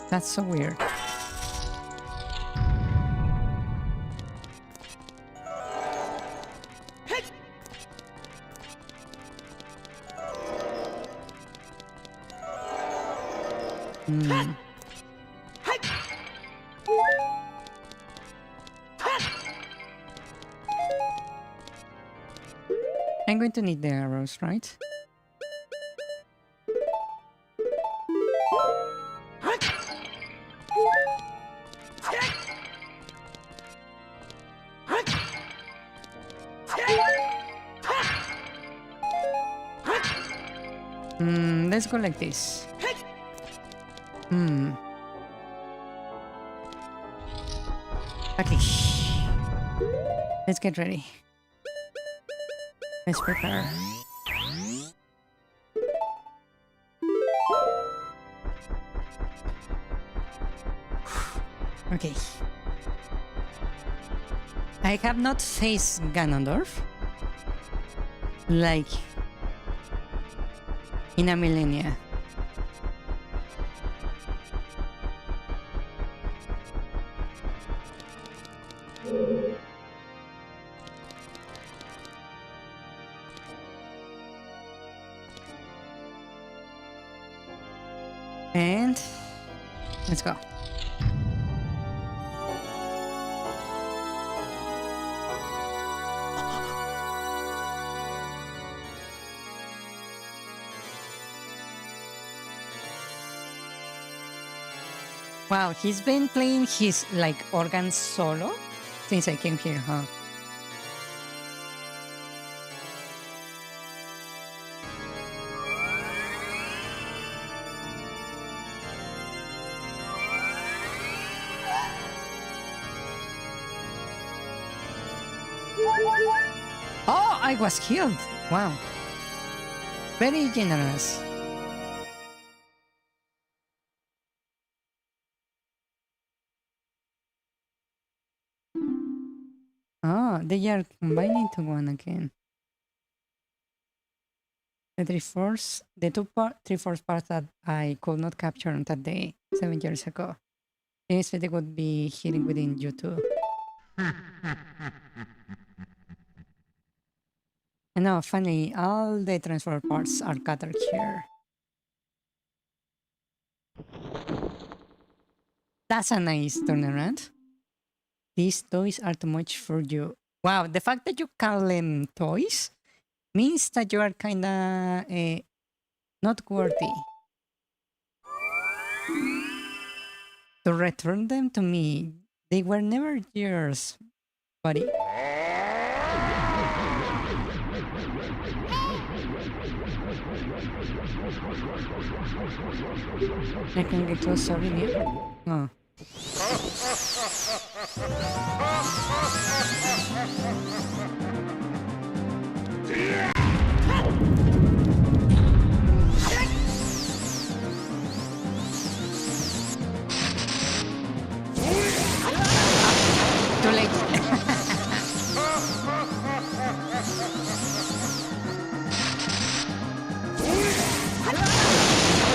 That's so weird. I'm going to need the arrows, right? Let's go like this. Okay. Let's get ready. Let's prepare. Okay. I have not faced Ganondorf like in a millennia. And let's go. Wow, he's been playing his like organ solo since I came here, huh? Oh, I was killed. Wow. Very generous. Oh, they are combining to one again. The three-fourths parts that I could not capture on that day 7 years ago. I expect they would be hitting within you too. And now, finally, all the transfer parts are gathered here. That's a nice turnaround. These toys are too much for you. Wow, the fact that you call them toys means that you are kinda not worthy. To return them to me, they were never yours, buddy. I can get closer in here. Oh. Too late.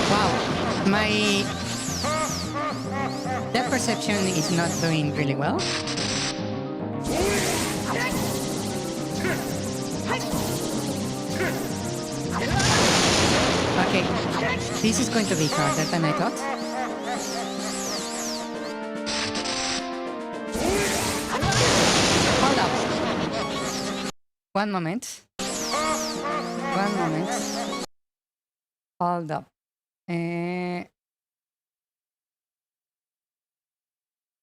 Wow, my depth perception is not doing really well. Okay, this is going to be harder than I thought. Hold up. One moment. One moment. Hold up.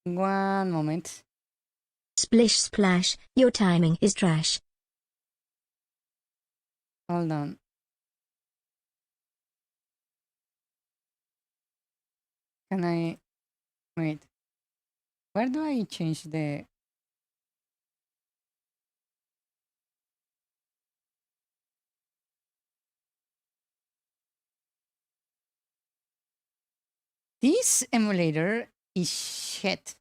One moment. Splish splash, your timing is trash. Hold on. Can I... Wait. Where do I change the... This emulator is shit.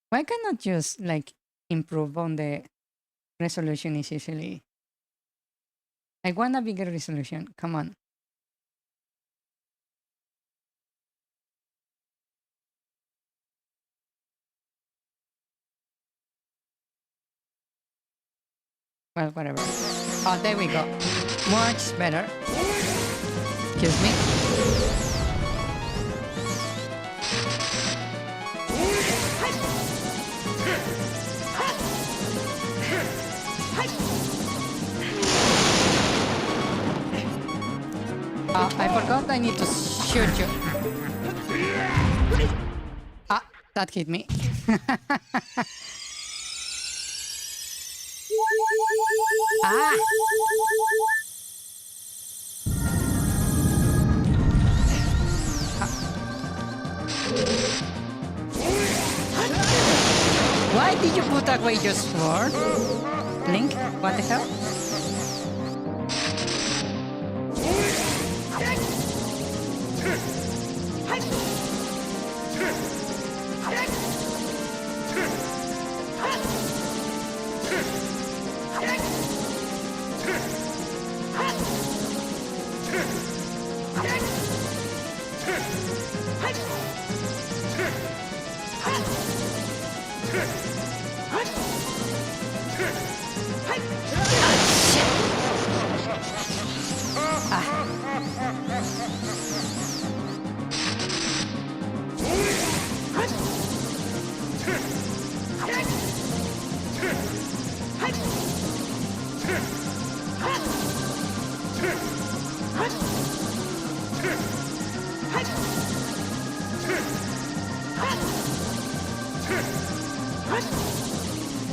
Why cannot just like improve on the resolution is easily? I want a bigger resolution. Come on. Well, whatever. Oh, there we go. Much better. Excuse me. I forgot I need to shoot you. Ah, that hit me. Ah! Why did you put away your sword? Link, what the hell?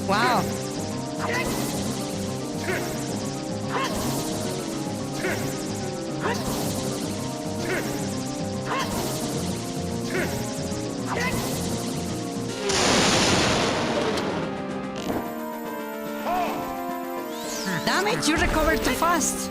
Wow. Damn it, you recovered too fast.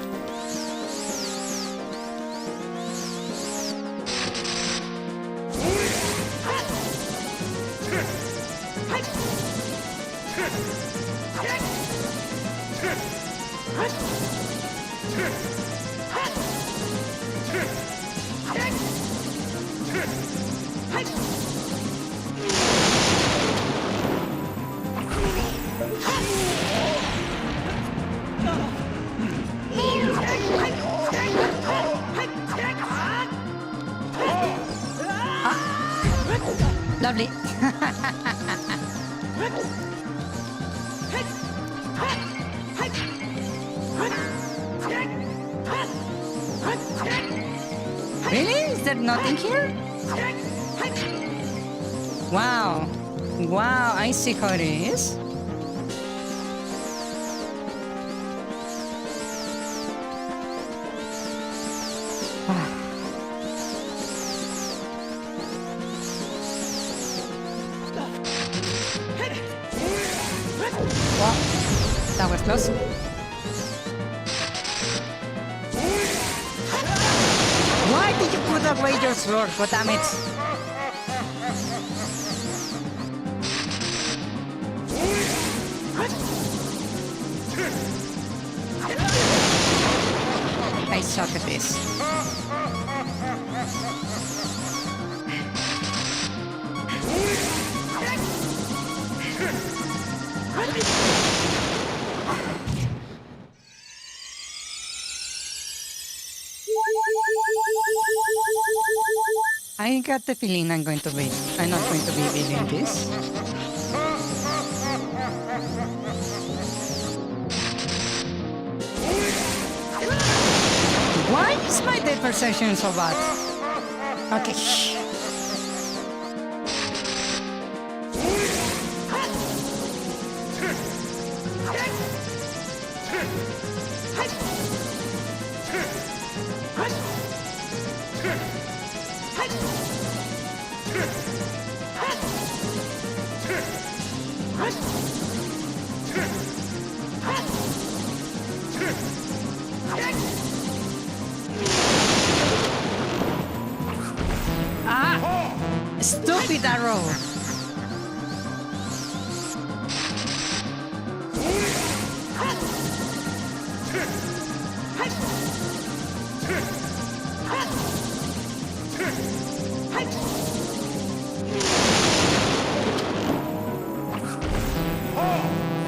Lovely. Really? Is there nothing here? Wow. Wow, I see how it is. Ah. That was close. Why did you put away your sword? God damn it. I suck at this. I got the feeling I'm not going to be beating this. Why is my depth perception so bad? Okay, shh. Stupid arrow!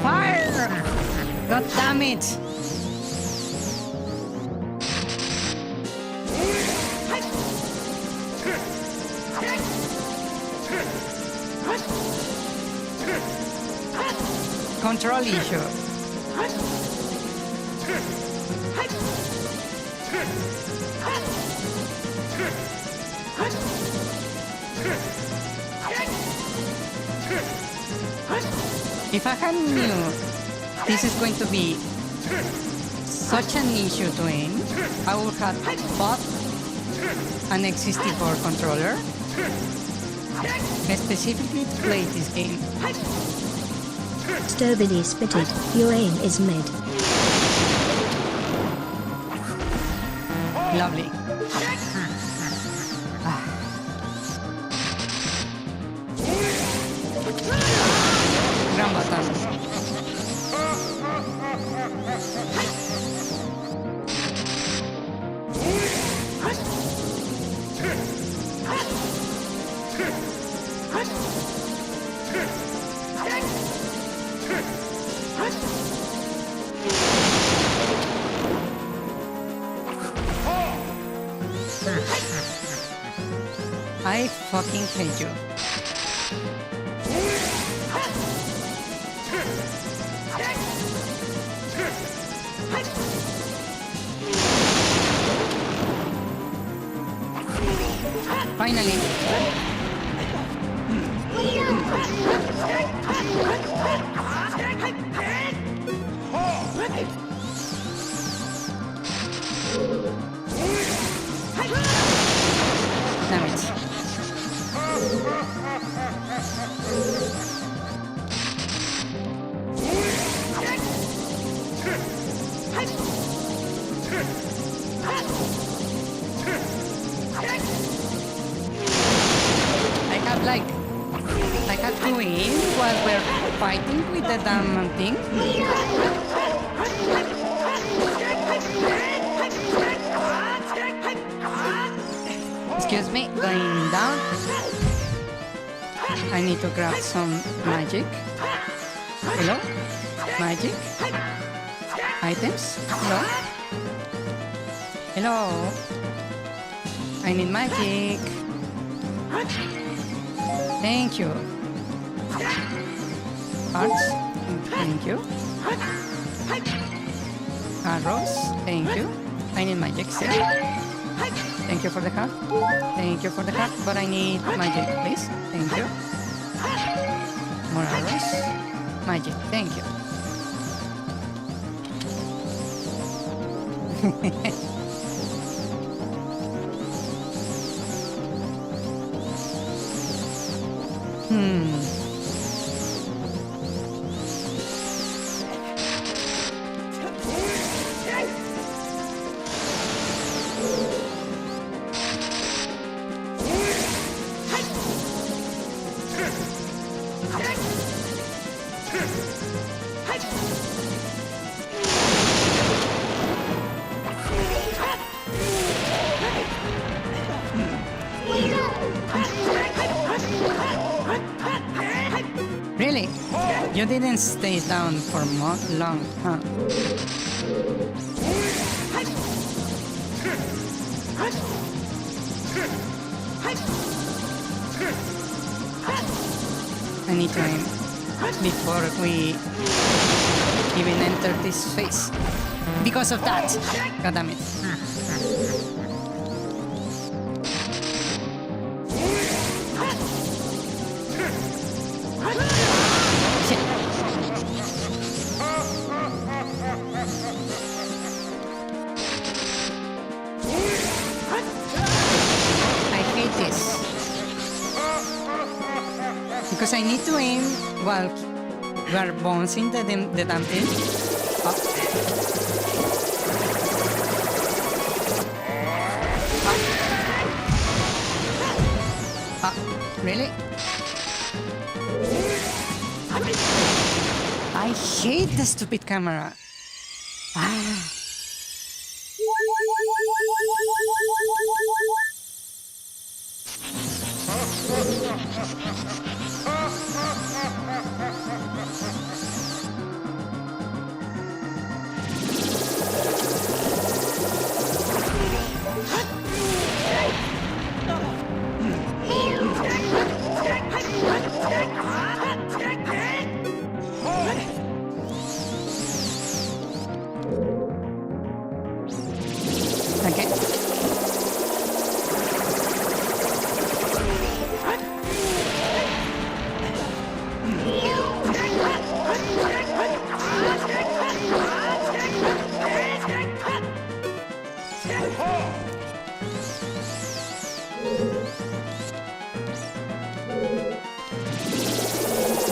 Fire! God damn it! Control issue. If I had knew this is going to be such an issue to aim, I would have bought an X64 controller specifically to play this game. Stovily spitted, your aim is mid. Lovely. Gran button. I fucking hate you. Finally. Damn it. I have to win while we're fighting with the damn thing. Excuse me, going down. I need to grab some magic. Hello? Magic? Items? Hello? Hello? I need magic. Thank you. Hearts? Thank you. Arrows? Thank you. I need magic still. Thank you for the heart. Thank you for the heart, but I need magic, please. Thank you. More arrows. Magic. Thank you. You didn't stay down for long, huh? I need to aim before we even enter this phase. Because of that! God damn it. Shit. I hate this. Because I need to aim while we are bouncing the damn thing. Really? I hate the stupid camera. Okay.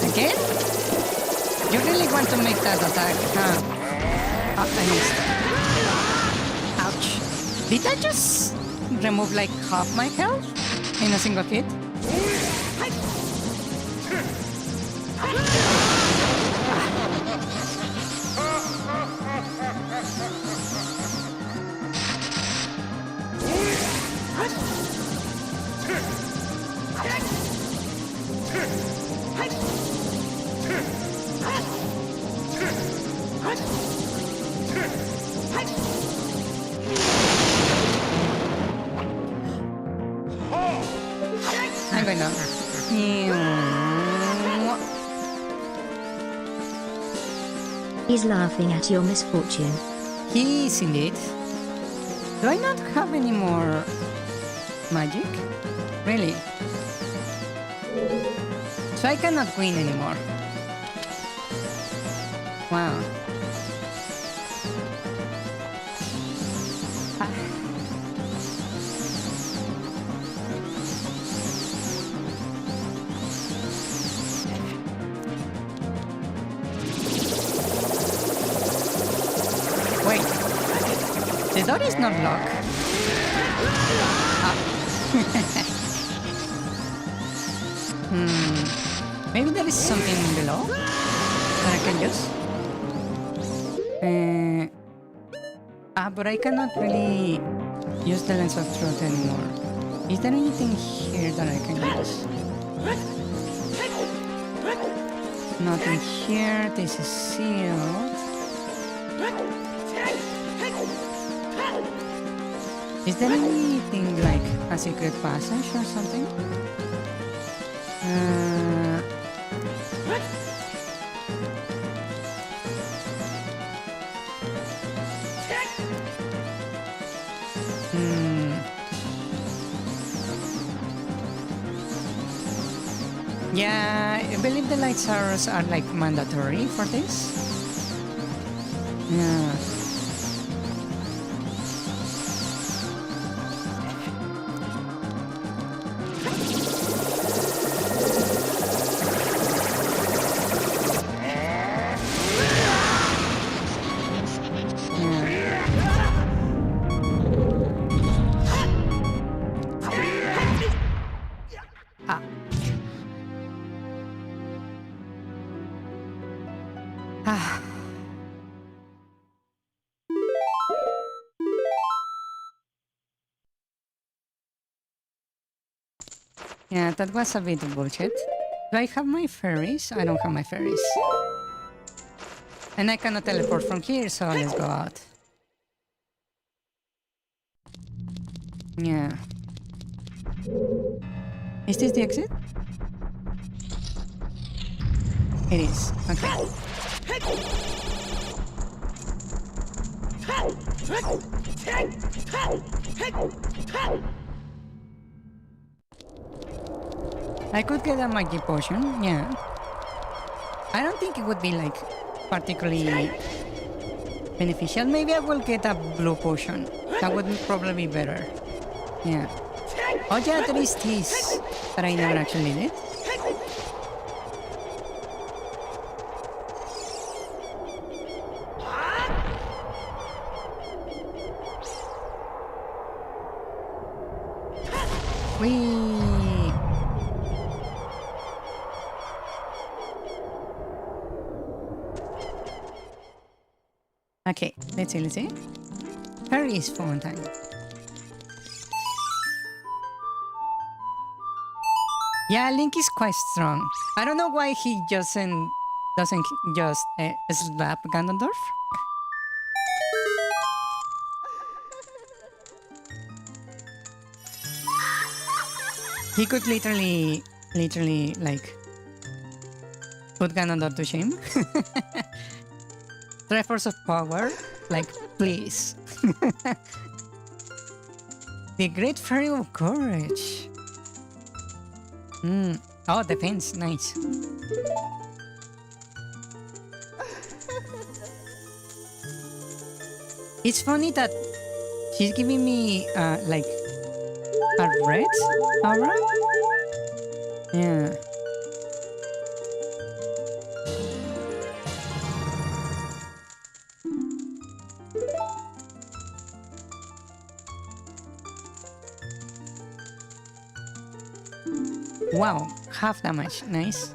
Again? You really want to make that attack, huh? Oh, I missed. Ouch. Did I just remove like half my health in a single hit? I'm going down. He's laughing at your misfortune. He is indeed. Do I not have any more magic? Really? So I cannot win anymore. Wow. Wait, the door is not locked. Maybe there is something below that I can use. But I cannot really use the lens of truth anymore. Is there anything here that I can use? Nothing here. This is sealed. Is there anything like a secret passage or something? Yeah, I believe the light arrows are like mandatory for this. Yeah. Yeah, that was a bit of bullshit. Do I have my fairies? I don't have my fairies. And I cannot teleport from here, so let's go out. Yeah. Is this the exit? It is. Okay. I could get a magic potion, yeah. I don't think it would be like particularly beneficial. Maybe I will get a blue potion. That would probably be better. Yeah. Oh yeah, there is this that I never actually did. Whee! Okay, let's see. Harry's phone time. Yeah, Link is quite strong. I don't know why he doesn't just slap Ganondorf. He could literally like put Ganondorf to shame. Triforce of power, like please. The Great Fairy of Courage. Oh, defense, nice. It's funny that she's giving me like a red aura. Yeah. Wow, half damage, nice.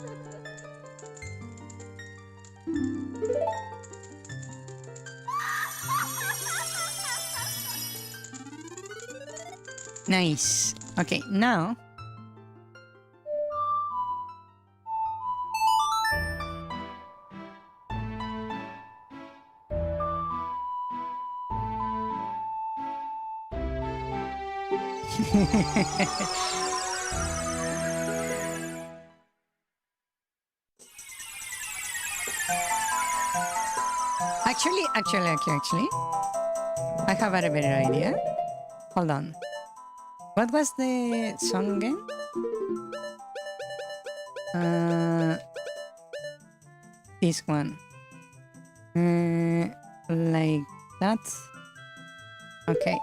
Nice. Okay, now actually, I have a better idea. Hold on. What was the song again? This one. Like that. Okay.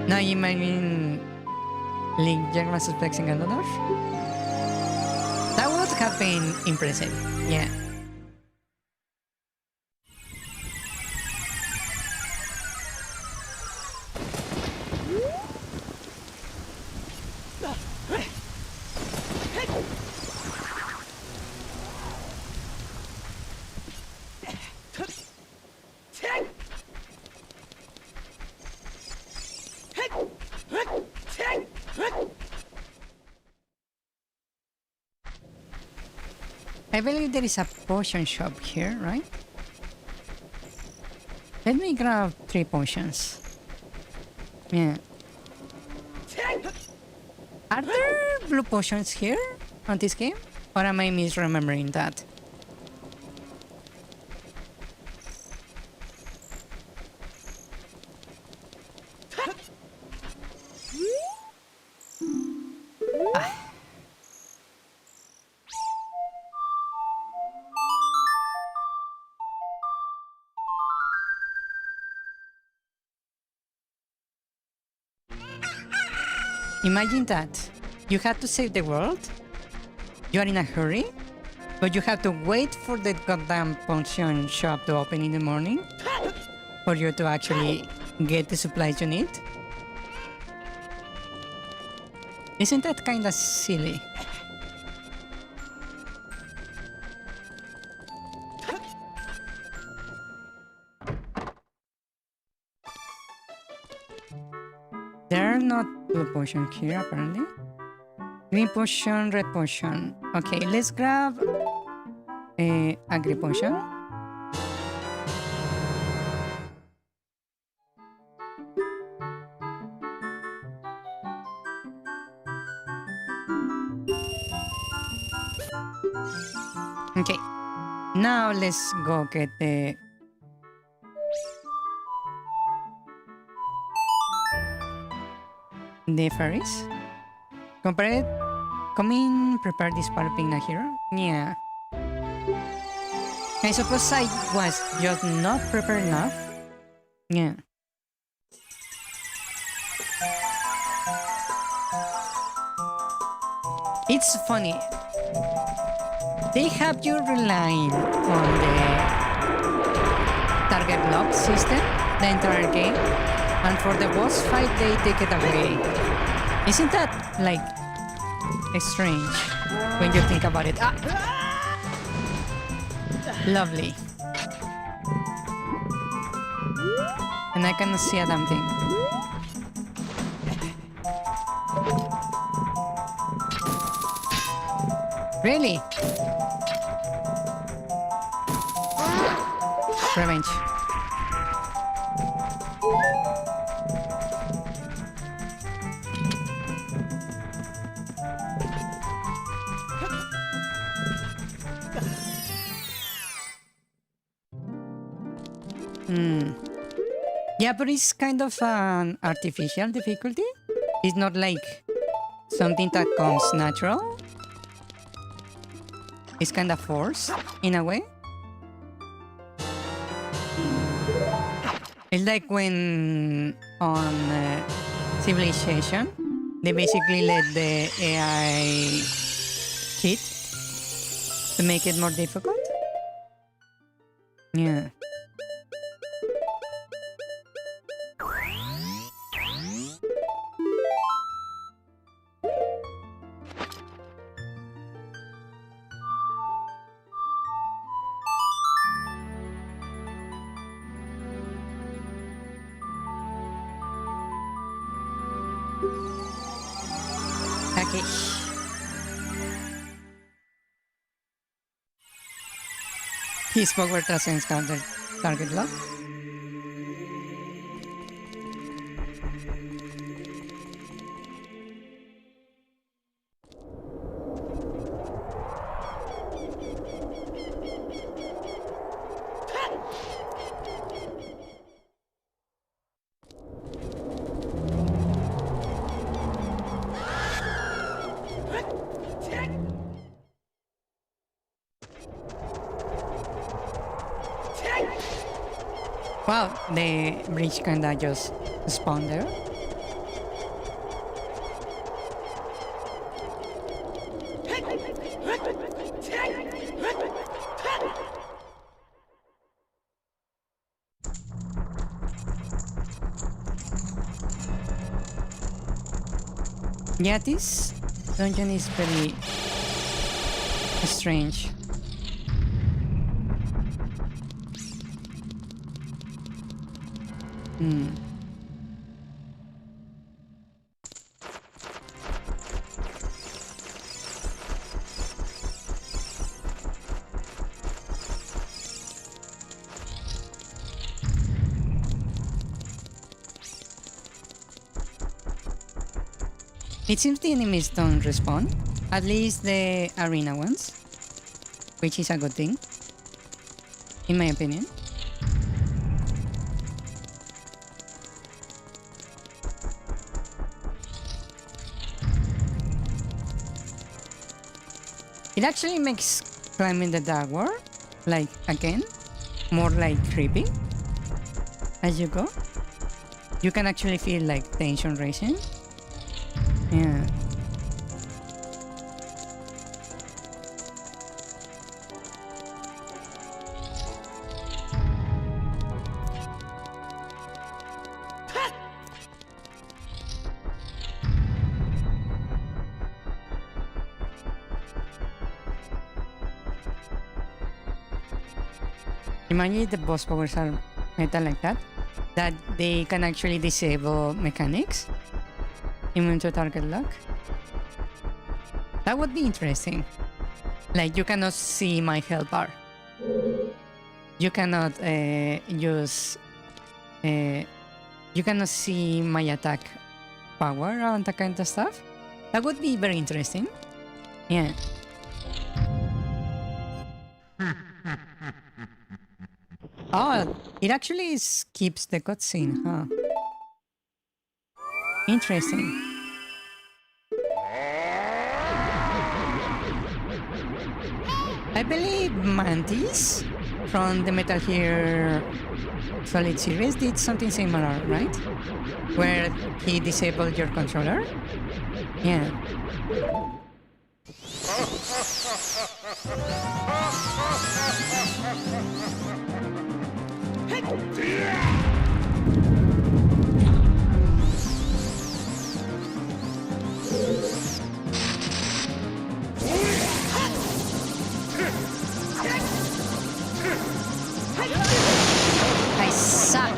Now you imagine Link Jackman suspecting Ganondorf? That would have been impressive, yeah. I believe there is a potion shop here, right? Let me grab 3 potions. Yeah. Are there blue potions here on this game? Or am I misremembering that? Imagine that. You have to save the world. You are in a hurry. But you have to wait for the goddamn potion shop to open in the morning. For you to actually get the supplies you need. Isn't that kinda silly? There are not blue potions here, apparently. Green potion, red potion. Okay, let's grab a green potion. Okay, now let's go get the fairies. Compare it. Come in, prepare this part of being a hero. Yeah. I suppose I was just not prepared enough. Yeah. It's funny. They have you relying on the target lock system the entire game, and for the boss fight they take it away. Isn't that like strange when you think about it? Ah! Lovely. And I cannot see a damn thing. Really? Revenge. Yeah, but it's kind of an artificial difficulty. It's not like something that comes natural. It's kind of forced in a way. It's like when on Civilization, they basically let the AI cheat to make it more difficult. Yeah. Okay. His power transcends target lock. Wow, the bridge kinda just spawned there. Yeah, this dungeon is very strange. It seems the enemies don't respawn, at least the arena ones, which is a good thing, in my opinion. It actually makes climbing the tower, like, again, more like creepy as you go. You can actually feel like tension rising. Yeah. Imagine if the boss powers are meta like that they can actually disable mechanics Immune to target lock. That would be interesting. Like, you cannot see my health bar. You cannot use... you cannot see my attack power and that kind of stuff. That would be very interesting. Yeah. Oh, it actually skips the cutscene, huh? Interesting. I believe Mantis from the Metal Gear Solid series did something similar, right? Where he disabled your controller? Yeah. I suck.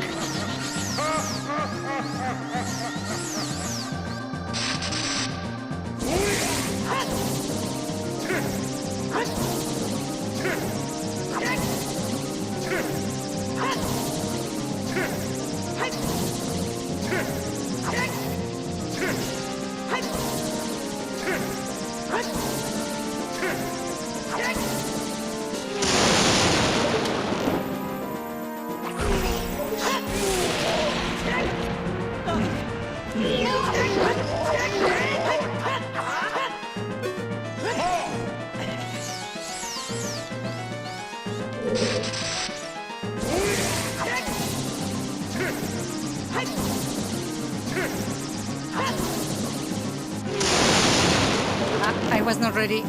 I was not ready.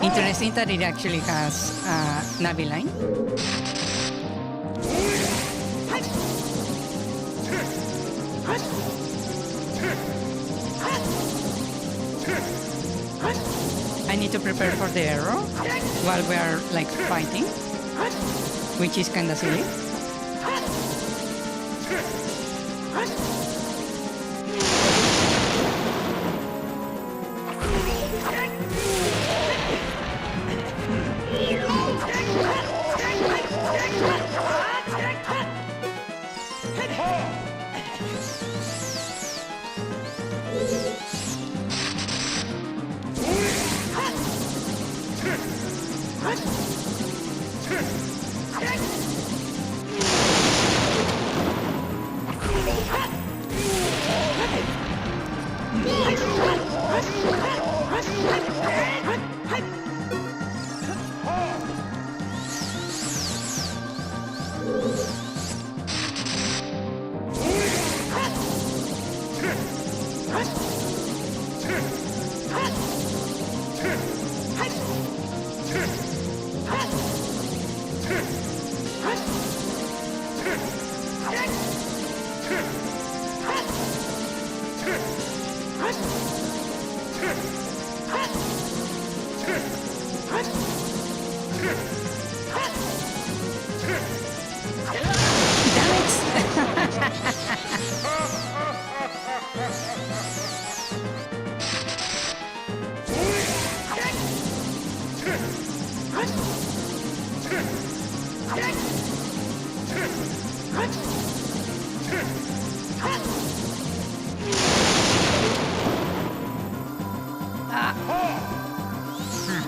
Interesting that it actually has a Navi line. I need to prepare for the arrow while we are like fighting, which is kinda silly.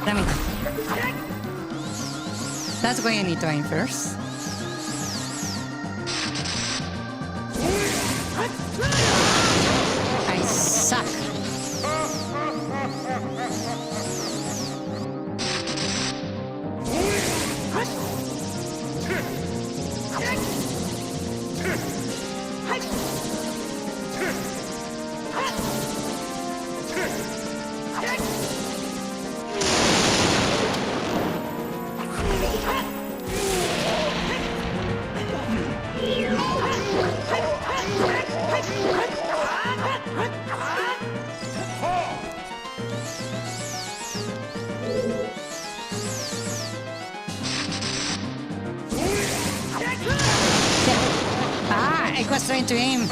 Damn it. That's why I need to aim first. I suck. Link was trying to aim.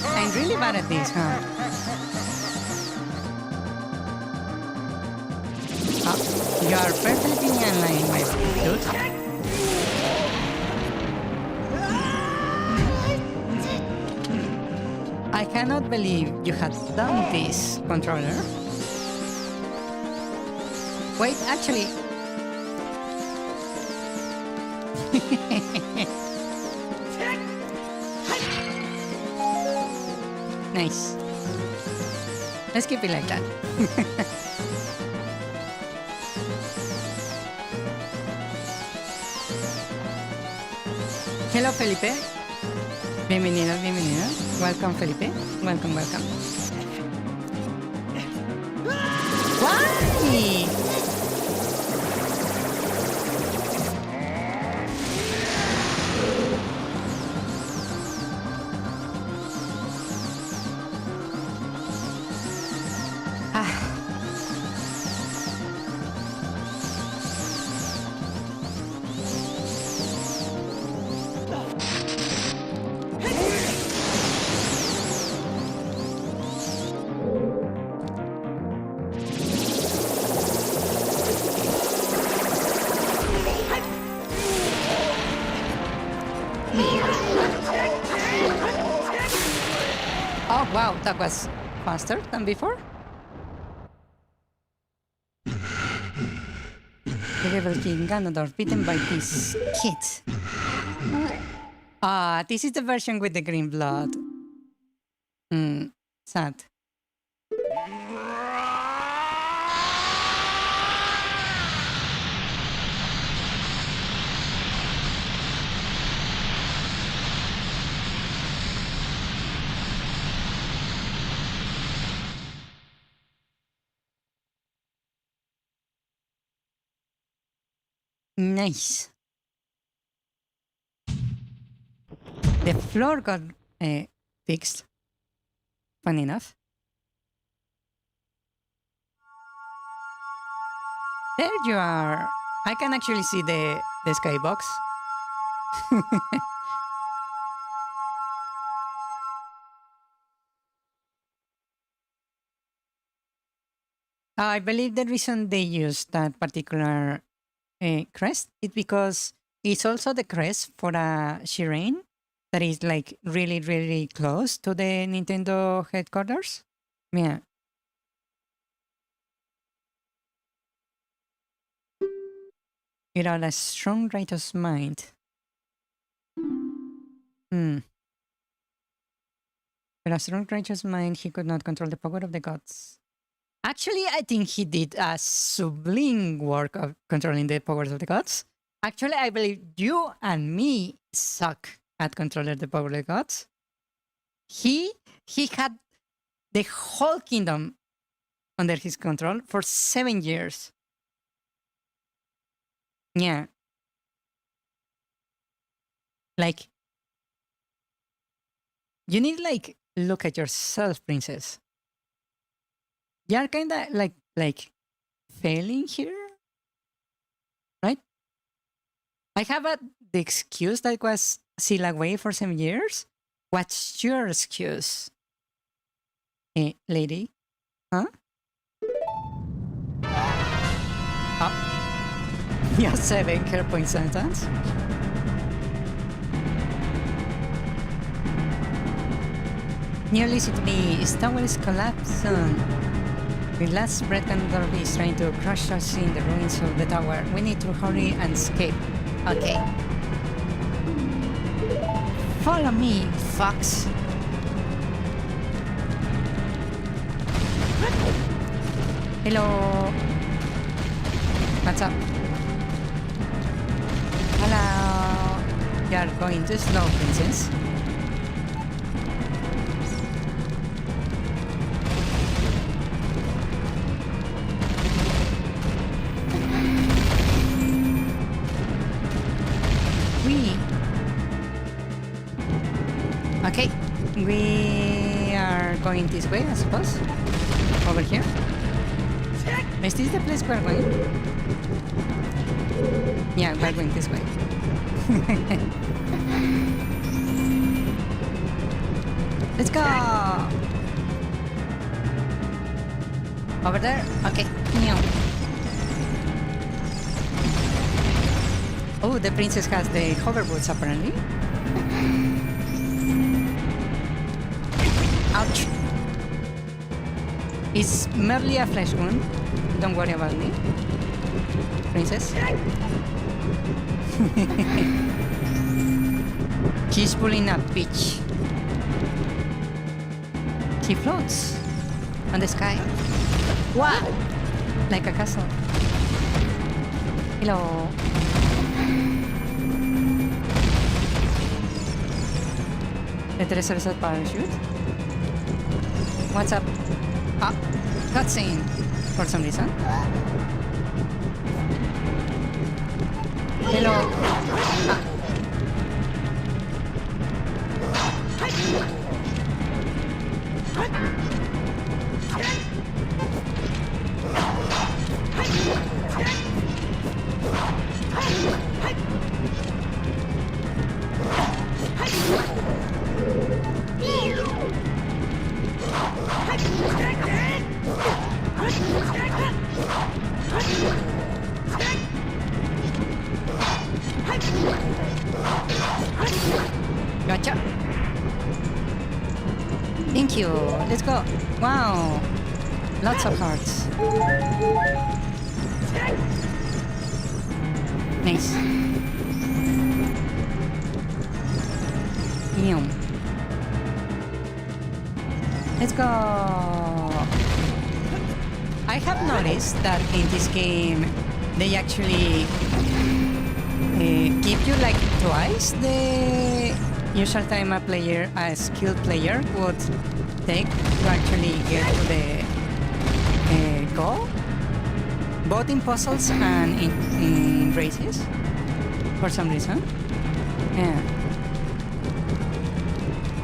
I'm really bad at this, huh? Oh, you are perfectly in line, my dude. I cannot believe you had done this, controller. Wait, actually... Nice. Let's keep it like that. Hello, Felipe. Bienvenido, bienvenido. Welcome, Felipe. Welcome, welcome. Why? Oh, wow, that was faster than before. The level King Ganondorf beaten by this kid. This is the version with the green blood. Sad. Nice. The floor got fixed. Fun enough. There you are. I can actually see the skybox. I believe the reason they used that particular crest is because it's also the crest for a shrine that is like really, really close to the Nintendo headquarters. Yeah. It had a strong righteous mind. With a strong righteous mind, he could not control the power of the gods. Actually, I think he did a sublime work of controlling the powers of the gods. Actually, I believe you and me suck at controlling the power of the gods. He had the whole kingdom under his control for 7 years. Yeah. Like, you need like look at yourself, princess. You're kinda like failing here, right? I have the excuse that was Seal away for 7 years? What's your excuse? Lady? Huh? Oh. You have 7 care point sentence? Nearly to me, his tower is collapsing. The last Verthandy is trying to crush us in the ruins of the tower. We need to hurry and escape. Okay. Follow me, fox. Hello. What's up? Hello. You are going too slow, princess. Okay, we are going this way, I suppose. Over here. Is this the place we're going? Yeah, we're going this way. Let's go! Over there? Okay. Oh, the princess has the hover boots apparently. Ouch. It's merely a flesh wound. Don't worry about me, princess. She's pulling a bitch. She floats on the sky. Wow! Like a castle. Hello. The treasure parachute. What's up? Ah, cutscene for some reason. Hello. Ah. Gotcha. Thank you. Let's go. Wow. Lots of hearts. Nice. Yum. Let's go. I have noticed that in this game they actually give you like twice the usual time a skilled player would take to actually get to the goal, both in puzzles and in races, for some reason. Yeah.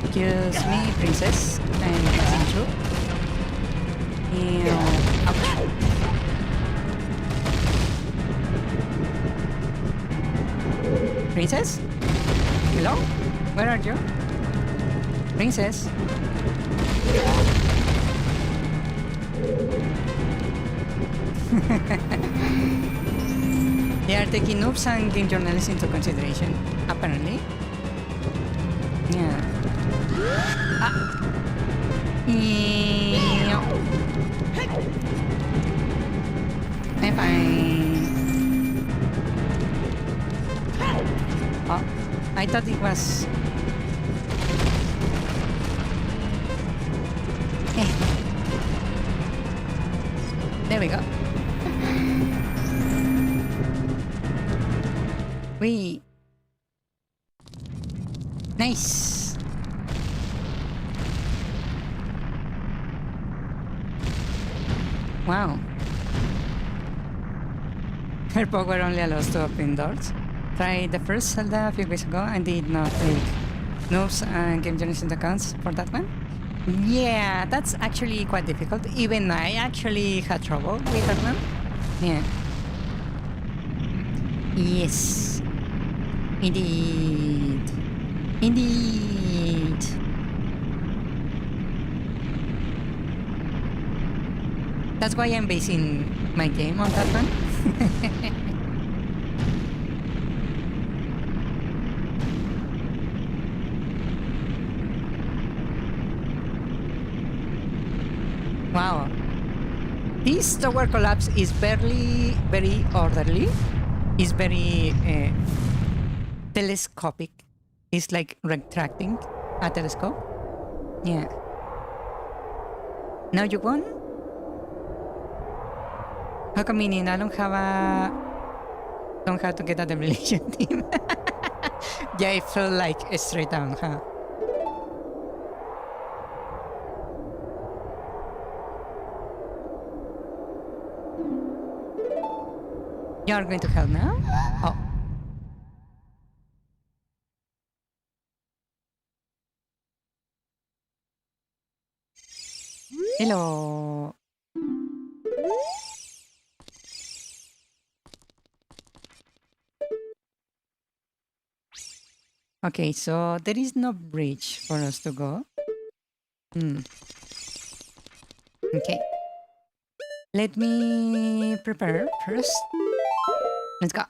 Excuse me, princess. I'm passing through. Ouch. Princess? Hello? Where are you? Princess? They are taking noobs and game journalists into consideration, apparently. Yeah. Ah. I'm fine. Oh, I thought it was... There we go. Wee. Nice. Wow. Her power only allows to open doors. Tried the first Zelda a few weeks ago and did not take notes and game journeys into accounts for that one. Yeah, that's actually quite difficult. Even I actually had trouble with that one. Yeah. Yes. Indeed. Indeed. That's why I'm basing my game on that one. Wow. This tower collapse is very orderly. It's very telescopic. It's like retracting a telescope. Yeah. Now you won? How come meaning I don't have to get a demolition team? Yeah, it felt like straight down, huh? You are going to help now? Oh. Hello. Okay, so there is no bridge for us to go. Okay. Let me prepare first. Let's go.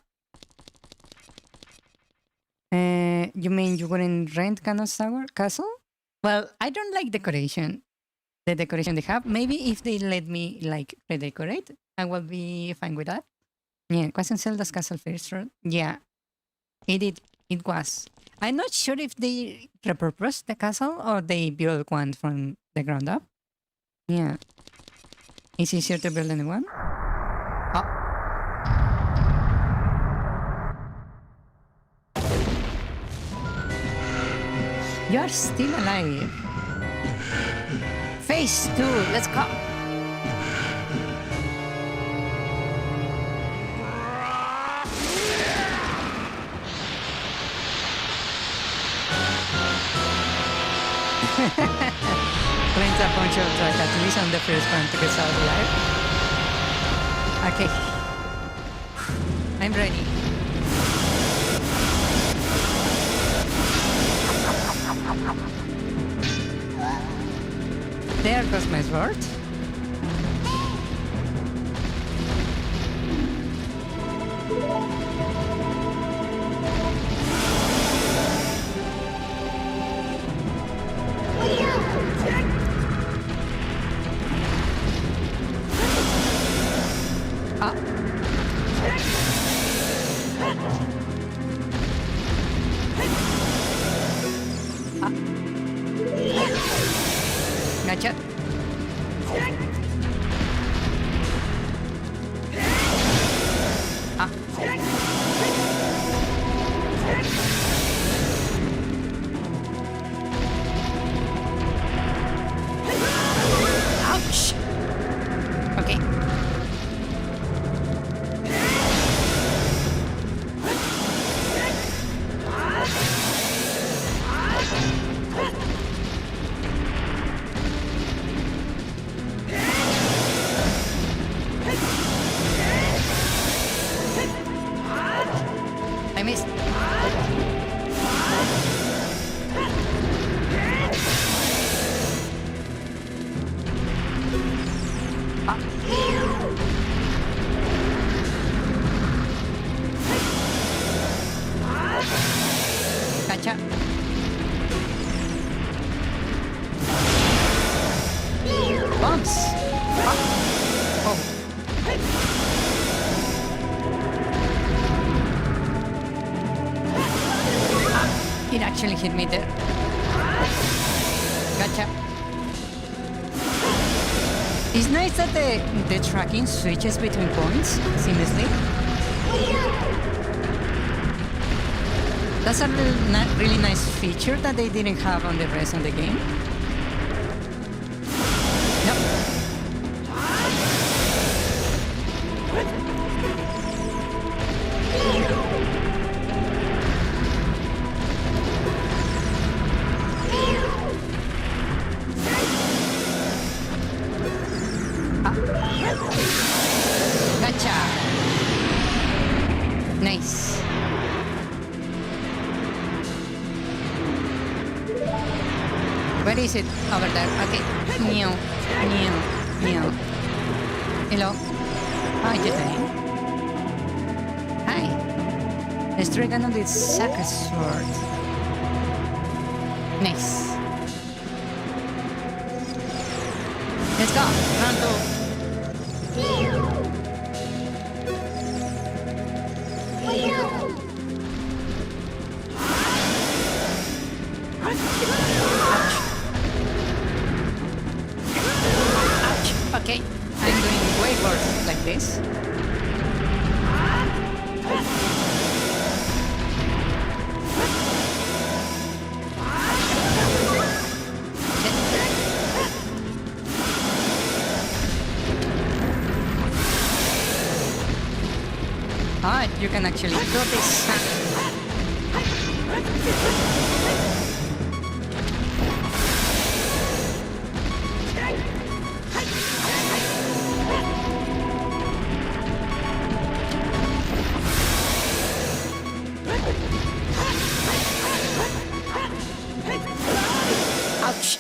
You mean you wouldn't rent Ganon's Tower Castle? Well, I don't like decoration. The decoration they have. Maybe if they let me like redecorate, I will be fine with that. Yeah, wasn't Zelda's castle first, right? Yeah, it did. It was. I'm not sure if they repurposed the castle or they built one from the ground up. Yeah. It's easier to build a new one. Oh. You're still alive. Phase 2, let's go. Planes a bunch of track at least on the first one to get out alive. Okay. I'm ready. There goes my sword. Ah. Gotcha. Ah. Ouch. Okay. I missed. Ah. Gotcha. Bombs. Ah. Oh. It actually hit me there. Gotcha. It's nice that the tracking switches between points seamlessly. That's a really nice feature that they didn't have on the rest of the game. Nope. Gotcha. Nice. visit over there. Okay. Meow. Meow. Meow. Hello. Hi, Jetae. Hi. Destroy Ganon with Saka Sword. Nice. Let's go. Round 2. Okay, I'm doing way worse like this. Ah, you can actually do this. Ouch.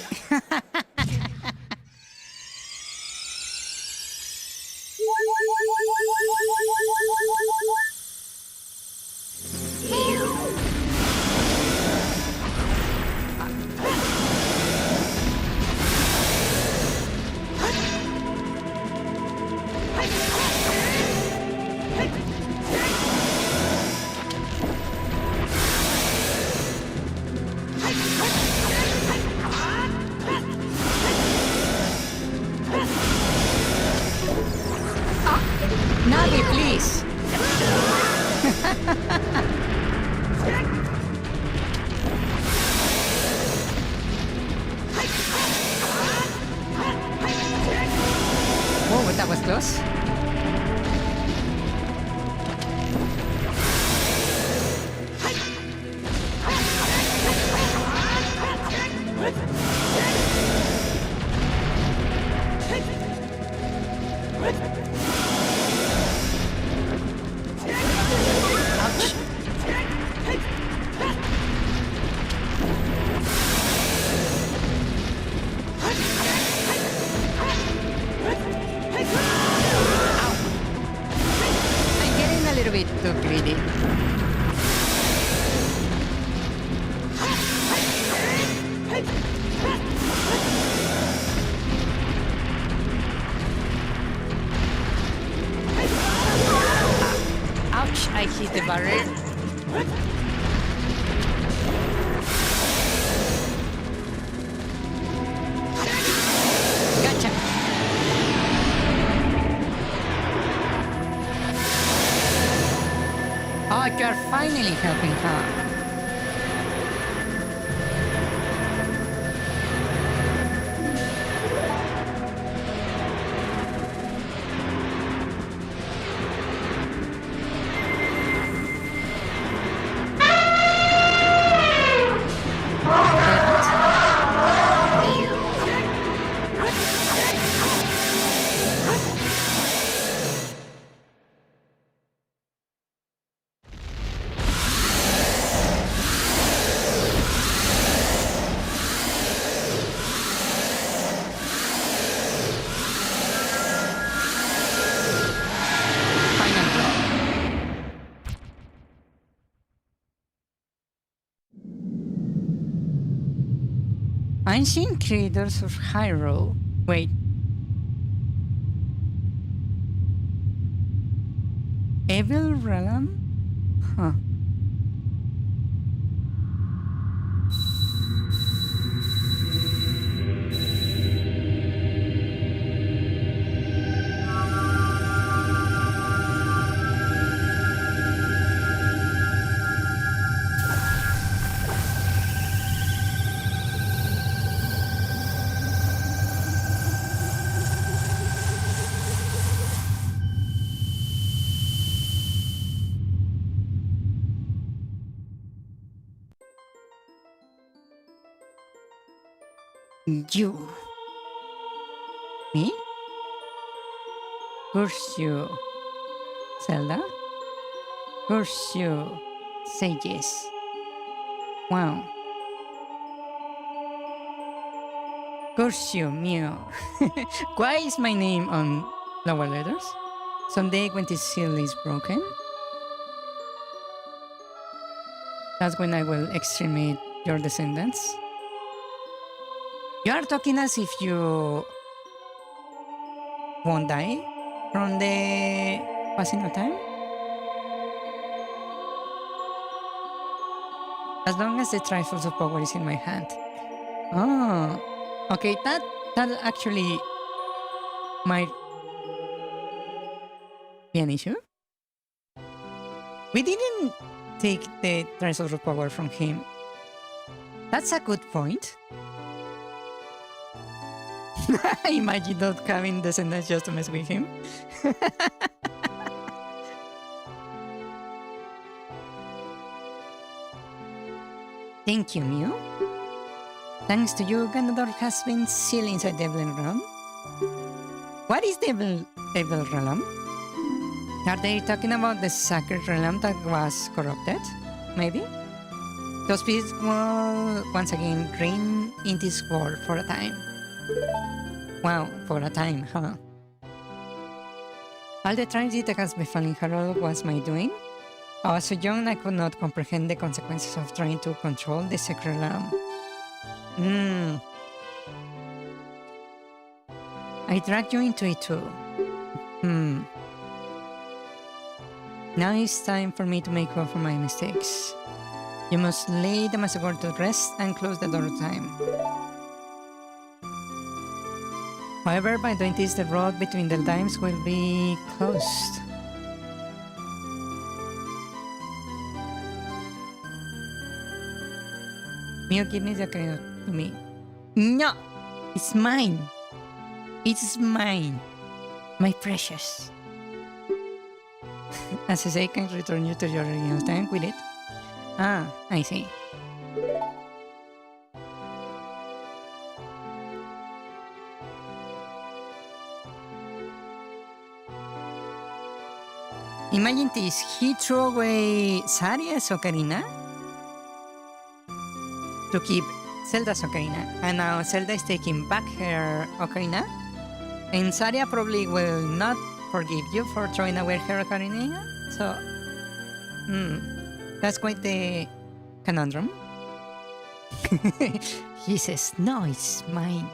Navi, please. Whoa, that was close. Ouch. Ow. I'm getting a little bit too greedy. Ouch, I hit the barrier. Gotcha. Oh, you're finally helping her. Final blow. Ancient creators of Hyrule. Wait. Evil Realm? Huh. You. Me? Curse you. Zelda? Curse you. Say yes. Wow. Curse you, Mew. Why is my name on lower letters? Someday when this seal is broken, that's when I will exterminate your descendants. You are talking as if you won't die from the passing of time? As long as the Triforce of Power is in my hand. Oh, okay, that actually might be an issue. We didn't take the Triforce of Power from him. That's a good point. Imagine not having descendants just to mess with him. Thank you, Mew. Thanks to you, Ganondorf has been sealed inside the Evil Realm. What is the Evil Realm? Are they talking about the sacred realm that was corrupted? Maybe? Those beasts will once again reign in this world for a time. Wow, for a time, huh? All the tragedy that has befallen Harold was my doing. I was so young I could not comprehend the consequences of trying to control the sacred realm. I dragged you into it too. Now it's time for me to make up for my mistakes. You must lay the massacre to rest and close the door of time. However, by doing this, the road between the times will be closed. Mew, give me the Ocarina to me. No! It's mine! It's mine! My precious. As I say, can return you to your original time with it. Ah, I see. Imagine this, he threw away Saria's Ocarina to keep Zelda's Ocarina, and now Zelda is taking back her Ocarina, and Saria probably will not forgive you for throwing away her Ocarina, so that's quite the conundrum. He says, no, it's mine.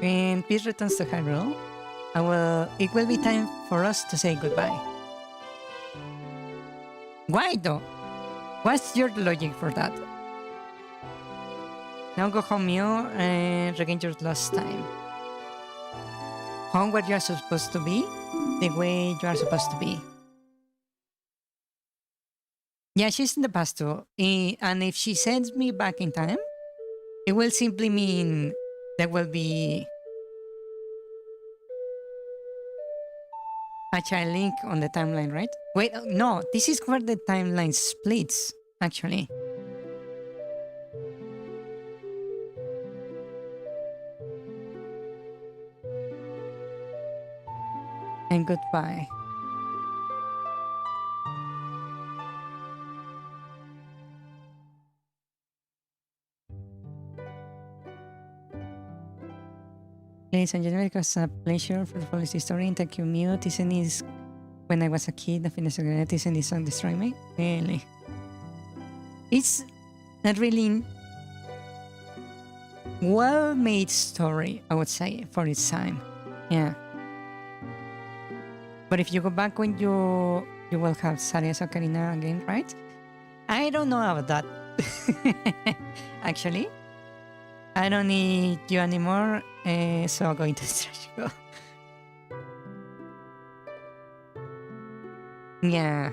When peace returns to Hyrule, it will be time for us to say goodbye. Why though? What's your logic for that? Now go home, Mew, and regain your lost time. Home where you are supposed to be, the way you are supposed to be. Yeah, she's in the past too. And if she sends me back in time, it will simply mean there will be a child link on the timeline, right? Wait, no, this is where the timeline splits, actually. And goodbye. Ladies and gentlemen, it was a pleasure for the follow this story, and thank you, Mew. Tizen is when I was a kid, the fitness again, Tizen is on Destroy Me. Really. It's a really well-made story, I would say, for its time. Yeah. But if you go back when you will have Saria's Ocarina again, right? I don't know about that. Actually. I don't need you anymore, so I'm going to stretch you. Yeah.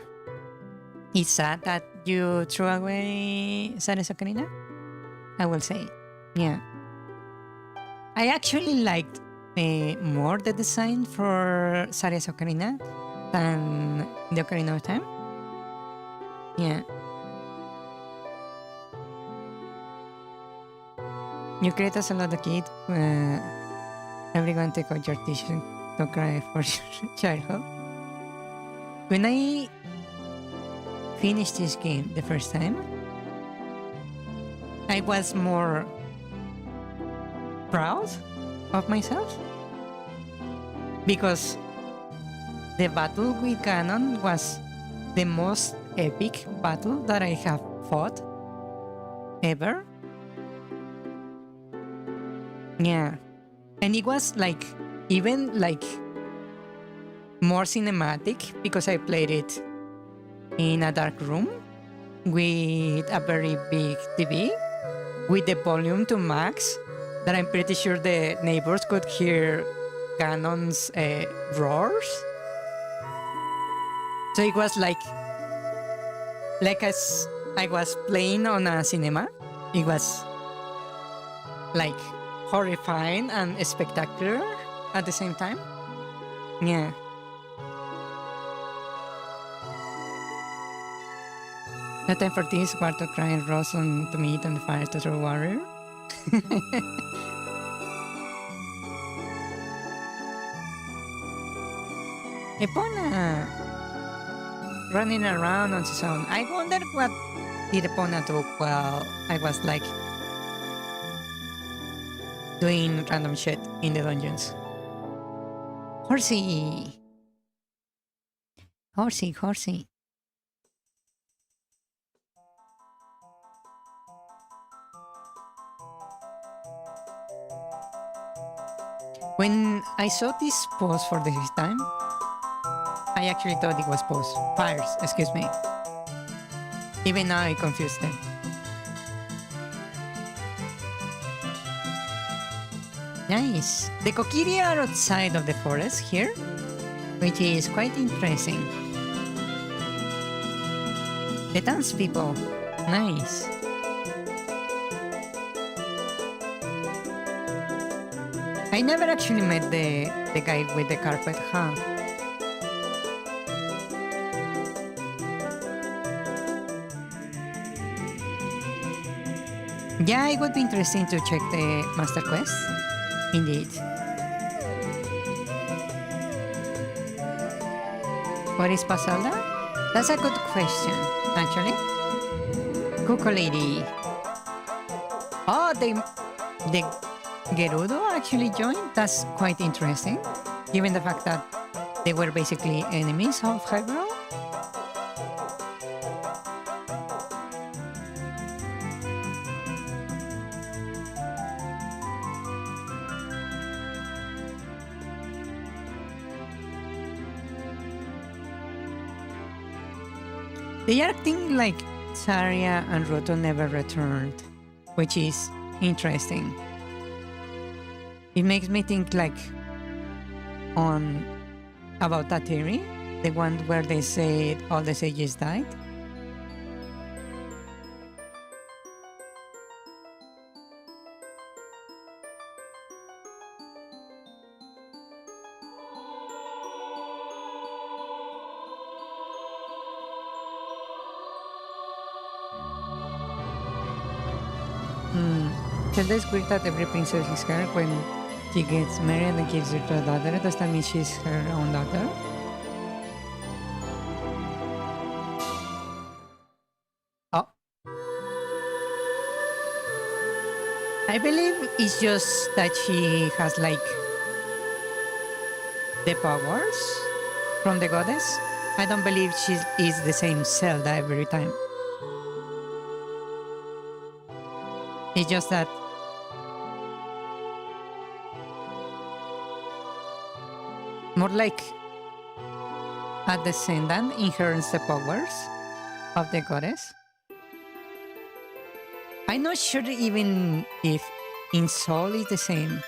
It's sad that you threw away Saria's Ocarina, I will say. Yeah. I actually liked more the design for Saria's Ocarina than the Ocarina of Time. Yeah. You create us a lot of kid. Everyone take out your tissue to cry for your childhood. When I finished this game the first time, I was more proud of myself because the battle with Ganon was the most epic battle that I have fought ever. Yeah. And it was like even like more cinematic because I played it in a dark room with a very big TV with the volume to max that I'm pretty sure the neighbors could hear Ganon's roars. So it was like as I was playing on a cinema. It was like horrifying and spectacular at the same time. Yeah. No time for this, water crying rose on to meat and the fire to throw water. Epona running around on his own. I wonder what did Epona do while I was like doing random shit in the dungeons. Horsey. Horsey, horsey. When I saw this pose for the first time, I actually thought it was pose. Fires, excuse me. Even now I confused them. Nice. The Kokiri are outside of the forest here, which is quite interesting. The townspeople. Nice. I never actually met the guy with the carpet, huh? Yeah, it would be interesting to check the Master Quest. Indeed. What is Zelda? That's a good question, actually. Cuckoo Lady. Oh, the Gerudo actually joined? That's quite interesting, given the fact that they were basically enemies of Hyrule. They are acting like Saria and Roto never returned, which is interesting. It makes me think like about that theory, the one where they said all the sages died. Zelda is weird that every princess is her when she gets married and gives her to a daughter. Does that mean she's her own daughter? Oh. I believe it's just that she has like the powers from the goddess. I don't believe she is the same Zelda every time. It's just that more like a descendant inherits the powers of the goddess. I'm not sure even if in soul is the same.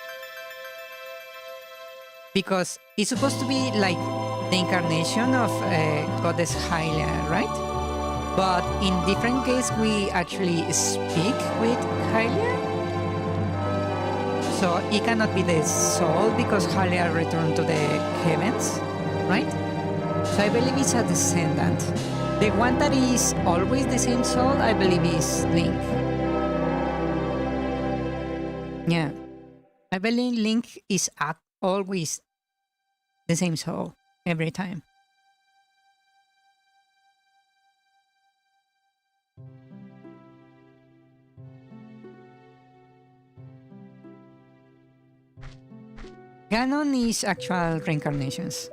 Because it's supposed to be like the incarnation of goddess Hylia, right? But in different cases, we actually speak with Hylia. So it cannot be the soul because Hylia returned to the heavens, right? So I believe it's a descendant. The one that is always the same soul, I believe, is Link. Yeah. I believe Link is always the same soul every time. Ganon is actual reincarnations,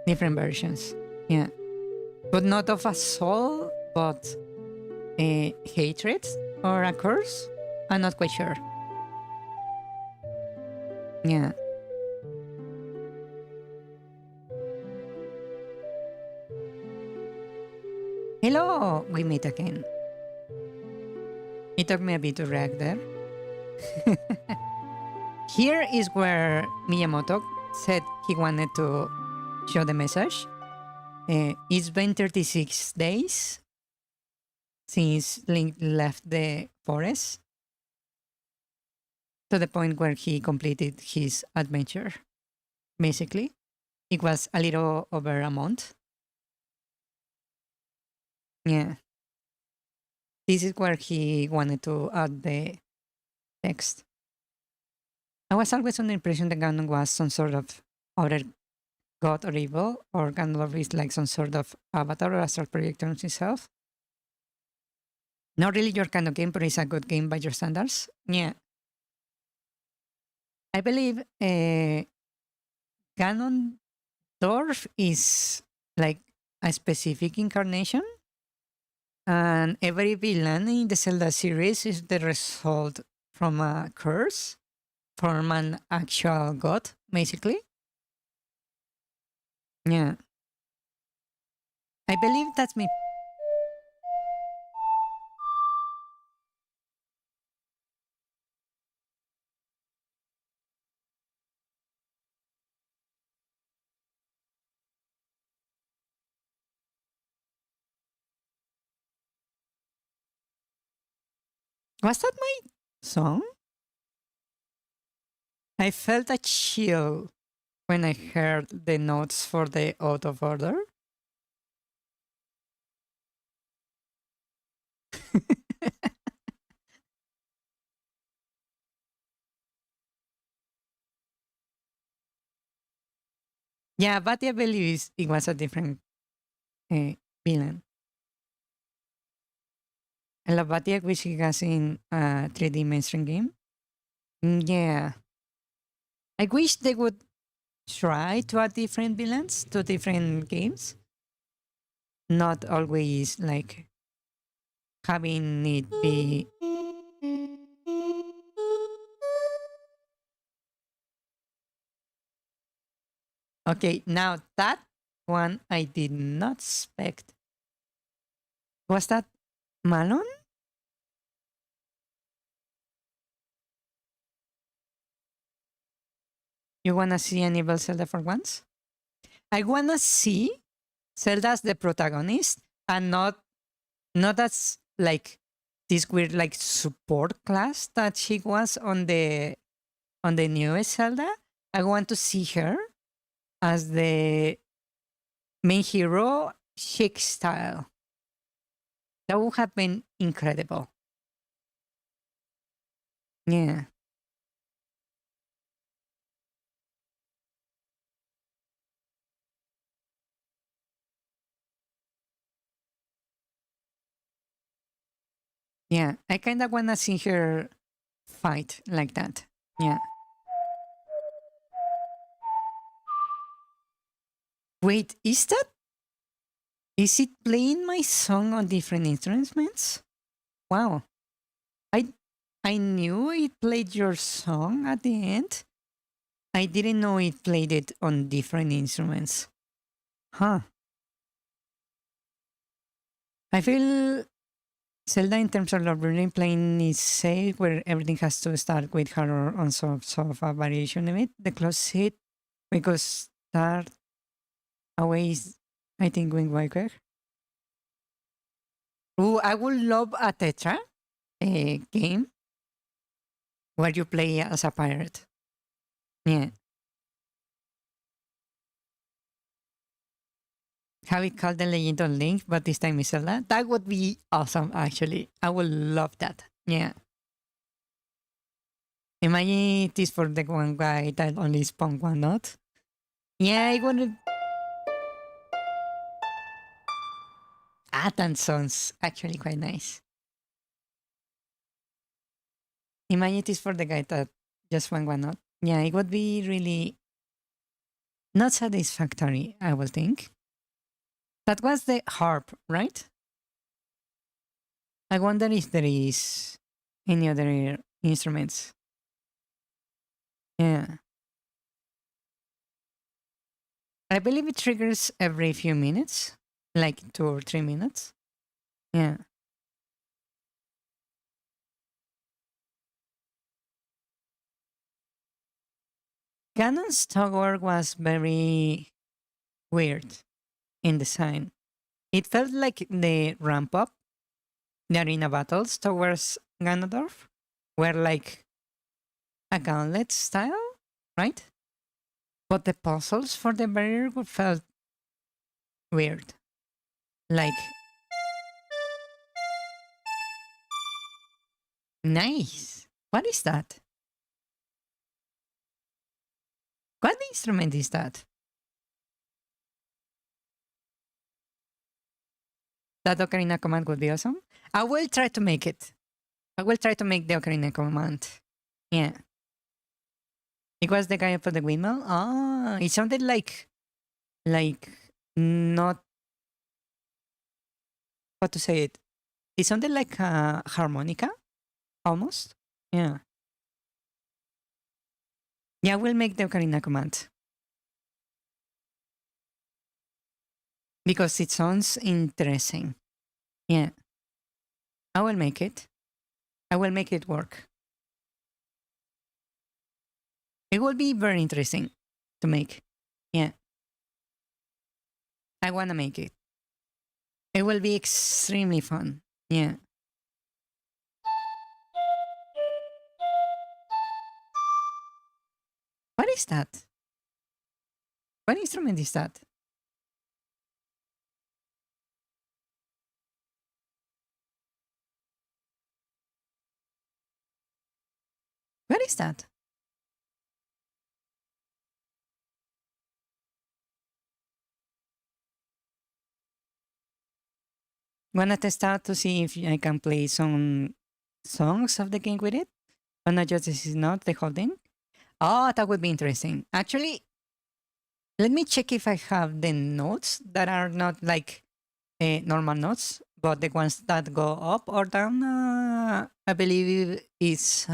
different versions. Yeah, but not of a soul, but a hatred or a curse. I'm not quite sure. Yeah. Hello, we meet again. It took me a bit to react there. Here is where Miyamoto said he wanted to show the message. It's been 36 days since Link left the forest to the point where he completed his adventure. Basically, it was a little over a month. Yeah. This is where he wanted to add the text. I was always under the impression that Ganon was some sort of other god or evil, or Ganon is like some sort of avatar or astral projector on himself. Not really your kind of game, but it's a good game by your standards. Yeah. I believe Ganondorf is like a specific incarnation, and every villain in the Zelda series is the result from a curse from an actual god, basically. Yeah. I believe that's me. Was that my song? I felt a chill when I heard the notes for the out of order. Yeah, but I believe it was a different villain. I love Batiak, which he has in a 3D mainstream game. Yeah. I wish they would try to add different villains to different games. Not always like having it be. Okay, now that one I did not expect. Was that Malon? You wanna see an evil Zelda for once? I wanna see Zelda as the protagonist and not as like this weird like support class that she was on the newest Zelda. I want to see her as the main hero chic style. That would have been incredible. Yeah. Yeah. I kinda wanna see her fight like that. Yeah. Wait, is it playing my song on different instruments? Wow. I I knew it played your song at the end. I didn't know it played it on different instruments. Huh. I feel Zelda in terms of really playing is safe where everything has to start with her on sort of a variation of it. The close hit because start away is I think going quicker. Ooh, I would love a Tetra game where you play as a pirate. Yeah. Have it called The Legend of Link, but this time is Zelda. That would be awesome, actually. I would love that. Yeah. Imagine it is for the one guy that only spawned one not. Yeah, I would. Ah, that sounds actually quite nice. Imagine it is for the guy that just one not. Yeah, it would be really Not satisfactory, I will think. That was the harp, right? I wonder if there is any other instruments. Yeah. I believe it triggers every few minutes, like 2 or 3 minutes. Yeah. Ganon's tower was very weird in design. It felt like the ramp up, the arena battles towards Ganondorf were like a gauntlet style, right? But the puzzles for the barrier felt weird. Like, nice. What is that? What instrument is that? That Ocarina command would be awesome. I will try to make it. I will try to make the Ocarina command. Yeah. It was the guy for the windmill. Ah, it sounded like not how to say it. It sounded like a harmonica almost. Yeah. Yeah, we'll make the Ocarina command because it sounds interesting. Yeah. I will make it. I will make it work. It will be very interesting to make. Yeah. I want to make it. It will be extremely fun. Yeah. What is that? What instrument is that? What is that? Wanna test out to see if I can play some songs of the game with it? Or not just this is not the whole thing? Oh, that would be interesting. Actually, let me check if I have the notes that are not like normal notes, but the ones that go up or down. I believe is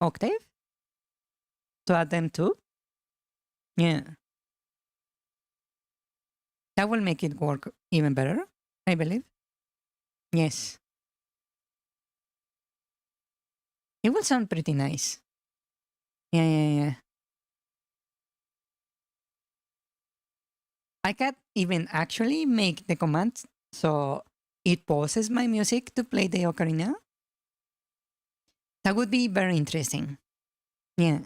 octave to add them too. Yeah, that will make it work even better. I believe. Yes, it will sound pretty nice. Yeah, yeah, yeah. I can even actually make the command so it pauses my music to play the ocarina. That would be very interesting. Yeah.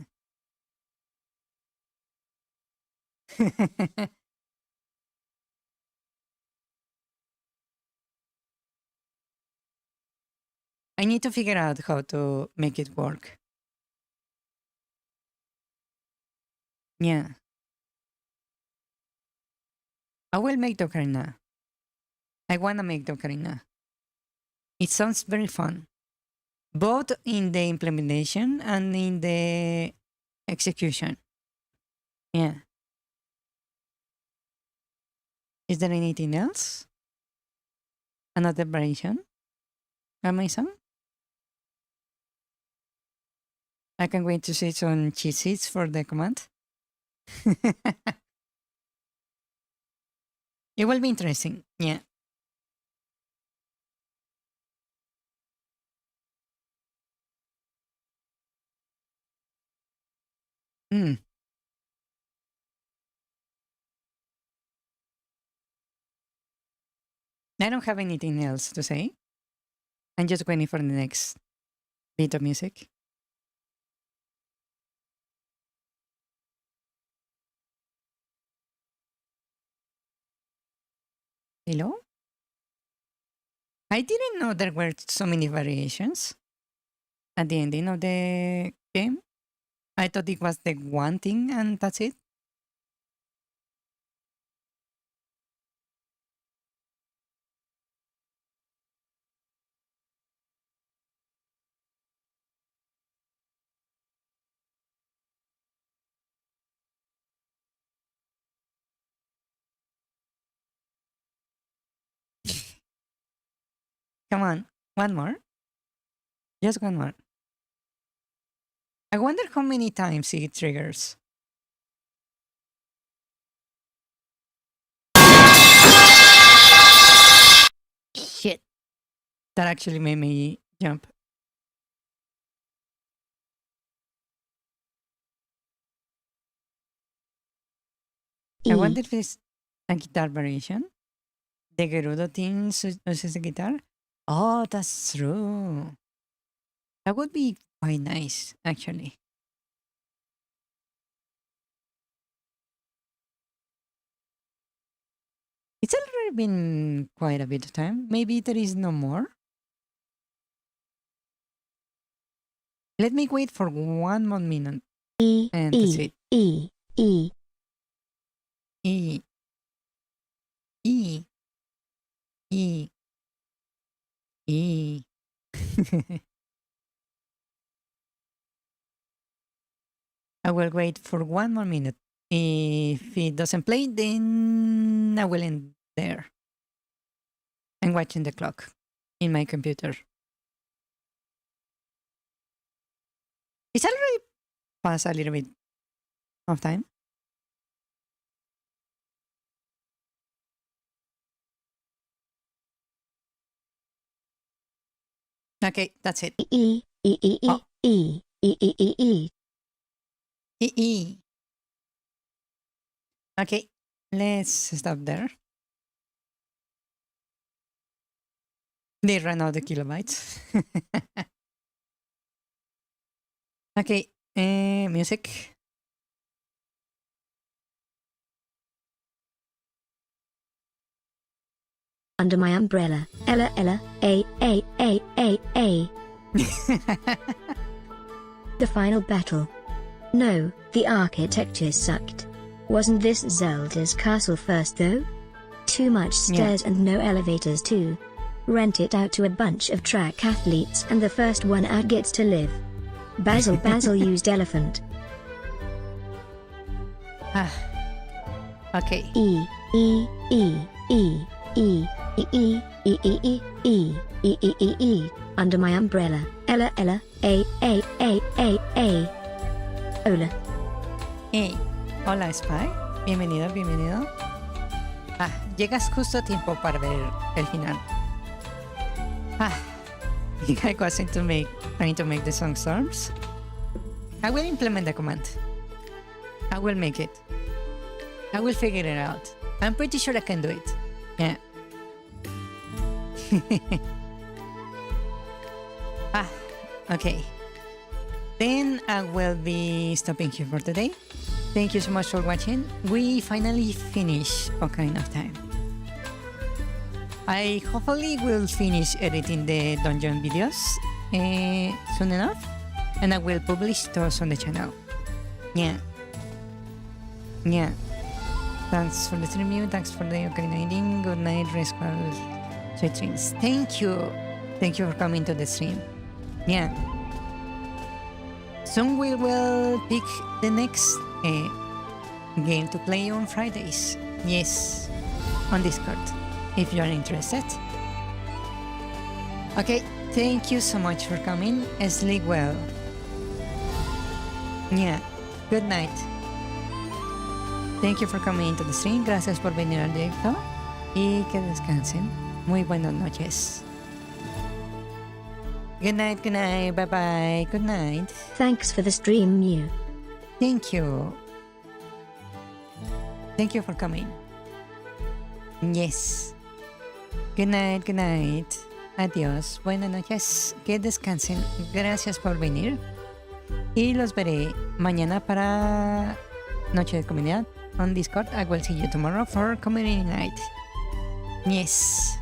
I need to figure out how to make it work. Yeah. I will make the ocarina. I want to make the ocarina. It sounds very fun, both in the implementation and in the execution. Yeah. Is there anything else? Another variation? Amazon? I can wait to see some cheat sheets for the command. It will be interesting. Yeah. Mm. I don't have anything else to say. I'm just waiting for the next bit of music. Hello? I didn't know there were so many variations at the ending of the game. I thought it was the one thing and that's it. Come on. One more. Just one more. I wonder how many times it triggers. Shit. That actually made me jump. I wonder if it's a guitar variation. The Gerudo thing uses a guitar. Oh, that's true. That would be quite nice, actually. It's already been quite a bit of time. Maybe there is no more. Let me wait for one more minute. And that's it. E. E. E. E. E. I will wait for one more minute. If it doesn't play, then I will end there. I'm watching the clock in my computer. It's already past a little bit of time. Okay, that's it. E. Oh. E. E. Okay, let's stop there. They ran out of kilobytes. Okay, music. Under my umbrella. Ella. A. The final battle. No, the architecture sucked. Wasn't this Zelda's castle first though? Too much stairs and no elevators too. Rent it out to a bunch of track athletes and the first one out gets to live. Basil used elephant. Okay. E. Under my umbrella. Ella. A. Hola. Hey, hola Spy. Bienvenido. Llegas justo a tiempo para ver el final. I wasn't trying to make the song storms. I will implement the command. I will make it. I will figure it out. I'm pretty sure I can do it. Yeah. Okay. Then I will be stopping here for today. Thank you so much for watching. We finally finished Ocarina of Time. I hopefully will finish editing the dungeon videos soon enough, and I will publish those on the channel. Yeah. Thanks for the stream view. Thanks for the Ocarina ending. Good night, rest well, sweet dreams. Thank you for coming to the stream. Yeah. Soon we will pick the next game to play on Fridays. Yes, on Discord, if you are interested. Okay, thank you so much for coming. Sleep well. Yeah, good night. Thank you for coming into the stream. Gracias por venir al directo. Y que descansen. Muy buenas noches. Good night, bye-bye, good night. Thanks for the stream, Mew. Thank you. Thank you for coming. Yes. Good night. Adiós, buenas noches, que descansen. Gracias por venir. Y los veré mañana para Noche de Comunidad on Discord. I will see you tomorrow for Community Night. Yes.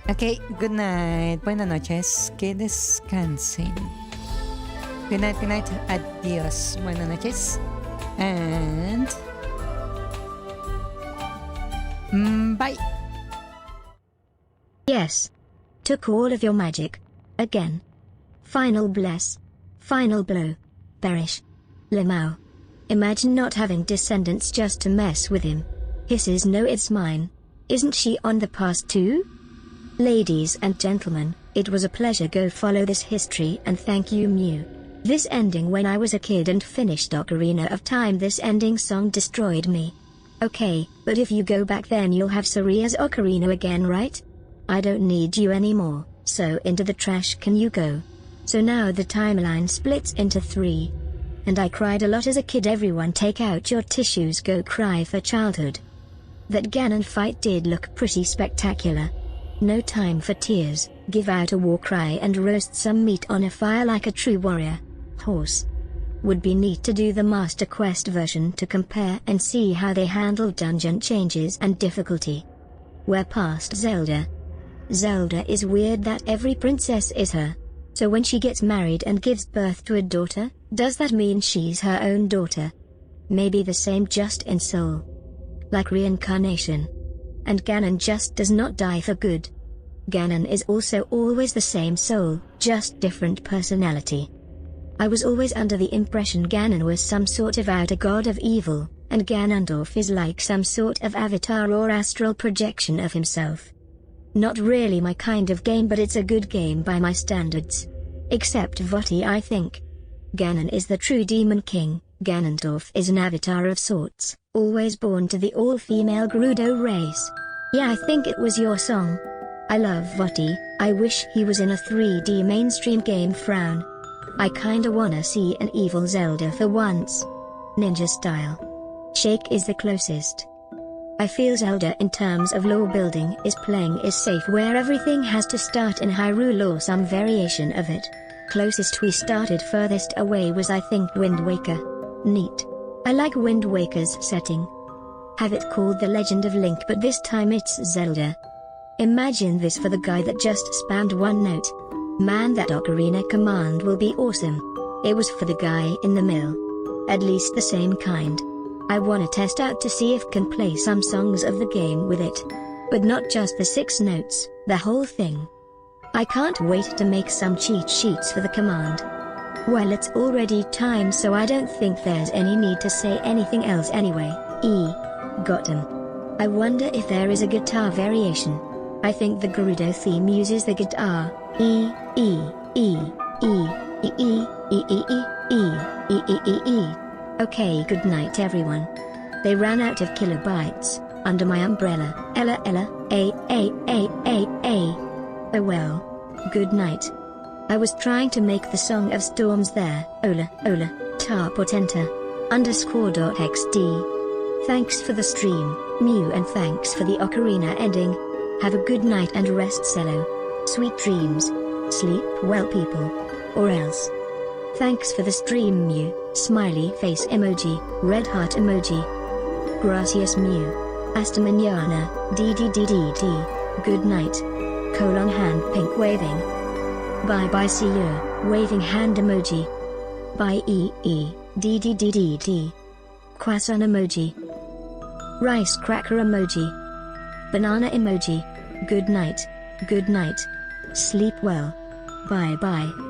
Ok, good night, buenas noches, que descansen. Good night, adiós, buenas noches, and bye. Yes. Took all of your magic. Again. Final bless. Final blow. Perish. Lemao. Imagine not having descendants just to mess with him. Hisses no, it's mine. Isn't she on the past too? Ladies and gentlemen, it was a pleasure. Go follow this history and thank you Mew. This ending when I was a kid and finished Ocarina of Time, this ending song destroyed me. Okay, but if you go back then you'll have Saria's Ocarina again, right? I don't need you anymore, so into the trash can you go. So now the timeline splits into 3. And I cried a lot as a kid. Everyone take out your tissues, go cry for childhood. That Ganon fight did look pretty spectacular. No time for tears, give out a war cry and roast some meat on a fire like a true warrior. Horse. Would be neat to do the Master Quest version to compare and see how they handle dungeon changes and difficulty. We're past Zelda. Zelda is weird that every princess is her. So when she gets married and gives birth to a daughter, does that mean she's her own daughter? Maybe the same just in soul. Like reincarnation. And Ganon just does not die for good. Ganon is also always the same soul, just different personality. I was always under the impression Ganon was some sort of outer god of evil, and Ganondorf is like some sort of avatar or astral projection of himself. Not really my kind of game, but it's a good game by my standards. Except Verthandy, I think. Ganon is the true demon king, Ganondorf is an avatar of sorts, always born to the all-female Gerudo race. Yeah, I think it was your song. I love Verthandy, I wish he was in a 3D mainstream game. Frown. I kinda wanna see an evil Zelda for once. Ninja style. Shake is the closest. I feel Zelda in terms of lore building is playing is safe, where everything has to start in Hyrule or some variation of it. Closest we started furthest away was I think Wind Waker. Neat. I like Wind Waker's setting. Have it called The Legend of Link, but this time it's Zelda. Imagine this for the guy that just spammed one note. Man, that Ocarina command will be awesome. It was for the guy in the mill. At least the same kind. I wanna test out to see if can play some songs of the game with it. But not just the 6 notes, the whole thing. I can't wait to make some cheat sheets for the command. Well, it's already time, so I don't think there's any need to say anything else anyway. Got him. I wonder if there is a guitar variation. I think the Gerudo theme uses the guitar. Okay, good night everyone. They ran out of kilobytes, under my umbrella. Oh well. Good night. I was trying to make the Song of Storms there. Ola, tar potenta. _.xd. Thanks for the stream, Mew, and thanks for the Ocarina ending. Have a good night and rest Cello. Sweet dreams. Sleep well people. Or else. Thanks for the stream Mew, smiley face emoji, red heart emoji. Gracias Mew. Hasta mañana, DDDDD. Good night. Hand pink waving. Bye bye, see you, waving hand emoji. Bye DDDDD. Croissant emoji. Rice cracker emoji. Banana emoji. Good night. Good night. Sleep well. Bye bye.